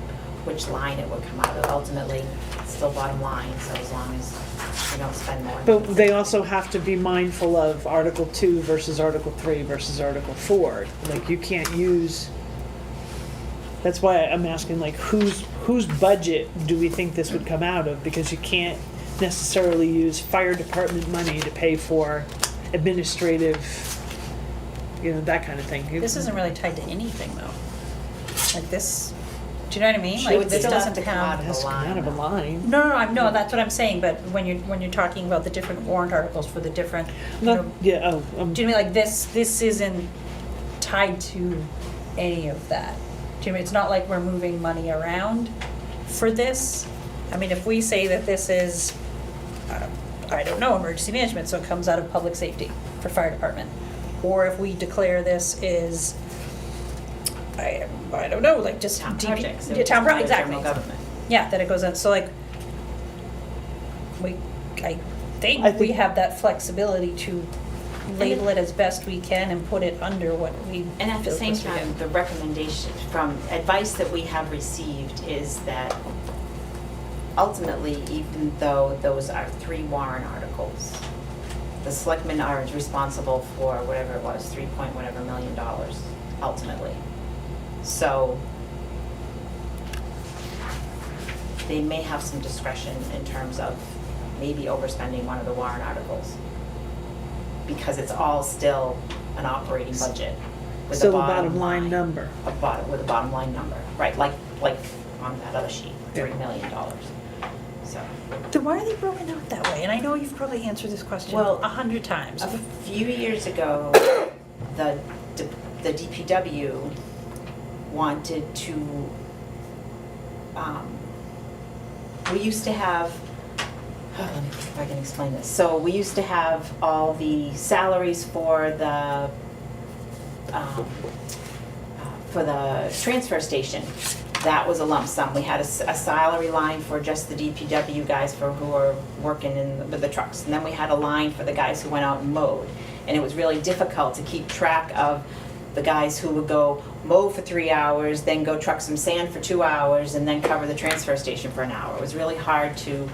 which line it would come out of, ultimately, it's still bottom line, so as long as we don't spend more. But they also have to be mindful of Article 2 versus Article 3 versus Article 4. Like, you can't use, that's why I'm asking, like, whose budget do we think this would come out of? Because you can't necessarily use fire department money to pay for administrative, you know, that kind of thing. This isn't really tied to anything, though. Like this, do you know what I mean? It Like, would this still have doesn't to come out It of has the to come out of a line. line. No, that's what I'm saying, but when you're talking about the different warrant articles for the different, you know, Yeah, oh, do you know what I mean? Like this isn't tied to any of that. Do you know what I mean? It's not like we're moving money around for this. I mean, if we say that this is, I don't know, emergency management, so it comes out of public safety for fire department. Or if we declare this is, I don't know, like just Town DP projects. Yeah, town projects, exactly. General government. Yeah, that it goes on, so like, I I think we think- have that flexibility to label it as best we can and put it under what we. And at the feel same supposed to be time, in. the recommendation from advice that we have received is that ultimately, even though those are 3 warrant articles, the selectmen are responsible for whatever it was, $3 million ultimately. So they may have some discretion in terms of maybe overspending one of the warrant articles, because it's all still an operating budget with so a the bottom line number. with a bottom line number, right, like on that other sheet, $3 million. So, Then why are they broken out that way? And I know you've probably answered this question Well, 100 times. a few years ago, the DPW wanted to, we used to have, let me see if I can explain this. So we used to have all the salaries for the transfer station. That was a lump sum. We had a salary line for just the DPW guys who are working with the trucks. And then we had a line for the guys who went out and mowed. And it was really difficult to keep track of the guys who would go mow for 3 hours, then go truck some sand for 2 hours, and then cover the transfer station for an hour. It was really hard to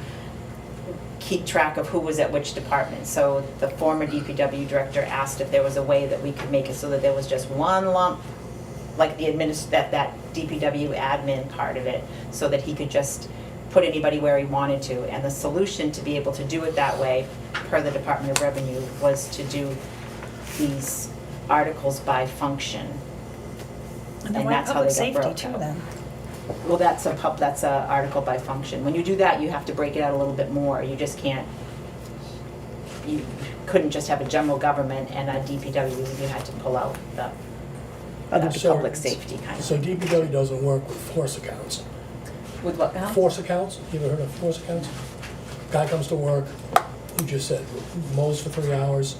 keep track of who was at which department. So the former DPW director asked if there was a way that we could make it so that there was just one lump, like the that DPW admin part of it, so that he could just put anybody where he wanted to. And the solution to be able to do it that way, per the Department of Revenue, was to do these articles by function. And then And why that's how public they got safety broke too out. then? Well, that's a article by function. When you do that, you have to break it out a little bit more. You just can't, you couldn't just have a general government and a DPW. You had to pull out the Other So- public safety kind of. So DPW doesn't work with force accounts. With what now? Force accounts, you ever heard of force accounts? Guy comes to work, you just said, mows for 3 hours,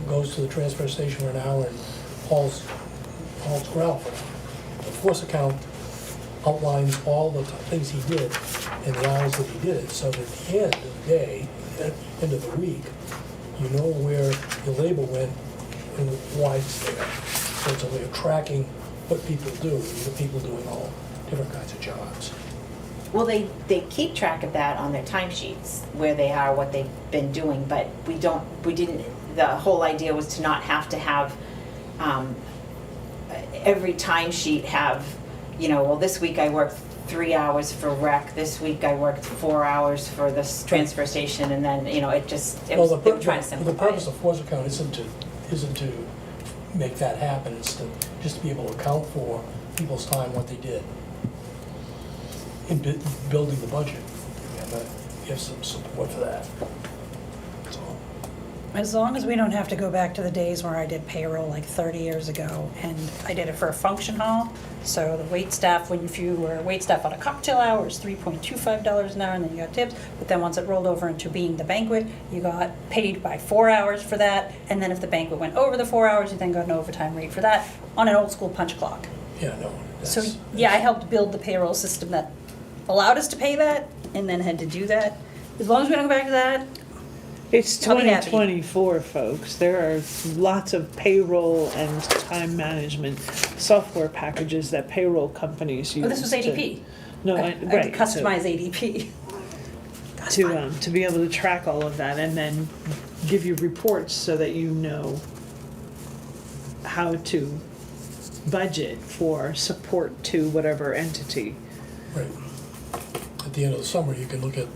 goes to the transfer station for an hour and hauls ground for an hour. The force account outlines all the things he did and the hours that he did it, so that at the end of the day, end of the week, you know where your labor went and why it's there. So it's a way of tracking what people do, the people doing all different kinds of jobs. Well, they keep track of that on their timesheets, where they are, what they've been doing, but we didn't, the whole idea was to not have to have, every timesheet have, well, this week I worked 3 hours for rec, this week I worked 4 hours for this transfer station, and then, they were trying to simplify The purpose it. of force account isn't to make that happen, it's to just be able to account for people's time, what they did in building the budget. And you have some support for that. So, As long as we don't have to go back to the days where I did payroll like 30 years ago, and I did it for a function hall, so the wait staff, if you were wait staff on a cocktail hour, it's $3.25 an hour, and then you got tips, but then once it rolled over into being the banquet, you got paid by 4 hours for that, and then if the banquet went over the 4 hours, you then got an overtime rate for that on an old school punch clock. yeah, no. So, that's- yeah, I helped build the payroll system that allowed us to pay that, and then had to do that. As long as we don't go back to that, It's I'll be happy. 2024, folks. There are lots of payroll and time management software packages that payroll companies use. oh, this was to- ADP. No, I had to right. so- customize ADP. That's fine. To be able to track all of that and then give you reports so that you know how to budget for support to whatever entity. Right. At the end of the summer, you can look at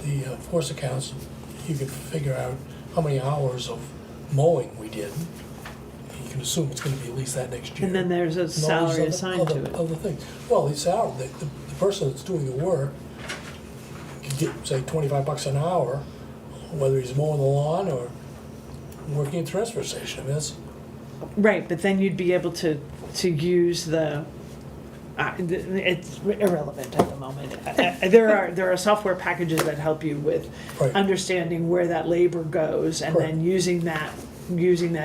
the force accounts, you can figure out how many hours of mowing we did. You can assume it's gonna be at least that next year. And then there's a And all these salary other- assigned to it. Other things. Well, the salary, the person that's doing the work could get, say, $25 an hour, whether he's mowing the lawn or working at the transfer station. I mean, that's, Right, but then you'd be able to use it's irrelevant at the moment. There are software packages that help you with Right. understanding where that labor goes and then using that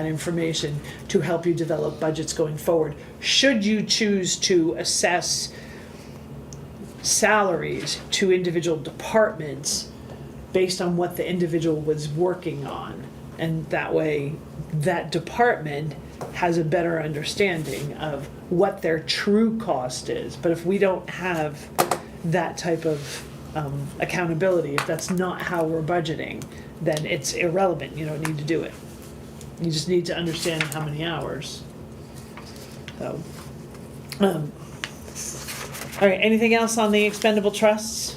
information to help you develop budgets going forward. Should you choose to assess salaries to individual departments based on what the individual was working on, and that way that department has a better understanding of what their true cost is. But if we don't have that type of accountability, if that's not how we're budgeting, then it's irrelevant. You don't need to do it. You just need to understand how many hours. So, all right, anything else on the expendable trusts?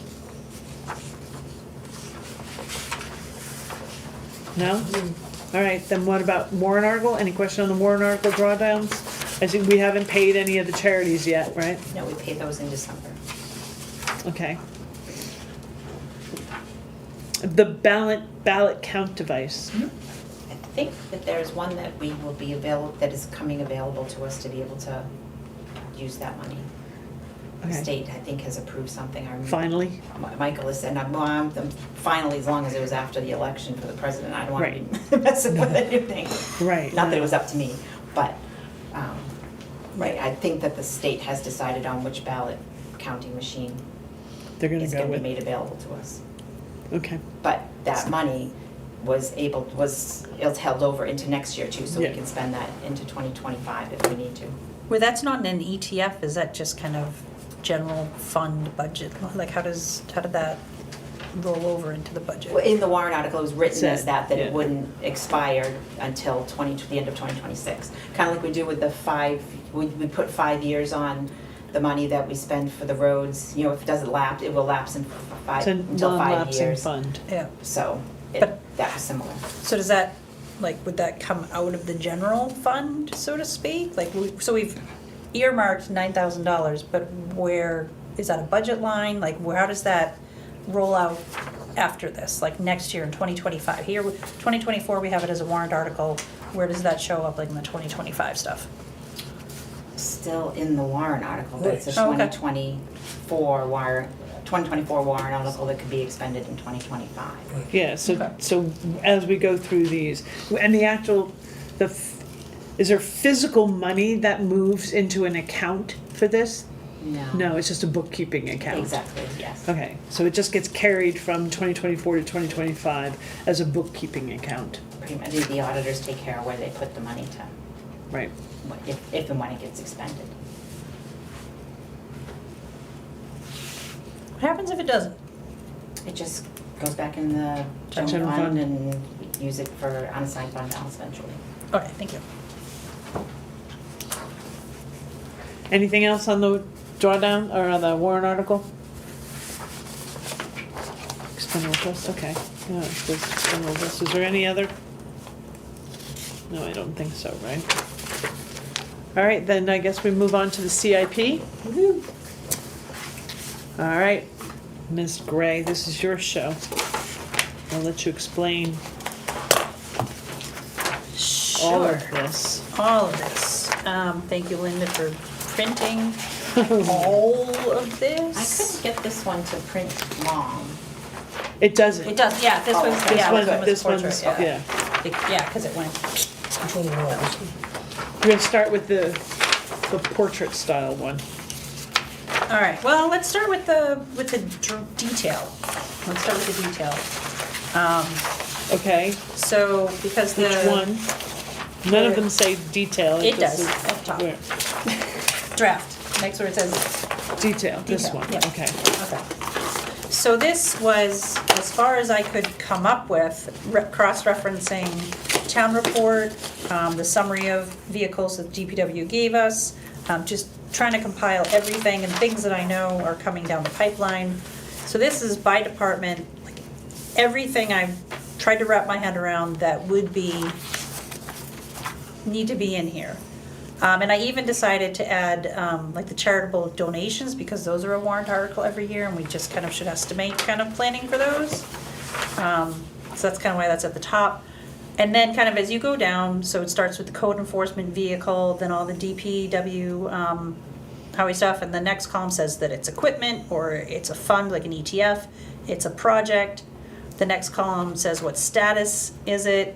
No? All right, then what about warrant article? Any question on the warrant article drawdowns? I think we haven't paid any of the charities yet, right? No, we paid those in December. Okay. The ballot count device. I think that there's one that we will be that is coming available to us to be able to use that money. The Okay. state, I think, has approved something. I remember Finally, Michael has said, I'm finally, as long as it was after the election for the president, I don't want Right. to be messing with anything. right. Not that it was up to me, but, right, I think that the state has decided on which ballot counting machine They're gonna is go gonna be with, made available to us. okay. But that money it's held over into next year too, so we Yeah. can spend that into 2025 if we need to. Where that's not in an ETF, is that just kind of general fund budget? Like how did that roll over into the budget? Well, in the warrant article, it was written as Said, that yeah. it wouldn't expire until the end of 2026. Kind of like we do with the we put 5 years on the money that we spend for the roads, you know, if it doesn't lapse, it will lapse in It's a until 5 non-lapsing years. fund. Yeah. So, But- that was similar. So does that, like, would that come out of the general fund, so to speak? Like, so we've earmarked $9,000, but where, is that a budget line? Like, how does that roll out after this, like next year in 2025? Here, 2024, we have it as a warrant article. Where does that show up, like, in the 2025 stuff? Still in the warrant article, but it's a Right. Oh, okay. 2024 warrant article that could be expended in 2025. Yeah, so, Okay. so as we go through these, and the actual, is there physical money that moves into an account for this? No, it's just a bookkeeping account. Exactly, yes. Okay, so it just gets carried from 2024 to 2025 as a bookkeeping account, Pretty much, the auditors take care of where they put the money to, right? if and when it gets expended. What happens if it doesn't? It just goes back in the general General fund. fund and we use it for unassigned fund balance eventually. Okay, thank you. Anything else on the drawdown or on the warrant article? Expendable request, okay. Yeah, it says expendable request. Is there any other? No, I don't think so, right? All right, then I guess we move on to the CIP. All right, Ms. Gray, this is your show. I'll let you explain all of this. All of this. Thank you, Linda, for printing all of this. I couldn't get this one to print long. It doesn't. It does, yeah, this was, This yeah, one, this this one was one's, portrait, yeah. yeah. Yeah, because it went, Which one do you want? This one? We're gonna start with the portrait style one. all right, well, let's start with the detail. Let's start with the detail. Okay, So, because the. which one? None of them say detail. It just does, says- at the top. where? Draft, next where it says Detail, this Detail, one, yeah. okay. Okay. So this was, as far as I could come up with, cross-referencing town report, the summary of vehicles that DPW gave us, just trying to compile everything and things that I know are coming down the pipeline. So this is by department, like everything I've tried to wrap my head around that would need to be in here. And I even decided to add, like the charitable donations, because those are a warrant article every year, and we just kind of should estimate kind of planning for those. So that's kind of why that's at the top. And then kind of as you go down, so it starts with the code enforcement vehicle, then all the DPW, highway stuff, and the next column says that it's equipment, or it's a fund, like an ETF, it's a project. The next column says what status is it,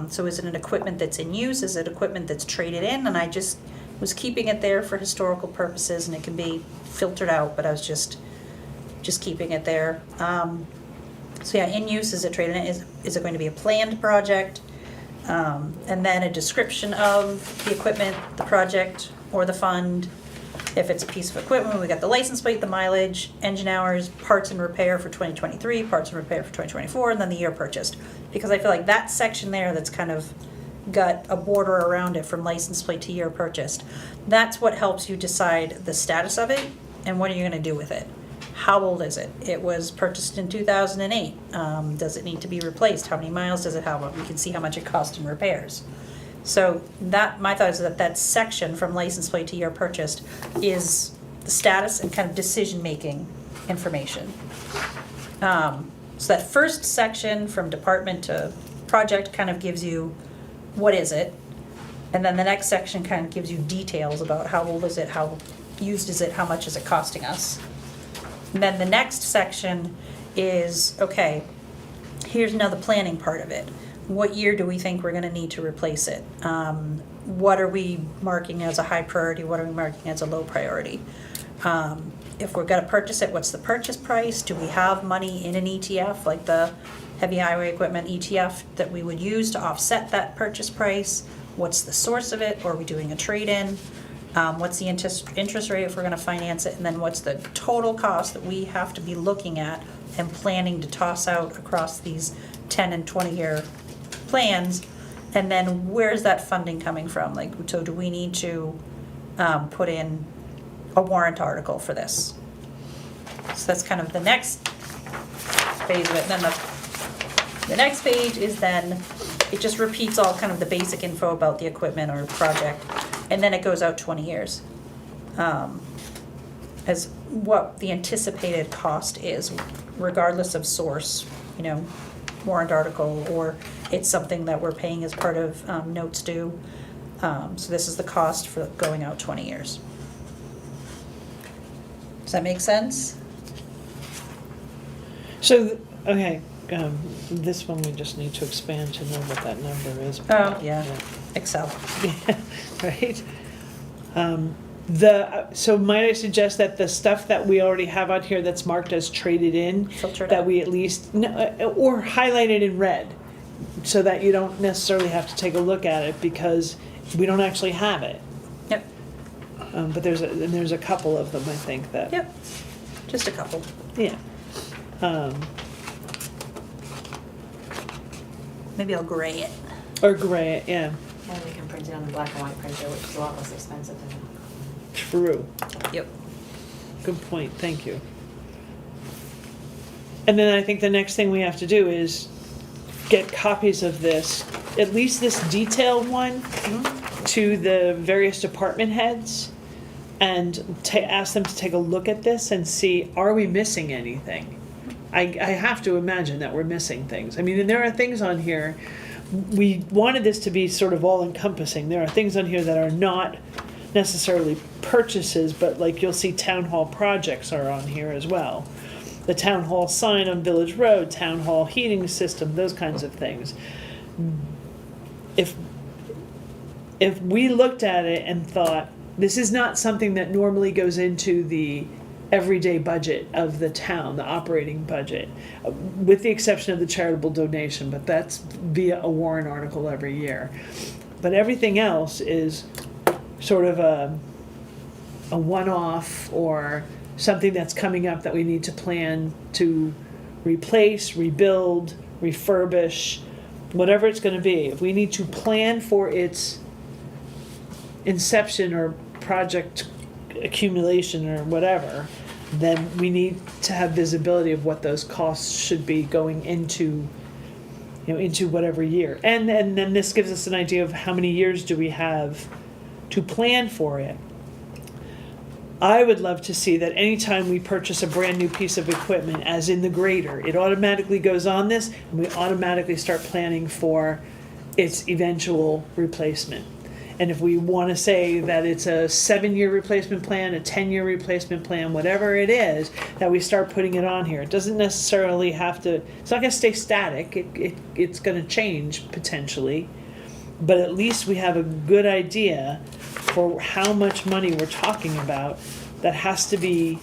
so is it an equipment that's in use, is it equipment that's traded in, and I just was keeping it there for historical purposes, and it can be filtered out, but I was just keeping it there. So yeah, in use, is it traded in, is it going to be a planned project? And then a description of the equipment, the project, or the fund. If it's a piece of equipment, we got the license plate, the mileage, engine hours, parts and repair for 2023, parts and repair for 2024, and then the year purchased. Because I feel like that section there that's kind of got a border around it from license plate to year purchased, that's what helps you decide the status of it and what are you gonna do with it. How old is it? It was purchased in 2008. Does it need to be replaced? How many miles does it have? We can see how much it cost in repairs. So that, my thought is that section from license plate to year purchased is the status and kind of decision-making information. So that first section from department to project kind of gives you what is it, and then the next section kind of gives you details about how old is it, how used is it, how much is it costing us. And then the next section is, okay, here's now the planning part of it. What year do we think we're gonna need to replace it? What are we marking as a high priority? What are we marking as a low priority? If we're gonna purchase it, what's the purchase price? Do we have money in an ETF, like the heavy highway equipment ETF that we would use to offset that purchase price? What's the source of it? Or are we doing a trade-in? What's the interest rate if we're gonna finance it? And then what's the total cost that we have to be looking at and planning to toss out across these 10 and 20-year plans? And then where's that funding coming from? Like, so do we need to put in a warrant article for this. So that's kind of the next phase of it. And then the next page is then, it just repeats all kind of the basic info about the equipment or project, and then it goes out 20 years. As what the anticipated cost is, regardless of source, you know, warrant article, or it's something that we're paying as part of notes due. So this is the cost for going out 20 years. Does that make sense? So, okay, this one we just need to expand to know what that number is. Oh, yeah, Excel. Right? So might I suggest that the stuff that we already have out here that's marked as traded in, Filter it that out. we at least, or highlighted in red, so that you don't necessarily have to take a look at it because we don't actually have it. Yep, But there's a couple of them, I think, that. yep, just a couple. Yeah. Maybe I'll gray it. Or gray, yeah, And we can print it on the black and white printer, which is a lot less expensive than. true. Yep. Good point, thank you. And then I think the next thing we have to do is get copies of this, at least this detailed one, to the various department heads and ask them to take a look at this and see, are we missing anything? I have to imagine that we're missing things. I mean, and there are things on here, we wanted this to be sort of all encompassing. There are things on here that are not necessarily purchases, but like you'll see town hall projects are on here as well. The town hall sign on Village Road, town hall heating system, those kinds of things. If we looked at it and thought, this is not something that normally goes into the everyday budget of the town, the operating budget, with the exception of the charitable donation, but that's via a warrant article every year. But everything else is sort of a one-off or something that's coming up that we need to plan to replace, rebuild, refurbish, whatever it's going to be. If we need to plan for its inception or project accumulation or whatever, then we need to have visibility of what those costs should be going into, into whatever year. And then this gives us an idea of how many years do we have to plan for it. I would love to see that anytime we purchase a brand new piece of equipment, as in the grader, it automatically goes on this and we automatically start planning for its eventual replacement. And if we want to say that it's a 7-year replacement plan, a 10-year replacement plan, whatever it is, that we start putting it on here. It doesn't necessarily have to, it's not going to stay static. It's going to change potentially. But at least we have a good idea for how much money we're talking about that has to be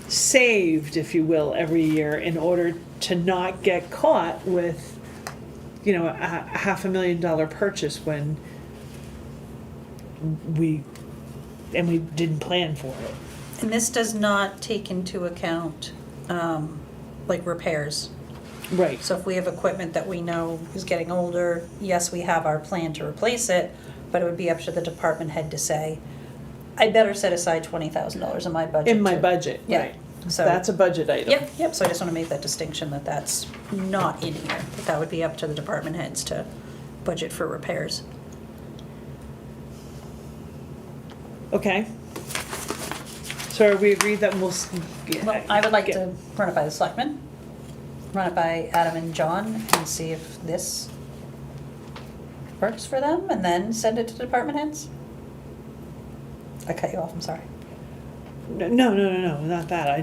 saved, if you will, every year in order to not get caught with, a $500,000 purchase when we didn't plan for it. And this does not take into account, like repairs. Right. So if we have equipment that we know is getting older, yes, we have our plan to replace it, but it would be up to the department head to say, I better set aside $20,000 in my budget. In my budget, Yeah. right. So That's a budget item. Yep, so I just want to make that distinction that that's not in here. That would be up to the department heads to budget for repairs. Okay. So are we agreed that we'll? Well, I would like to run it by the selectmen, run it by Adam and John, and see if this works for them, and then send it to department heads. I cut you off, I'm sorry. No, not that. I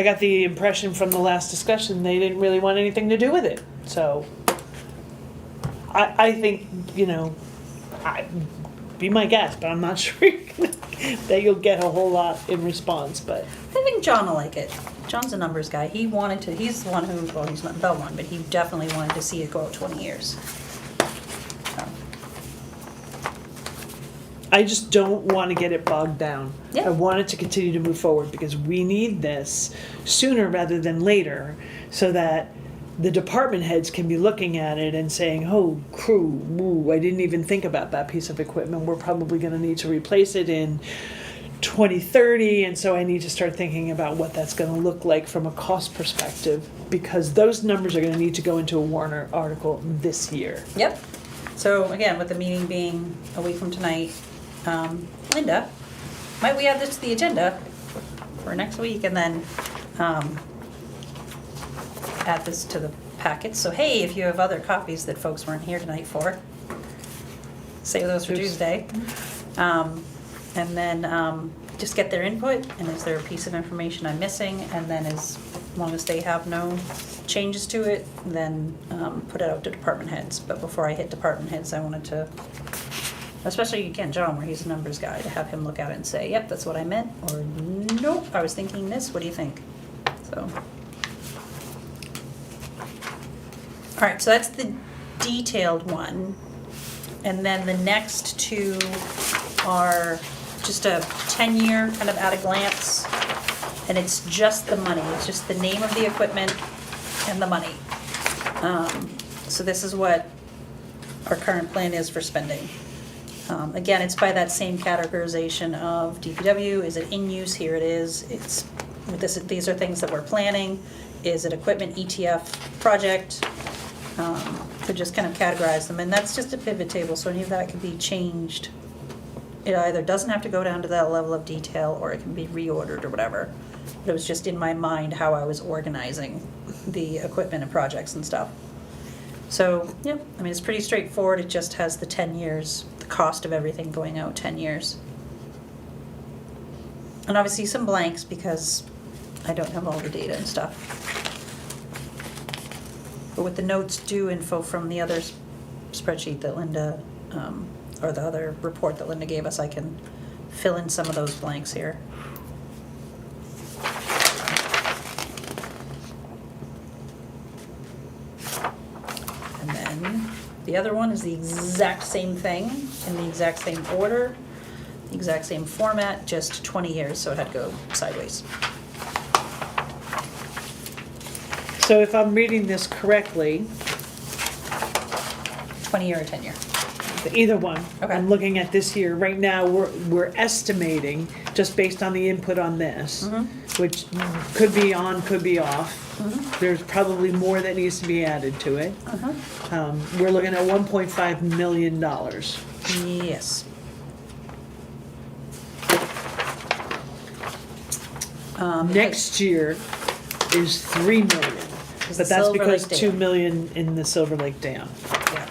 got the impression from the last discussion they didn't really want anything to do with it. So I think, be my guest, but I'm not sure that you'll get a whole lot in response, but. I think John will like it. John's a numbers guy. He's the one who, well, he's not in Belmont, but he definitely wanted to see it go out 20 years. So, I just don't want to get it bogged down. Yeah. I want it to continue to move forward because we need this sooner rather than later so that the department heads can be looking at it and saying, oh, crew, woo, I didn't even think about that piece of equipment. We're probably gonna need to replace it in 2030, and so I need to start thinking about what that's gonna look like from a cost perspective, because those numbers are gonna need to go into a warrant article this year. Yep. So again, with the meeting being a week from tonight, Linda, might we add this to the agenda for next week and then add this to the packet? So hey, if you have other copies that folks weren't here tonight for, save those for Tuesday. And then just get their input, and is there a piece of information I'm missing? And then as long as they have no changes to it, then put it out to department heads. But before I hit department heads, I wanted to, especially again, John, where he's a numbers guy, to have him look at it and say, yep, that's what I meant, or nope, I was thinking this, what do you think? So. All right, so that's the detailed one. And then the next two are just a 10-year kind of at a glance. And it's just the money, it's just the name of the equipment and the money. So this is what our current plan is for spending. Again, it's by that same categorization of DPW. Is it in use? Here it is. It's these are things that we're planning. Is it equipment ETF project? To just kind of categorize them, and that's just a pivot table, so any of that can be changed. It either doesn't have to go down to that level of detail, or it can be reordered or whatever. But it was just in my mind how I was organizing the equipment and projects and stuff. So, yeah, I mean, it's pretty straightforward. It just has the 10 years, the cost of everything going out 10 years. And obviously some blanks because I don't have all the data and stuff. But with the notes due info from the other spreadsheet that Linda, or the other report that Linda gave us, I can fill in some of those blanks here. And then the other one is the exact same thing in the exact same order, the exact same format, just 20 years, so it had to go sideways. So if I'm reading this correctly, 20-year or 10-year? either one. Okay. I'm looking at this year. Right now, we're estimating, just based on the input on this, which could be on, could be off. There's probably more that needs to be added to it. We're looking at $1.5 million. Yes. Next year is $3 million, but that's Silver because Lake $2 Dam. million in the Silver Lake Dam. Yeah.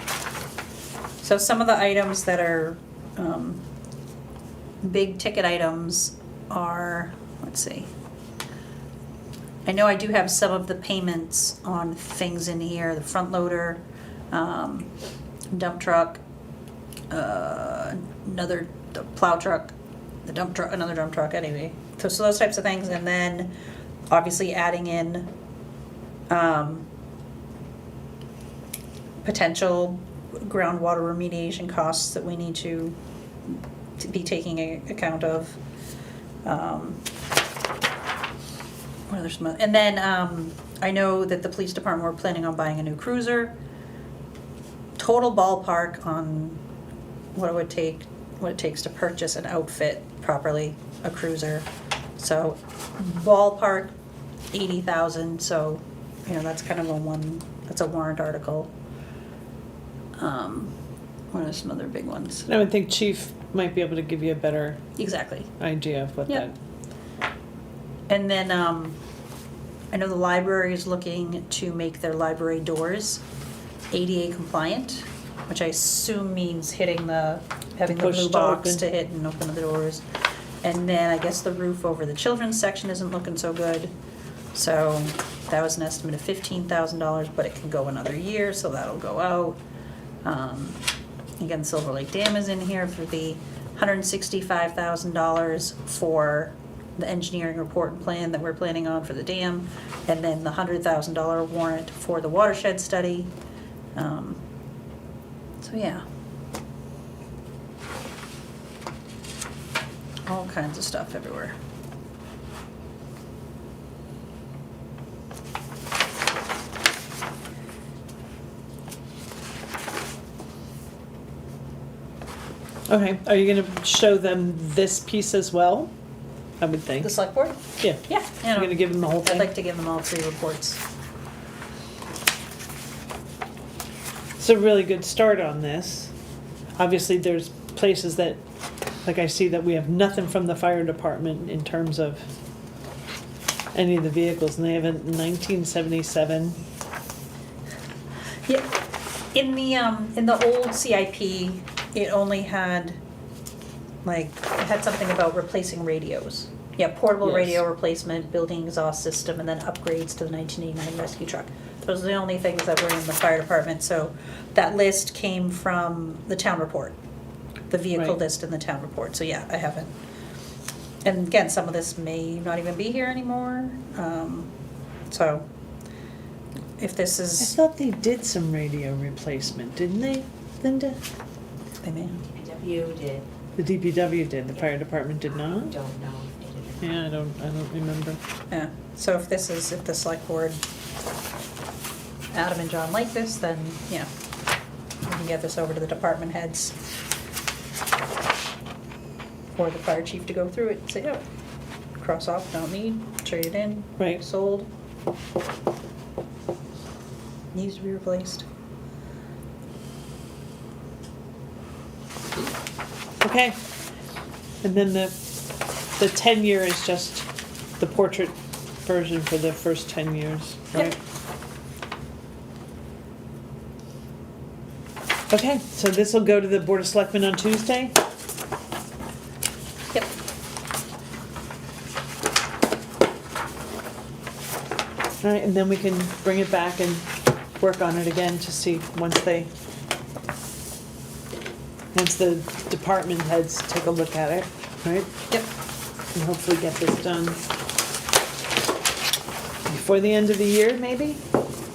So some of the items that are big ticket items are, let's see. I know I do have some of the payments on things in here, the front loader, dump truck, another plow truck, the dump truck, another dump truck, anyway. So those types of things, and then obviously adding in potential groundwater remediation costs that we need to be taking account of. What other small, and then I know that the police department were planning on buying a new cruiser. Total ballpark on what it takes to purchase and outfit properly a cruiser. So ballpark 80,000. So that's kind of that's a warrant article. What are some other big ones? I would think Chief might be able to give you a better Exactly. idea of what Yep. that. And then I know the library is looking to make their library doors ADA compliant, which I assume means having the Push blue to box open. to hit and open the doors. And then I guess the roof over the children's section isn't looking so good. So that was an estimate of $15,000, but it can go another year, so that'll go out. Again, Silver Lake Dam is in here for the $165,000 for the engineering report and plan that we're planning on for the dam, and then the $100,000 warrant for the watershed study. So yeah. All kinds of stuff everywhere. Okay, are you gonna show them this piece as well? I would think. The select board? Yeah. Yeah. You're gonna give them the whole I'd thing? like to give them all 3 reports. It's a really good start on this. Obviously, there's places that, like I see that we have nothing from the fire department in terms of any of the vehicles, and they have a 1977. Yeah, in the old CIP, it only had, like, it had something about replacing radios. Yeah, portable Yes. radio replacement, building exhaust system, and then upgrades to the 1989 rescue truck. Those are the only things that were in the fire department, so that list came from the town report. The vehicle Right. list in the town report, so yeah, I haven't. And again, some of this may not even be here anymore, so if this I is, thought they did some radio replacement, didn't they, Linda? they may. DPW did, The DPW did, the fire department did don't not? know if they did or not. Yeah, I don't remember. Yeah, so if the select board, Adam and John like this, then, you know, we can get this over to the department heads. Or the fire chief to go through it and say, oh, cross off, don't need, trade it in. Right. Sold. Needs to be replaced. Okay. And then the 10-year is just the portrait version for the first 10 years, right? Yep. Okay, so this will go to the Board of Selectmen on Tuesday? Yep. All right, and then we can bring it back and work on it again to see once the department heads take a look at it, right? Yep. And hopefully get this done before the end of the year, maybe?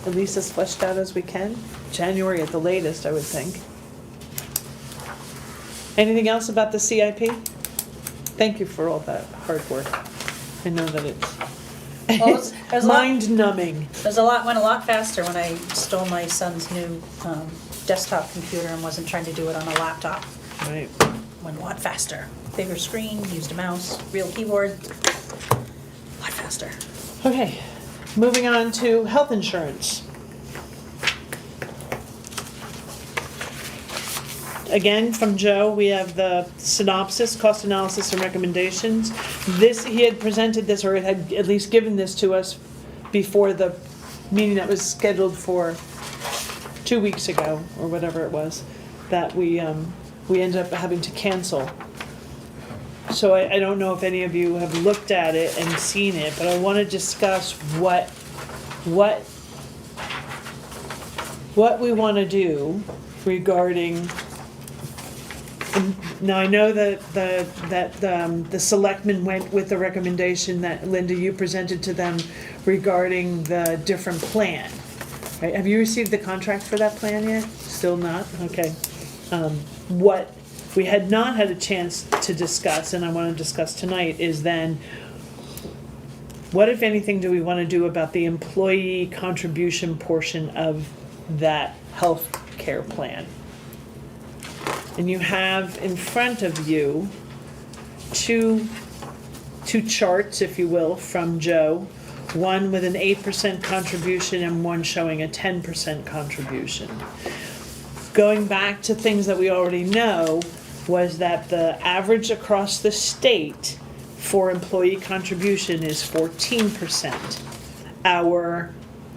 At least as fleshed out as we can. January at the latest, I would think. Anything else about the CIP? Thank you for all that hard work. I know that Well, it's there's a lot- mind numbing. Went a lot faster when I stole my son's new desktop computer and wasn't trying to do it on a laptop. Right. Went a lot faster. Bigger screen, used a mouse, real keyboard. A lot faster. Okay, moving on to health insurance. Again, from Joe, we have the synopsis, cost analysis and recommendations. This, he had presented this, or had at least given this to us before the meeting that was scheduled for 2 weeks ago, or whatever it was, that we ended up having to cancel. So I don't know if any of you have looked at it and seen it, but I want to discuss what we want to do regarding. Now, I know that the selectmen went with the recommendation that, Linda, you presented to them regarding the different plan. Right? Have you received the contract for that plan yet? Still not? Okay. What we had not had a chance to discuss, and I want to discuss tonight, is then what, if anything, do we want to do about the employee contribution portion of that health care plan? And you have in front of you two charts, if you will, from Joe. One with an 8% contribution and one showing a 10% contribution. Going back to things that we already know, was that the average across the state for employee contribution is 14%. Our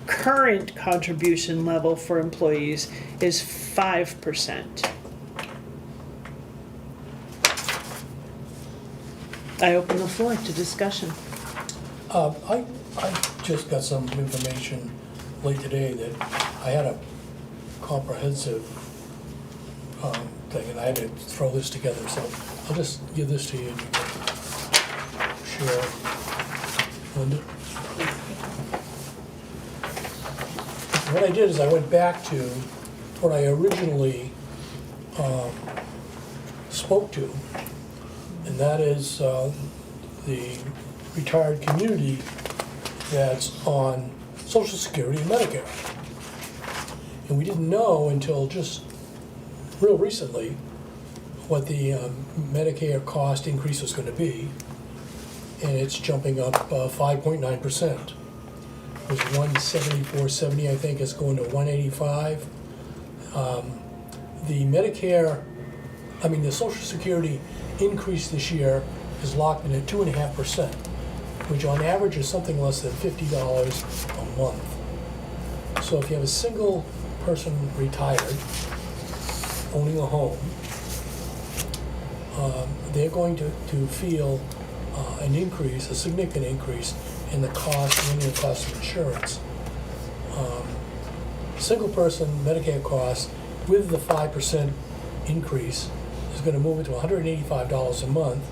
current contribution level for employees is 5%. I open the floor to discussion. I just got some information late today that I had a comprehensive thing, and I had to throw this together, so I'll just give this to you and you can share. Linda? What I did is I went back to what I originally spoke to, and that is the retired community that's on Social Security and Medicare. And we didn't know until just real recently what the Medicare cost increase is gonna be, and it's jumping up 5.9%. It was 174.70, I think, it's going to 185. The Medicare, the Social Security increase this year is locked in at 2.5%, which on average is something less than $50 a month. So if you have a single person retired, owning a home, they're going to feel an increase, a significant increase in the annual cost of insurance. Single person Medicare costs with the 5% increase is going to move it to $185 a month,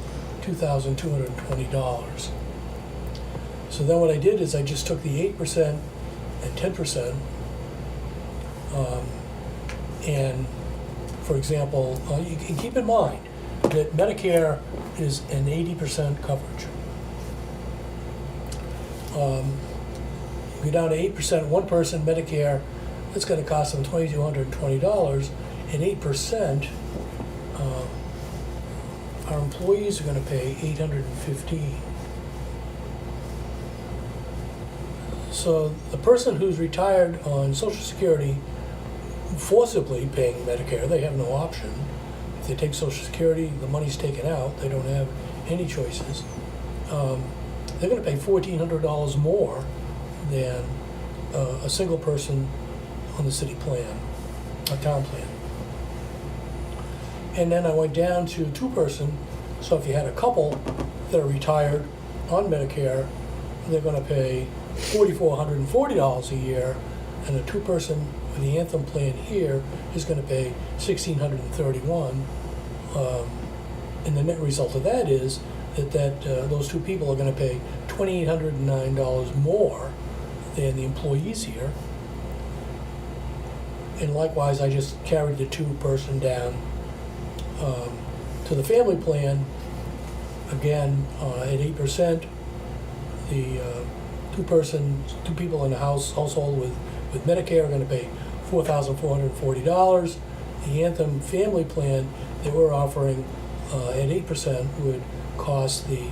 $2,220. So then what I did is I just took the 8% and 10%, and for example, you can keep in mind that Medicare is an 80% coverage. You go down to 8%, one person Medicare, it's going to cost them $2,220, and 8%, our employees are going to pay $815. So the person who's retired on Social Security, forcibly paying Medicare, they have no option. If they take Social Security, the money's taken out, they don't have any choices. They're going to pay $1,400 more than a single person on the city plan, a town plan. And then I went down to two-person, so if you had a couple that are retired on Medicare, they're going to pay $4,440 a year, and a two-person with the Anthem plan here is going to pay $1,631. And the net result of that is that those two people are going to pay $2,809 more than the employees here. And likewise, I just carried the two-person down to the family plan. Again, at 8%, the two people in the household with Medicare are going to pay $4,440. The Anthem family plan that we're offering at 8% would cost the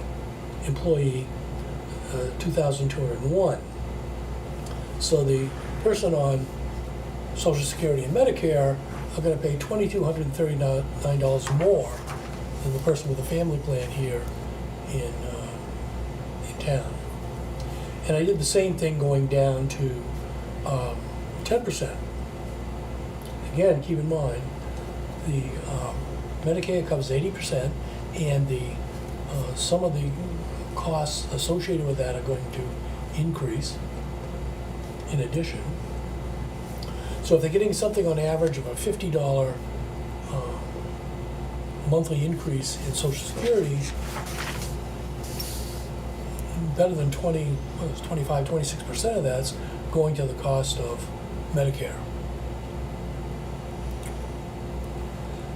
employee $2,201. So the person on Social Security and Medicare are going to pay $2,239 more than the person with the family plan here in town. And I did the same thing going down to 10%. Again, keep in mind, the Medicare covers 80%, and some of the costs associated with that are going to increase in addition. So if they're getting something on average of a $50 monthly increase in Social Security, better than 25, 26% of that's going to the cost of Medicare.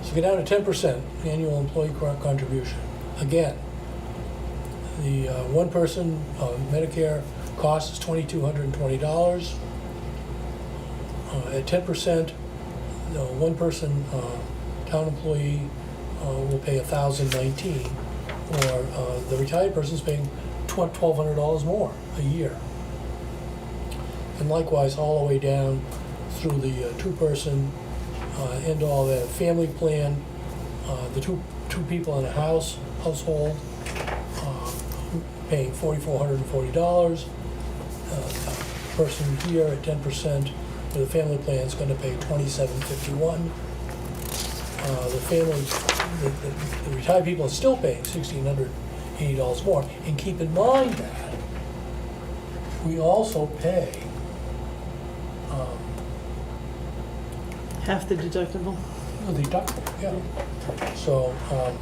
So get down to 10% annual employee contribution. Again, the one person Medicare cost is $2,220. At 10%, one person town employee will pay $1,019, or the retired person's paying $1,200 more a year. And likewise, all the way down through the two-person and all that family plan, the two people in a household paying $4,440. Person here at 10% with a family plan is going to pay $2,751. The retired people are still paying $1,680 more. And keep in mind that we also pay Half the deductible the deductible, yeah. So,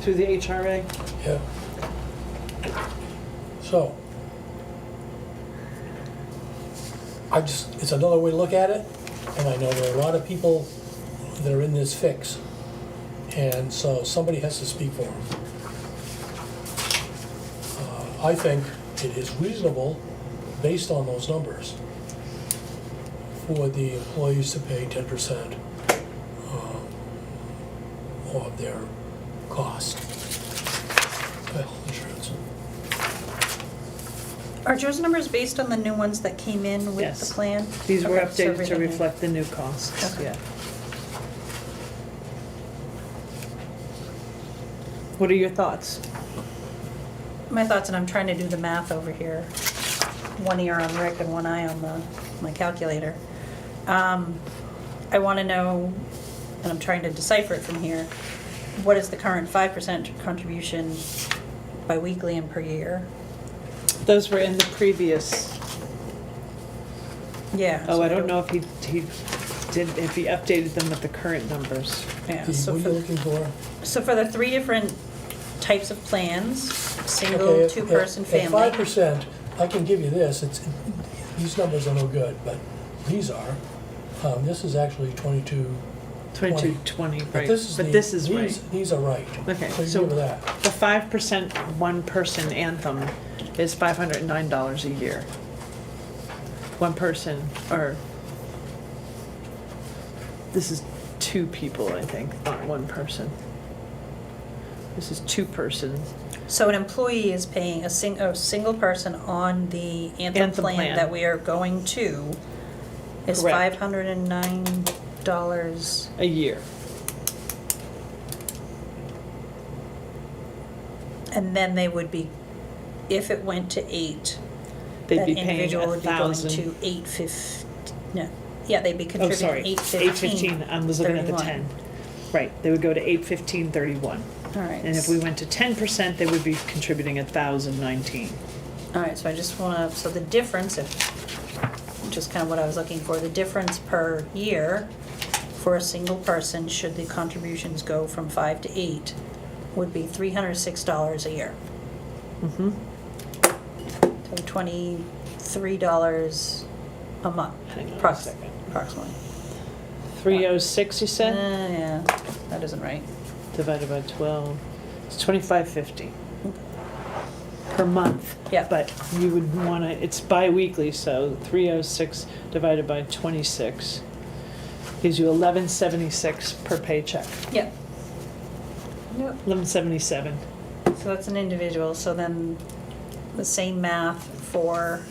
through the HRA. yeah. So, it's another way to look at it, and I know there are a lot of people that are in this fix, and so somebody has to speak for them. I think it is reasonable, based on those numbers, for the employees to pay 10% of their cost. Health insurance. Are Joe's numbers based on the new ones that came in with the Yes. plan? These were Okay, so updated to everything- reflect the new costs, Okay. yeah. What are your thoughts? My thoughts, and I'm trying to do the math over here. One ear on Rick and one eye on my calculator. I want to know, and I'm trying to decipher it from here, what is the current 5% contribution biweekly and per year? Those were in the previous, Yeah. oh, so I don't know if he if he updated them with the current numbers. Yeah, What so are you for, looking for? so for the 3 different types of plans, single, Okay, 2-person At family. 5%, I can give you this, these numbers are no good, but these are. This is actually 22. 2220, But right, this is but the- this is these- right. These are right. Okay, So you so give her that. the 5% one-person anthem is $509 a year. One person, or, this is 2 people, I think, not 1 person. This is 2-person. So an employee is paying a single person on the Anthem Anthem plan. plan that we are going to is Correct. $509. A year. And then they would be, if it went to 8, They'd that be paying individual would be going 1,000. to 850, no, yeah, they'd be Oh, sorry, contributing 815, I was looking at the 31. 10. Right, they would go to 815.31. All right. And if we went to 10%, they would be contributing 1,019. All right, so I just want to, so the difference, just kind of what I was looking for, the difference per year for a single person, should the contributions go from 5 to 8, would be $306 a year. Mm-hmm. So $23 a month. Hang on a approx- second. Approximately. 306, you said? Yeah, that isn't right. Divided by 12, it's 25.50 per month. Yeah. But you would wanna, it's bi-weekly, so 306 divided by 26 gives you 1176 per paycheck, Yep. Yep. 1177. So that's an individual, so then the same math for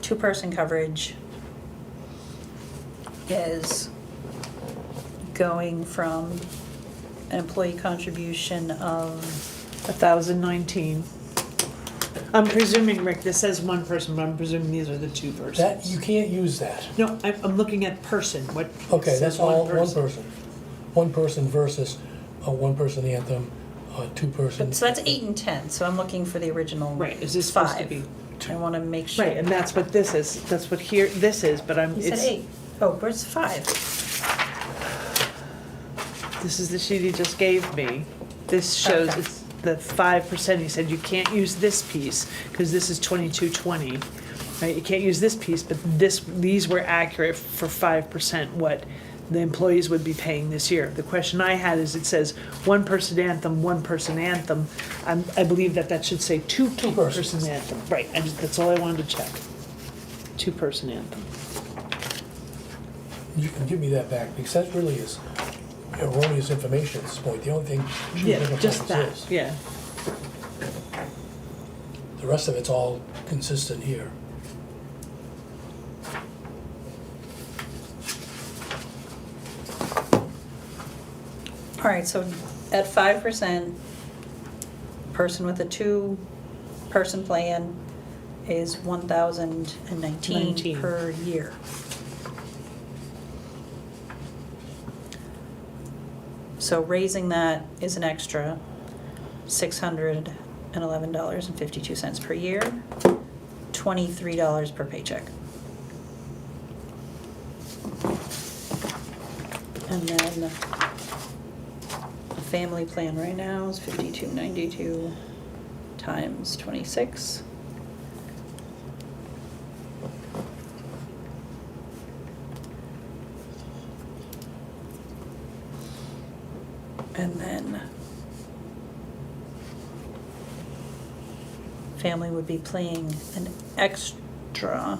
2-person coverage is going from an employee contribution of, 1,019. I'm presuming, Rick, this says 1 person, but I'm presuming these are the 2 persons. That, you can't use that. No, I'm looking at person, what Okay, says that's all one person. One person versus a 1-person anthem, a 2-person. so that's 8 and 10, so I'm looking for the original Right, is this supposed to 5. be? I wanna make sure. Right, and that's what this is, that's what here, this is, but I'm, You said it's, 8. Oh, where's 5? this is the sheet he just gave me. This shows Okay. it's the 5%, he said you can't use this piece, cause this is 2220. Right, you can't use this piece, but these were accurate for 5% what the employees would be paying this year. The question I had is, it says 1-person anthem, 1-person anthem. I believe that should say 2-person persons. anthem. Right, that's all I wanted to check. 2-person anthem. You can give me that back, because that really is erroneous information at this point. The only thing true Yeah, difference just that, is, yeah. the rest of it's all consistent here. All right, so at 5%, person with a 2-person plan is 1,019 19. per year. So raising that is an extra $611.52 per year, $23 per paycheck. And then the family plan right now is 5292 times 26. And then family would be paying an extra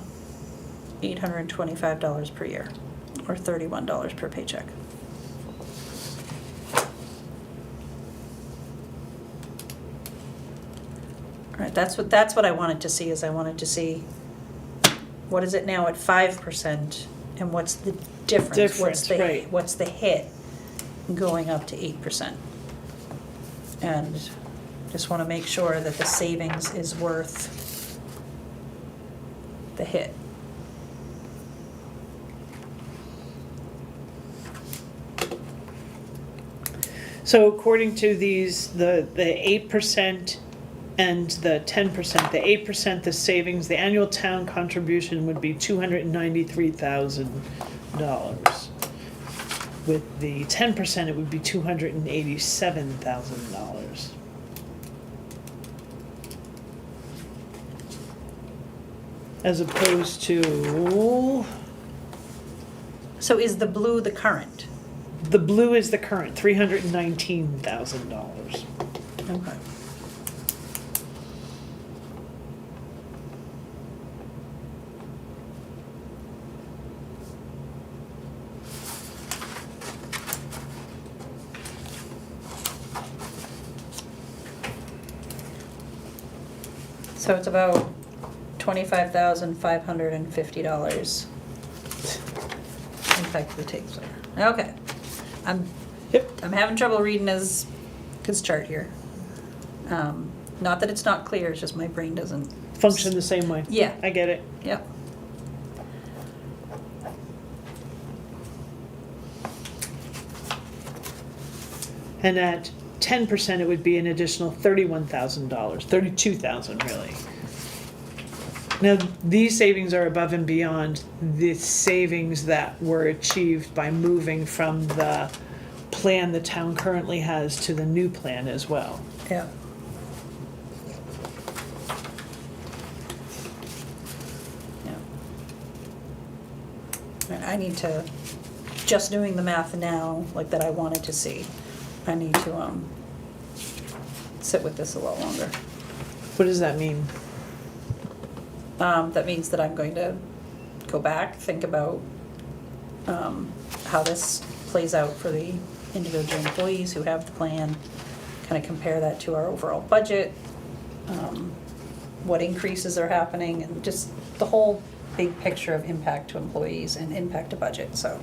$825 per year, or $31 per paycheck. That's what I wanted to see, is I wanted to see, what is it now at 5%, and what's the difference? Right. What's the hit going up to 8%? And just wanna make sure that the savings is worth the hit. So according to these, the 8% and the 10%, the 8%, the savings, the annual town contribution would be $293,000. With the 10%, it would be $287,000. As opposed to, So is the blue the current? the blue is the current, $319,000. Okay. So it's about $25,550. In fact, the tapes are, okay. Yep. I'm having trouble reading his chart here. Not that it's not clear, it's just my brain doesn't. Function the same way. Yeah. I get it. Yep. And at 10%, it would be an additional $31,000, $32,000 really. Now, these savings are above and beyond the savings that were achieved by moving from the plan the town currently has to the new plan as well. Yeah. Yeah. I need to, just doing the math now, like that I wanted to see, I need to, sit with this a lot longer. What does that mean? That means that I'm going to go back, think about, how this plays out for the individual employees who have the plan, kind of compare that to our overall budget, what increases are happening, and just the whole big picture of impact to employees and impact to budget, so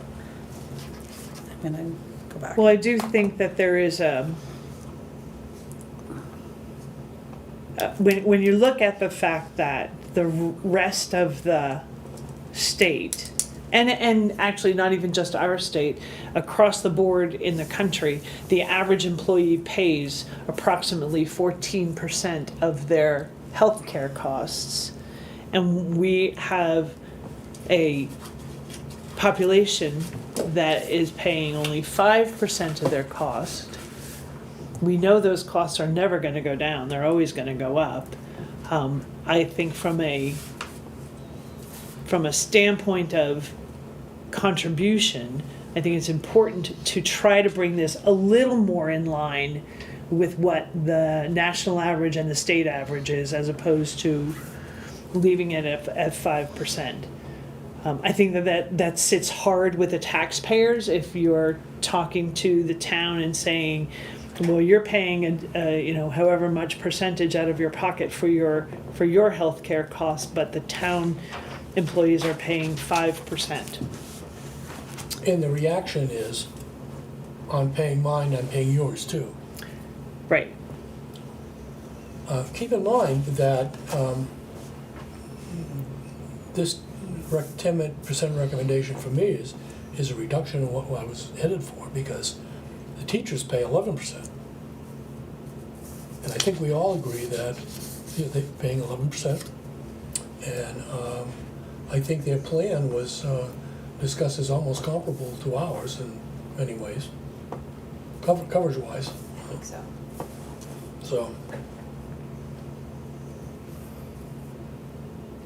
I'm gonna go back. Well, I do think that there is a, when you look at the fact that the rest of the state, and actually not even just our state, across the board in the country, the average employee pays approximately 14% of their healthcare costs. And we have a population that is paying only 5% of their cost. We know those costs are never gonna go down, they're always gonna go up. I think from a standpoint of contribution, I think it's important to try to bring this a little more in line with what the national average and the state average is, as opposed to leaving it at 5%. I think that sits hard with the taxpayers if you're talking to the town and saying, well, you're paying however much percentage out of your pocket for your healthcare costs, but the town employees are paying 5%. And the reaction is, I'm paying mine, I'm paying yours too. Right. Keep in mind that this 10% recommendation for me is a reduction in what I was headed for, because the teachers pay 11%. And I think we all agree that they're paying 11%. And I think their plan was discussed as almost comparable to ours in many ways, coverage-wise. I think so. So,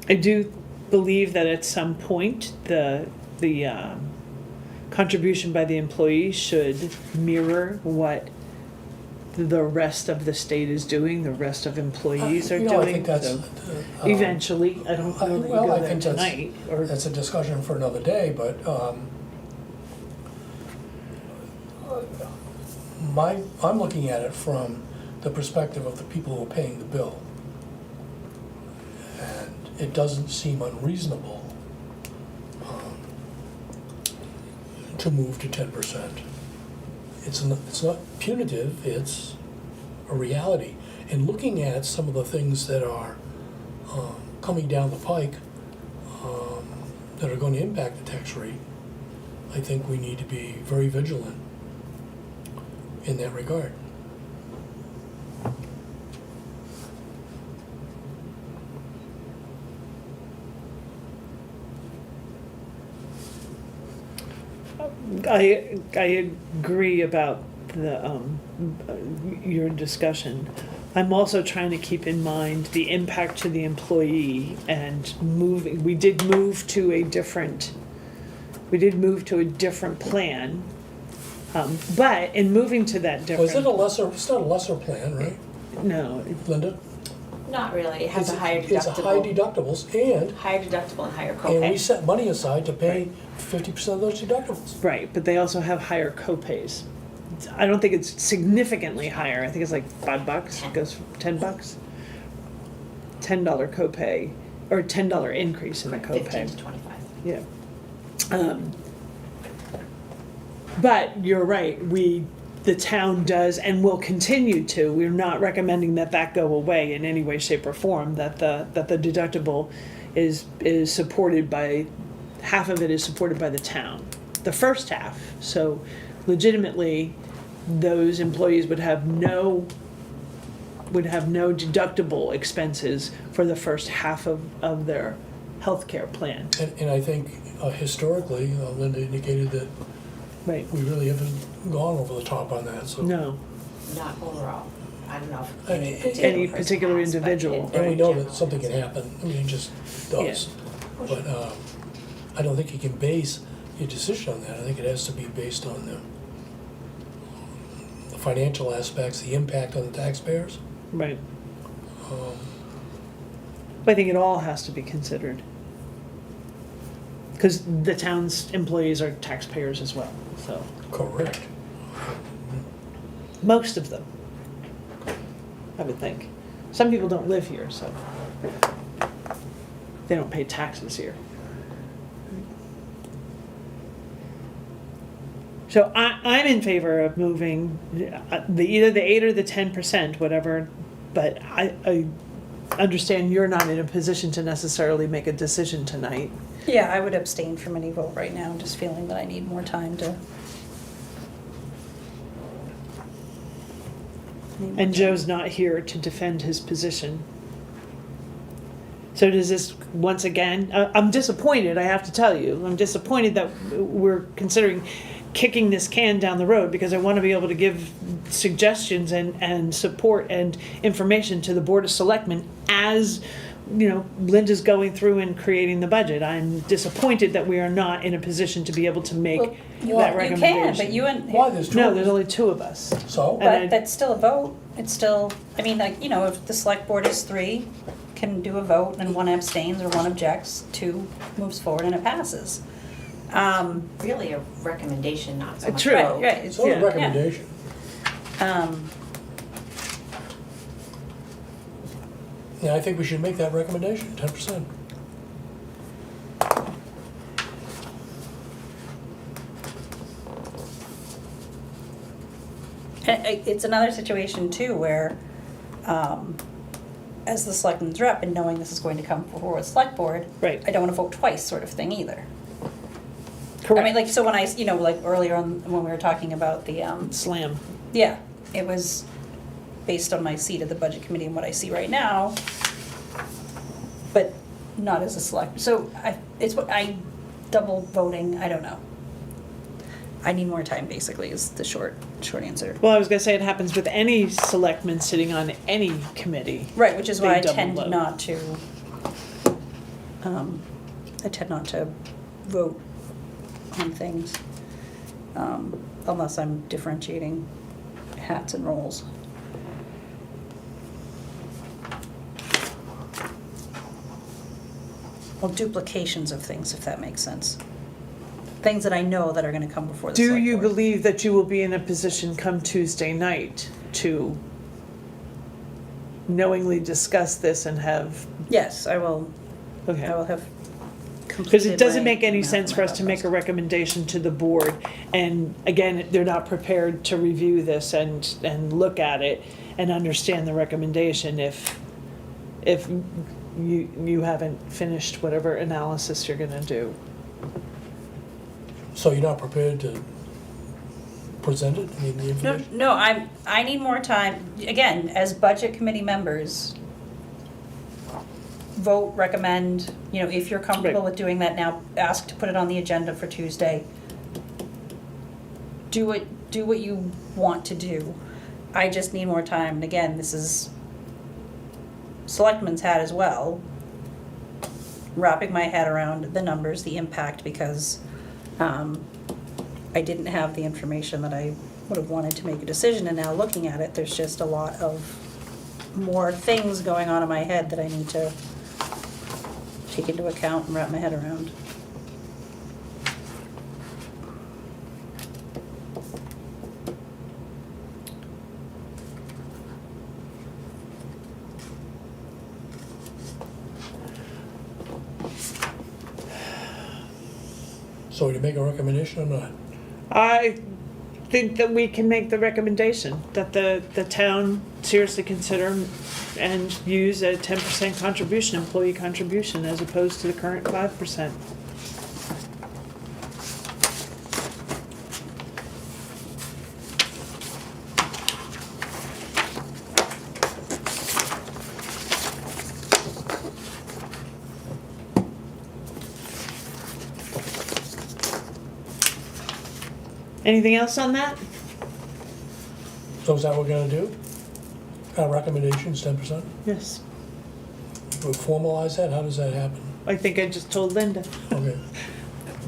I do believe that at some point, the contribution by the employees should mirror what the rest of the state is doing, the rest of employees are doing. I think that's So eventually, I don't know that you well, go I there think tonight, or. that's a discussion for another day, but I'm looking at it from the perspective of the people who are paying the bill. it doesn't seem unreasonable to move to 10%. It's not punitive, it's a reality. And looking at some of the things that are coming down the pike that are going to impact the tax rate, I think we need to be very vigilant in that regard. I agree about the your discussion. I'm also trying to keep in mind the impact to the employee and moving. We did move to a different plan, but in moving to that Well, different. is it a lesser, it's not a lesser plan, right, No, Linda? Not really, it has a higher It's a high deductible, deductibles, and higher deductible and higher and we copay. set money aside to pay 50% of those deductibles. right, but they also have higher copays. I don't think it's significantly higher. I think it's like $5. It goes $10. $10 copay or $10 increase in the copay. 15 to 25. Yeah. But you're right, the town does and will continue to, we're not recommending that go away in any way, shape, or form, that the deductible is supported by, half of it is supported by the town, the first half. So legitimately, those employees would have no deductible expenses for the first half of their healthcare plan. And I think historically, Linda indicated that Right. we really haven't gone over the top on that, so. No. Not overall. I don't know if Any Any person particular has, but individual. And we in know general, that something can it's- happen, I mean, it just does. But I don't think you can base your decision on that. I think it has to be based on the financial aspects, the impact on the taxpayers. Right. Um, I think it all has to be considered. Because the town's employees are taxpayers as well, so, Correct. most of them, I would think. Some people don't live here, so they don't pay taxes here. So I'm in favor of moving either the 8 or the 10%, whatever, but I understand you're not in a position to necessarily make a decision tonight. Yeah, I would abstain from any vote right now, just feeling that I need more time to. And Joe's not here to defend his position. So does this, once again, I'm disappointed, I have to tell you. I'm disappointed that we're considering kicking this can down the road because I want to be able to give suggestions and support and information to the Board of Selectmen as, you know, Linda's going through and creating the budget. I'm disappointed that we are not in a position to be able to make Well, that you recommendation. can, but you and. Why, there's two No, of there's us. only 2 of us. So, And I- But that's still a vote, it's still, I mean, like, you know, if the select board is 3, can do a vote and 1 abstains or 1 objects, 2 moves forward and it passes. Really a recommendation, not so much True. a vote. Right, it's only a Yeah. recommendation. Yeah, I think we should make that recommendation, 10%. It's another situation too where, as the selectman's rep and knowing this is going to come before the select board, Right. I don't wanna vote twice sort of thing either. Correct. I mean, like, so when I, you know, like earlier on, when we were talking about the, Slam. yeah, it was based on my seat at the budget committee and what I see right now, but not as a select, so it's what double voting, I don't know. I need more time, basically, is the short answer. Well, I was gonna say it happens with any selectman sitting on any committee. Right, which is why They I double tend vote. not to, vote on things, unless I'm differentiating hats and roles. Well, duplications of things, if that makes sense. Things that I know that are gonna come before the Do select you board. believe that you will be in a position come Tuesday night to knowingly discuss this and have, Yes, I will Okay. I will have Because completed it doesn't my make any math sense and for my us to thought make a process. recommendation to the board, and again, they're not prepared to review this and look at it and understand the recommendation if you haven't finished whatever analysis you're gonna do. So you're not prepared to present it, I mean, the No, information? no, I need more time, again, as budget committee members, vote, recommend, you know, if you're comfortable Right. with doing that now, ask to put it on the agenda for Tuesday. Do what you want to do. I just need more time, and again, this is selectmen's hat as well. Wrapping my head around the numbers, the impact, because I didn't have the information that I would have wanted to make a decision, and now looking at it, there's just a lot of more things going on in my head that I need to take into account and wrap my head around. So you make a recommendation or not? I think that we can make the recommendation that the town seriously consider and use a 10% contribution, employee contribution, as opposed to the current 5%. Anything else on that? So is that what we're gonna do? Our recommendation's 10%? Yes. We formalize that, how does that happen? I think I just told Linda. Okay.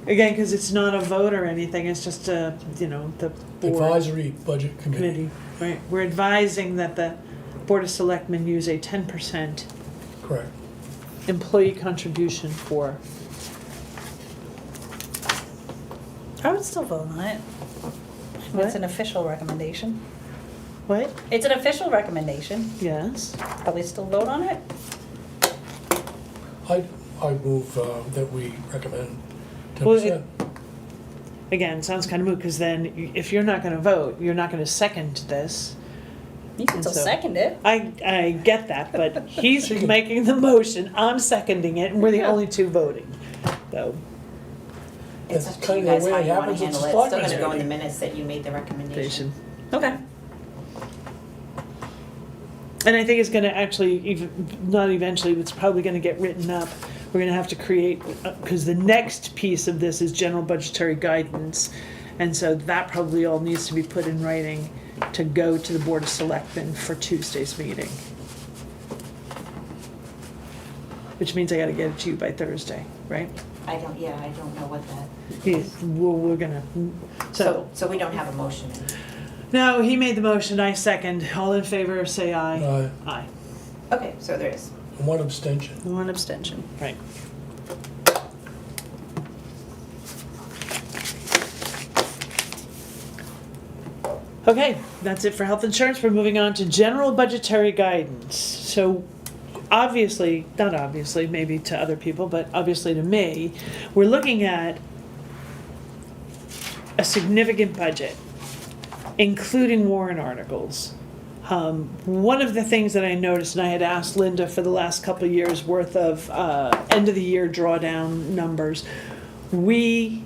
Again, because it's not a vote or anything, it's just a, the board Advisory Budget Committee. committee. Right, we're advising that the Board of Selectmen use a 10% Correct. employee contribution for. I would still vote on it. What? It's an official recommendation. What? It's an official recommendation. Yes. Probably still vote on it? I move that we recommend Well, 10%. Again, sounds kind of moot, because then if you're not gonna vote, you're not gonna second this. You can And still so- second it. I get that, but he's She can- making the motion, I'm seconding it, and we're the only two voting, so. It's That's up to you kinda the guys way how it you wanna happens at handle the it. It's still selectmen's gonna go in the meeting. minutes that you made the recommendation. Okay. And I think it's gonna actually, not eventually, it's probably gonna get written up. We're gonna have to create, because the next piece of this is general budgetary guidance. And so that probably all needs to be put in writing to go to the Board of Selectmen for Tuesday's meeting. Which means I gotta get it to you by Thursday, right? I don't know what that, We're gonna, so. so we don't have a motion. No, he made the motion, I second. All in favor, say aye. Aye. Aye, Okay, so there is. And one abstention. One abstention. right. Okay, that's it for health insurance. We're moving on to general budgetary guidance. So obviously, not obviously, maybe to other people, but obviously to me, we're looking at a significant budget, including warrant articles. One of the things that I noticed, and I had asked Linda for the last couple of years' worth of end of the year drawdown numbers, we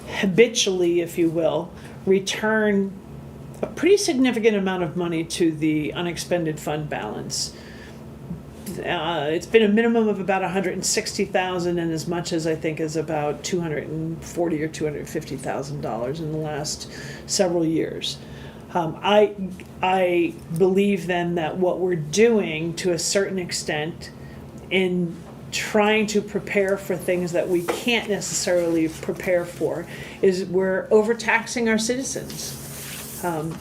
habitually, if you will, return a pretty significant amount of money to the unexpended fund balance. It's been a minimum of about 160,000, and as much as I think is about $240,000 or $250,000 in the last several years. I believe then that what we're doing to a certain extent in trying to prepare for things that we can't necessarily prepare for is we're overtaxing our citizens. And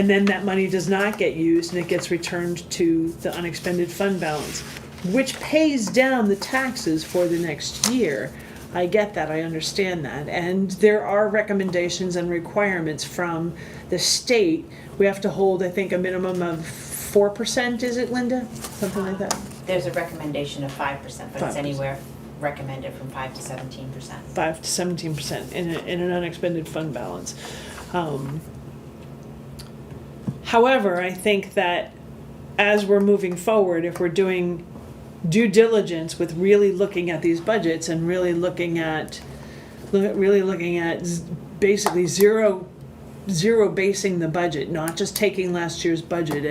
then that money does not get used and it gets returned to the unexpended fund balance, which pays down the taxes for the next year. I get that, I understand that. And there are recommendations and requirements from the state. We have to hold, I think, a minimum of 4%, is it, Linda? Something like that? There's a recommendation of 5%, but it's 5%. anywhere recommended from 5 to 17%. 5 to 17% in an unexpended fund balance. However, I think that as we're moving forward, if we're doing due diligence with really looking at these budgets and really looking at basically zero basing the budget, not just taking last year's budget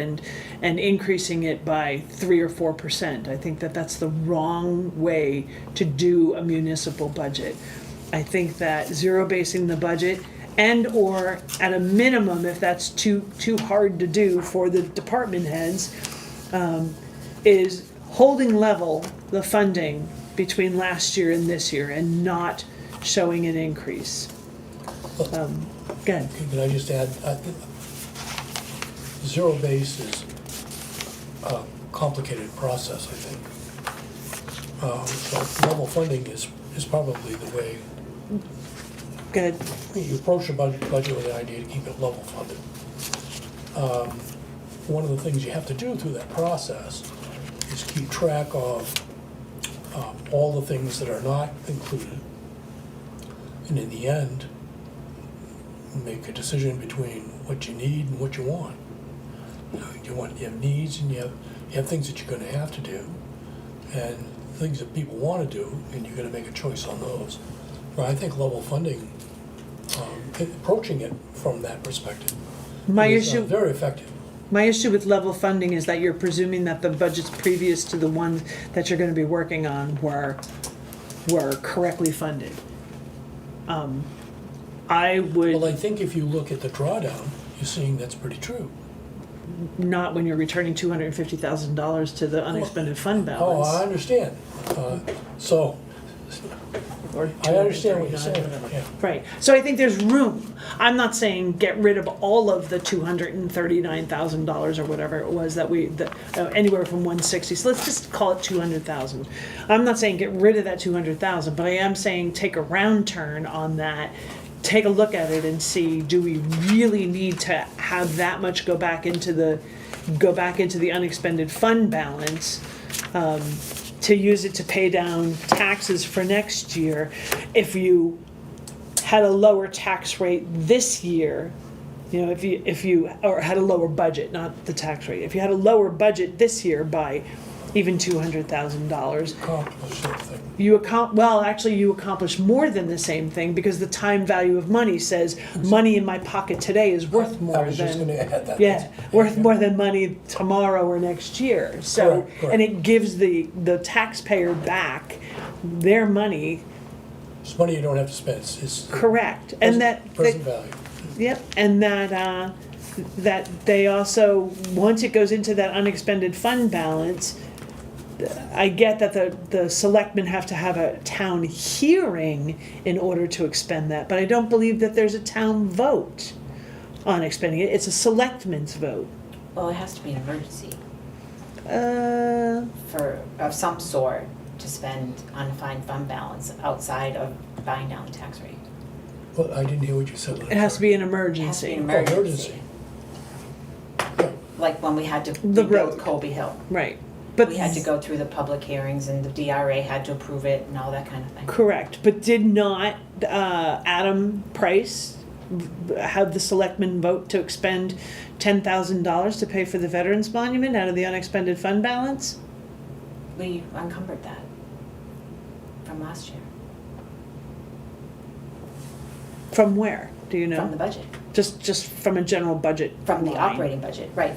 and increasing it by 3 or 4%. I think that that's the wrong way to do a municipal budget. I think that zero basing the budget and or at a minimum, if that's too hard to do for the department heads, is holding level the funding between last year and this year and not showing an increase. Go ahead. Can I just add, zero base is a complicated process, I think. So level funding is probably the way Go ahead. you approach a budget with the idea to keep it level funded. One of the things you have to do through that process is keep track of all the things that are not included. And in the end, make a decision between what you need and what you want. You have needs and you have things that you're going to have to do, and things that people want to do, and you're going to make a choice on those. But I think level funding, approaching it from that perspective, is very effective. My issue with level funding is that you're presuming that the budgets previous to the ones that you're going to be working on were correctly funded. I would. Well, I think if you look at the drawdown, you're seeing that's pretty true. Not when you're returning $250,000 to the unexpended fund balance. Oh, I understand. So, Or I understand what you're 239, saying, whatever. yeah. Right, so I think there's room. I'm not saying get rid of all of the $239,000 or whatever it was that anywhere from 160, so let's just call it 200,000. I'm not saying get rid of that 200,000, but I am saying take a round turn on that, take a look at it and see, do we really need to have that much go back into the unexpended fund balance? To use it to pay down taxes for next year. If you had a lower tax rate this year, if you or had a lower budget, not the tax rate. If you had a lower budget this year by even $200,000, Accomplish something. you accomplish more than the same thing, because the time value of money says money in my pocket today is worth more I was just than. going to add that. Yeah, worth more than money tomorrow or next year. So, Correct. and it gives the taxpayer back their money. It's money you don't have to spend. It's Correct, and present value. Yep, and that they also, once it goes into that unexpended fund balance, I get that the selectmen have to have a town hearing in order to expend that, but I don't believe that there's a town vote on expending it. It's a selectmen's vote. Well, it has to be an emergency Uh, of some sort to spend unassigned fund balance outside of buying down the tax rate. Well, I didn't hear what you said. it has to be an It has to be emergency. an emergency. emergency. Like when we had to The rebuild road. Colby Hill. Right, but. We had to go through the public hearings and the DRA had to approve it and all that kind of thing. Correct, but did not Adam Price have the selectmen vote to expend $10,000 to pay for the Veterans Monument out of the unexpended fund balance? We encumbered that from last year, From where, do you know? from the budget, Just from a general budget from the line. operating budget, right,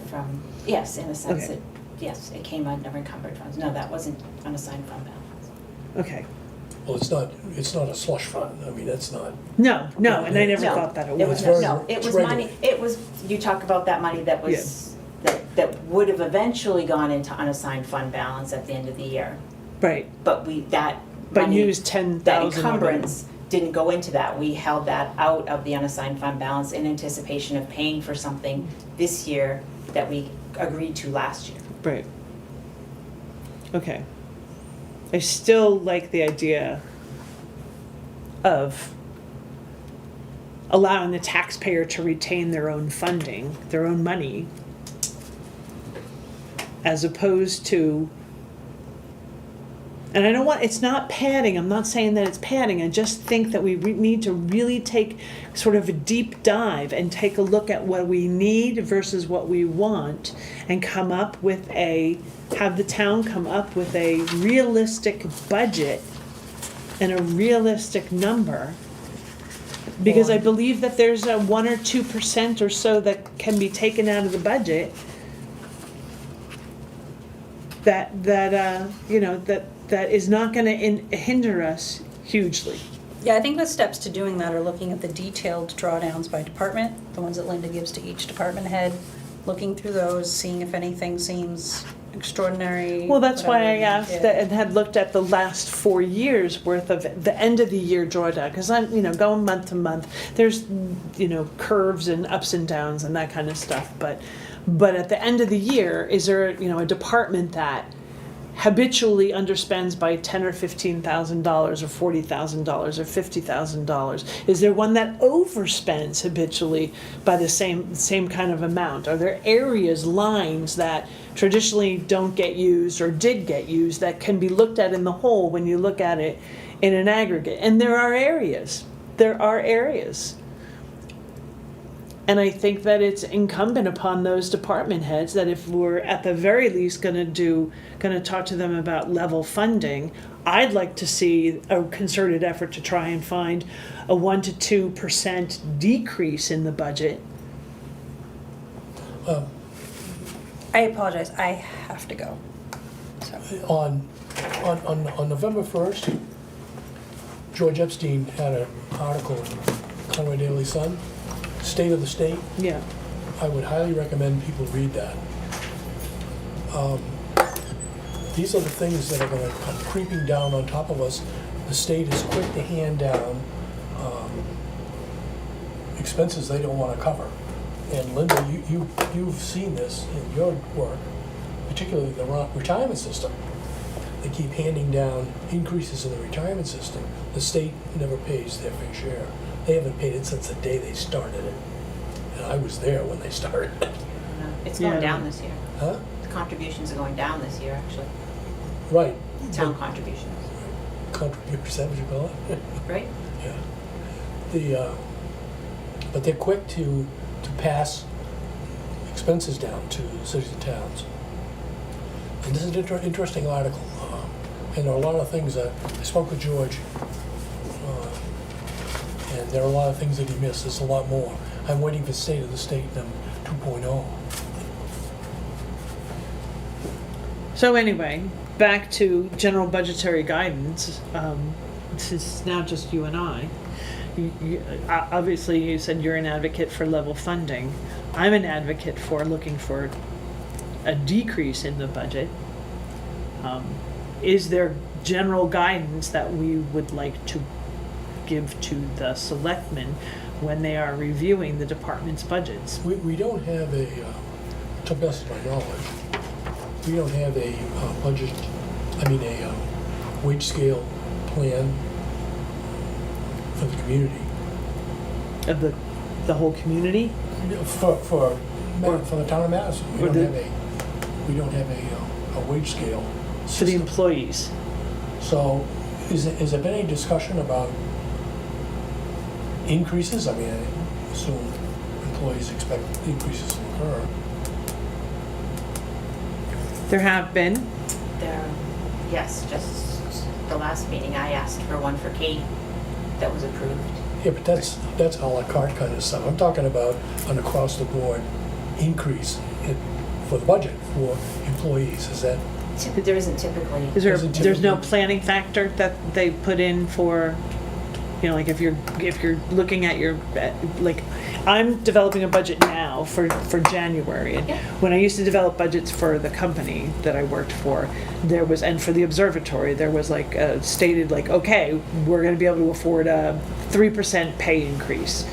yes, in a sense Okay. that, yes, it came under encumbered funds. No, that wasn't unassigned fund balance. Okay, Well, it's not a slush fund. I mean, that's not. no, and I never No, thought that it It was. was, very- no, it it's was regular. money, it was, you talk about that money that was, that would have eventually gone into unassigned fund balance at the end of the year. Right, But that but money, used 10,000 that of it. encumbrance didn't go into that. We held that out of the unassigned fund balance in anticipation of paying for something this year that we agreed to last year. Right. Okay. I still like the idea of allowing the taxpayer to retain their own funding, their own money, as opposed to And I don't want, it's not padding, I'm not saying that it's padding, I just think that we need to really take sort of a deep dive and take a look at what we need versus what we want, and come up with have the town come up with a realistic budget and a realistic number. Because I believe that there's a 1 or 2% or so that can be taken out of the budget that is not gonna hinder us hugely. Yeah, I think the steps to doing that are looking at the detailed drawdowns by department, the ones that Linda gives to each department head, looking through those, seeing if anything seems extraordinary. Well, that's why I whatever. asked Yeah. and had looked at the last 4 years worth of the end of the year drawdown, because I'm, going month to month, there's, curves and ups and downs and that kind of stuff, but at the end of the year, is there, a department that habitually underspends by $10,000 or $15,000 or $40,000 or $50,000? Is there one that overspends habitually by the same kind of amount? Are there areas, lines that traditionally don't get used or did get used that can be looked at in the whole when you look at it in an aggregate? And there are areas. And I think that it's incumbent upon those department heads that if we're at the very least gonna talk to them about level funding, I'd like to see a concerted effort to try and find a 1 to 2% decrease in the budget. I apologize, I have to go. So, On November 1st, George Epstein had an article in Conway Daily Sun, State of the State. Yeah. I would highly recommend people read that. These are the things that are gonna come creeping down on top of us. The state is quick to hand down expenses they don't wanna cover. And Linda, you've seen this in your work, particularly the retirement system. They keep handing down increases in the retirement system. The state never pays their fair share. They haven't paid it since the day they started it. And I was there when they started it. It's going Yeah. down this year. Huh? The contributions are going down this year, actually. Right. Town contributions, Contribute percentage, you call it? right? Yeah. But they're quick to pass expenses down to cities and towns. And this is an interesting article. And there are a lot of things that, I spoke with George, and there are a lot of things that he missed. There's a lot more. I'm waiting for State of the State 2.0. So anyway, back to general budgetary guidance. This is now just you and I. Obviously, you said you're an advocate for level funding. I'm an advocate for looking for a decrease in the budget. Is there general guidance that we would like to give to the selectmen when they are reviewing the department's budgets? We don't have a, to the best of my knowledge, we don't have a budget, a wage scale plan for the community. Of the whole community? For the town of Madison, we Or don't have a wage scale For the system. employees? So, has there been any discussion about increases? I assume employees expect increases to occur. There have been. Yes, just the last meeting, I asked for one for Kate that was approved. Yeah, but that's a la carte kind of stuff. I'm talking about an across the board increase for the budget for employees. Is that? There isn't typically. There's no typically- planning factor that they put in for, like if you're looking at your, like, I'm developing a budget now for January. And Yeah. when I used to develop budgets for the company that I worked for, and for the observatory, there was stated okay, we're gonna be able to afford a 3% pay increase.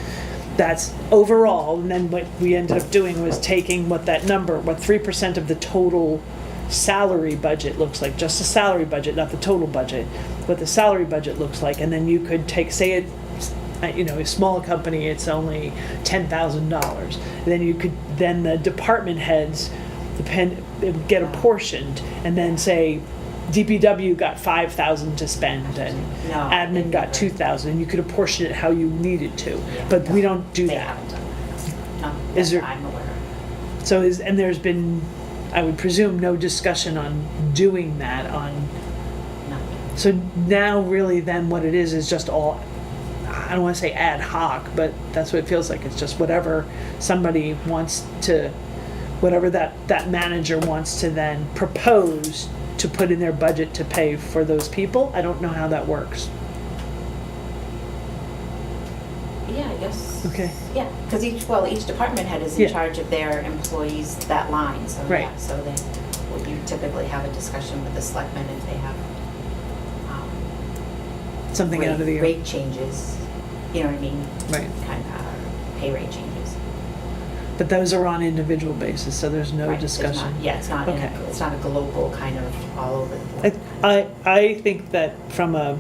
That's overall, and then what we ended up doing was taking what 3% of the total salary budget looks like, just the salary budget, not the total budget, what the salary budget looks like, and then you could take, say it, a small company, it's only $10,000. Then the department heads get apportioned, and then say DPW got 5,000 to spend and No, admin they've got never- 2,000, and you could apportion it how you needed to, but we don't do They that. haven't done that. No, Is that there- I'm aware of. So and there's been, I would presume, no discussion on doing that on, No. so now really then what it is just all, I don't wanna say ad hoc, but that's what it feels like, it's just whatever somebody wants to, whatever that manager wants to then propose to put in their budget to pay for those people. I don't know how that works. Yeah, I guess. Okay. Yeah, because each department head is in Yeah. charge of their employees, that line, so Right. yeah, so then, well, you typically have a discussion with the selectmen if they have, Something out of the air. rate changes, you know what I mean? Right. Kind of, pay rate changes. But those are on individual basis, so there's no Right, there's not- discussion. Yeah, it's not, Okay. it's not a global kind of all over the board. kind of- I think that from a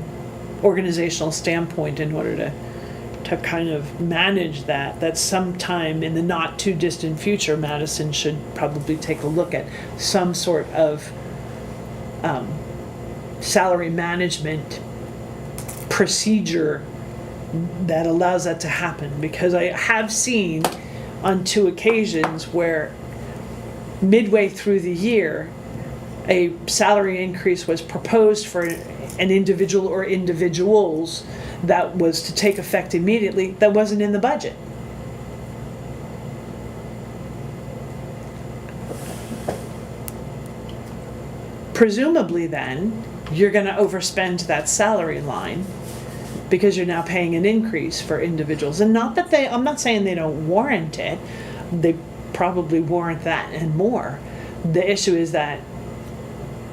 organizational standpoint, in order to kind of manage that sometime in the not too distant future, Madison should probably take a look at some sort of salary management procedure that allows that to happen, because I have seen on 2 occasions where midway through the year, a salary increase was proposed for an individual or individuals that was to take effect immediately, that wasn't in the budget. Presumably then, you're gonna overspend that salary line because you're now paying an increase for individuals. And not that I'm not saying they don't warrant it, they probably warrant that and more. The issue is that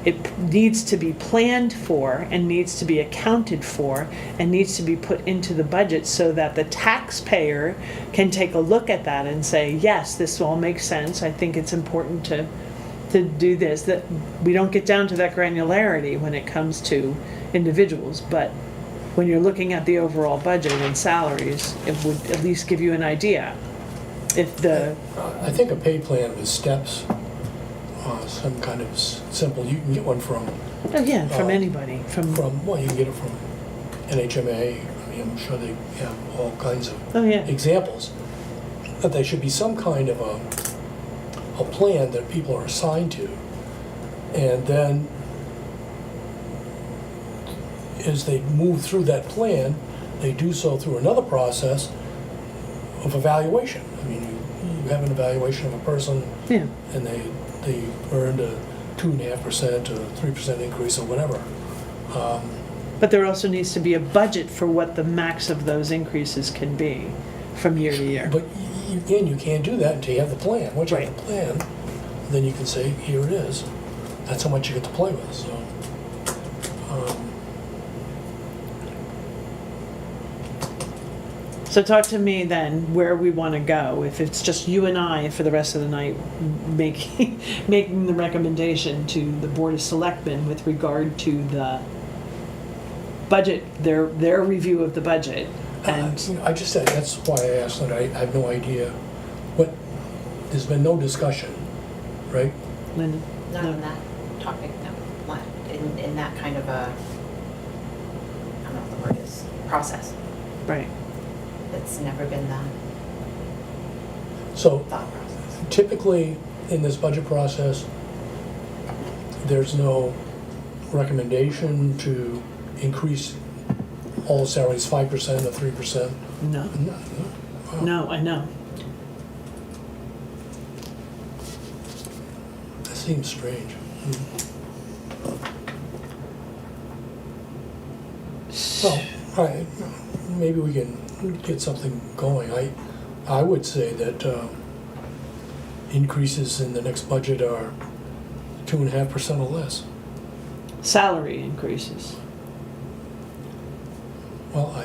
it needs to be planned for and needs to be accounted for and needs to be put into the budget so that the taxpayer can take a look at that and say, yes, this all makes sense. I think it's important to do this. That we don't get down to that granularity when it comes to individuals, but when you're looking at the overall budget and salaries, it would at least give you an idea. If the, I think a pay plan with steps, some kind of simple, you can get one from, oh yeah, from anybody, well, you can get it from NHMA. I mean, I'm sure they have all kinds of oh yeah, examples. That there should be some kind of a plan that people are assigned to. And then as they move through that plan, they do so through another process of evaluation. I mean, you have an evaluation of a person yeah. and they earned a 2.5% or 3% increase or whatever. But there also needs to be a budget for what the max of those increases can be from year to year. But again, you can't do that until you have the plan. Once you have Right. the plan, then you can say, here it is. That's how much you get to play with, so. So talk to me then where we want to go. If it's just you and I for the rest of the night making the recommendation to the Board of Selectmen with regard to the budget, their review of the budget. And You know, I just said, that's why I asked that. I have no idea what, there's been no discussion, right? Lynn, Not no. on that topic, no, not in that kind of a, I don't know what the word is, process. Right. It's never been the So thought process. typically, in this budget process, there's no recommendation to increase all salaries 5% or 3%. No, No, wow. no, I know. That seems strange. Well, all right, maybe we can get something going. I would say that increases in the next budget are 2.5% or less. Salary increases. Well,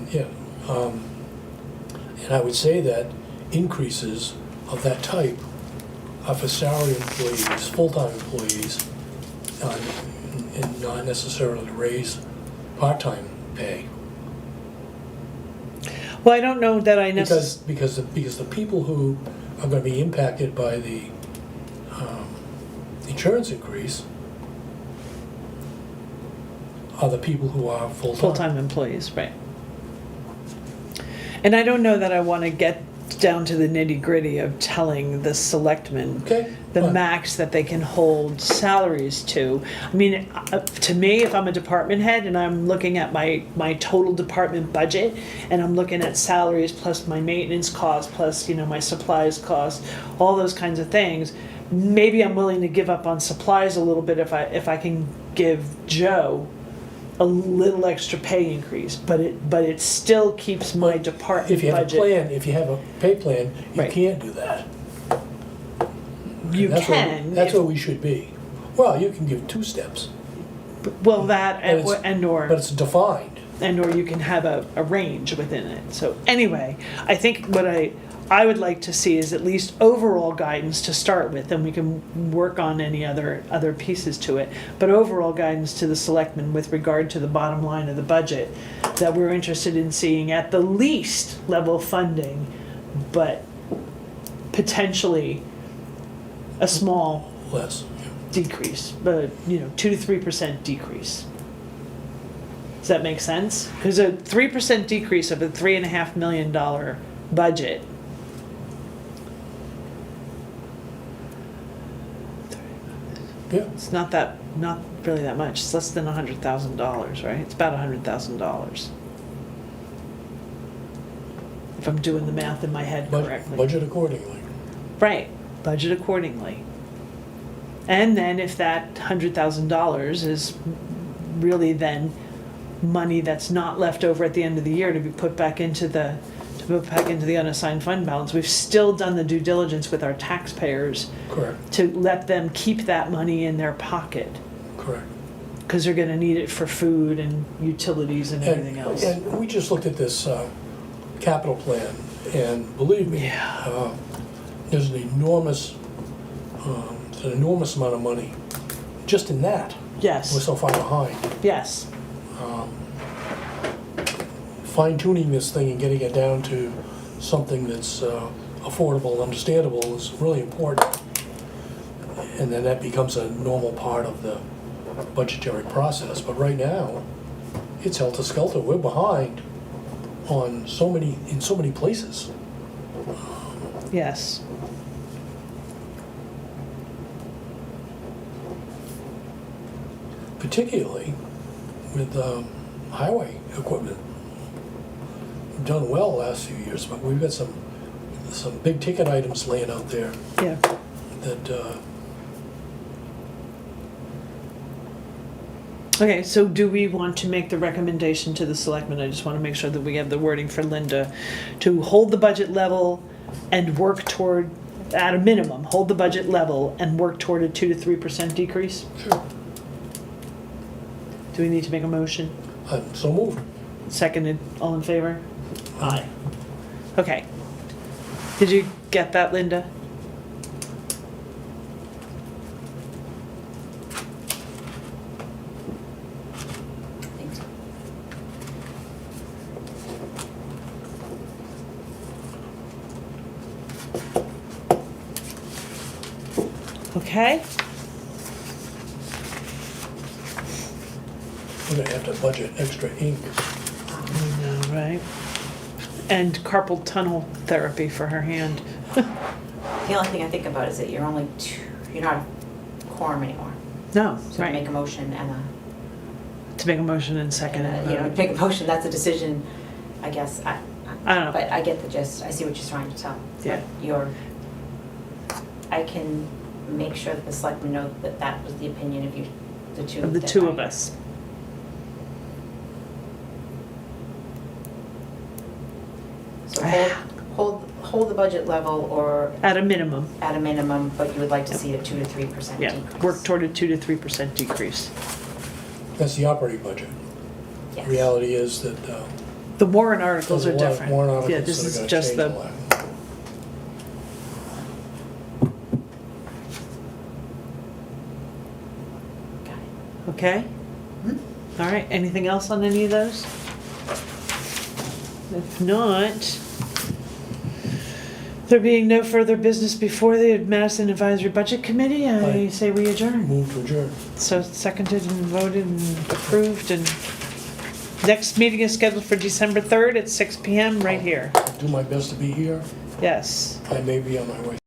yeah. And I would say that increases of that type are for salary employees, full-time employees, and not necessarily to raise part-time pay. Well, I don't know that I necessarily. Because the people who are gonna be impacted by the insurance increase are the people who are full-time. Full-time employees, right. And I don't know that I want to get down to the nitty-gritty of telling the selectmen Okay, the fine. max that they can hold salaries to. I mean, to me, if I'm a department head and I'm looking at my total department budget and I'm looking at salaries plus my maintenance costs plus, my supplies costs, all those kinds of things, maybe I'm willing to give up on supplies a little bit if I can give Joe a little extra pay increase, but it still keeps my department If you have a budget. plan, if you have a pay plan, you Right. can't do that. You That's where- can. That's if- where we should be. Well, you can give 2 steps, Well, that But it's- or but it's defined. you can have a range within it. So anyway, I think what I would like to see is at least overall guidance to start with, and we can work on any other pieces to it. But overall guidance to the selectmen with regard to the bottom line of the budget, that we're interested in seeing at the least level funding, but potentially a small Less. decrease, but 2 to 3% decrease. Does that make sense? Because a 3% decrease of a $3.5 million budget. Yeah, It's not really that much. It's less than $100,000, right? It's about $100,000. If I'm doing the math in my head correctly. budget accordingly. Right, budget accordingly. And then if that $100,000 is really then money that's not left over at the end of the year to be put back into the unassigned fund balance, we've still done the due diligence with our taxpayers Correct, to let them keep that money in their pocket, correct. because they're gonna need it for food and utilities and everything else. And we just looked at this capital plan, and believe me, Yeah. there's an enormous amount of money just in that. We're Yes, so far behind. yes, Fine tuning this thing and getting it down to something that's affordable, understandable is really important. And then that becomes a normal part of the budgetary process. But right now, it's helter-skelter. We're behind in so many places. yes. Particularly with highway equipment. We've done well the last few years, but we've got some big ticket items laying out there Yeah, that, okay, so do we want to make the recommendation to the selectmen? I just want to make sure that we have the wording for Linda to hold the budget level and work toward, at a minimum, hold the budget level and work toward a 2 to 3% decrease? sure, Do we need to make a motion? I'm so moved. Seconded, all in favor? Aye. Okay. Did you get that, Linda? Thanks. Okay. We're gonna have to budget extra ink. I know, right? And carpal tunnel therapy for her hand. The only thing I think about is that you're not a quorum anymore. No, So to make right. a motion and To make a motion and second it. to make a motion, that's a decision, I guess, I don't know. but I get the gist, I see what you're trying to tell. Yeah. I can make sure that the selectmen know that that was the opinion of you, the two. Of the that two I- of us. So hold the budget level or At a minimum, at a minimum, but you would like to see a 2 to 3% yeah. decrease. Work toward a 2 to 3% decrease. That's the operating budget. Yes. Reality is that The warrant articles there's are a lot of different. warrant Yeah, articles this that are is gonna just change the, a lot. Got it. okay? All right, anything else on any of those? If not, There being no further business before the Madison Advisory Budget Committee, I Aye. say we adjourn. Move to adjourn. So seconded and voted and approved, and next meeting is scheduled for December 3rd at 6 PM right here. I'll do my best to be here. Yes. I may be on my way.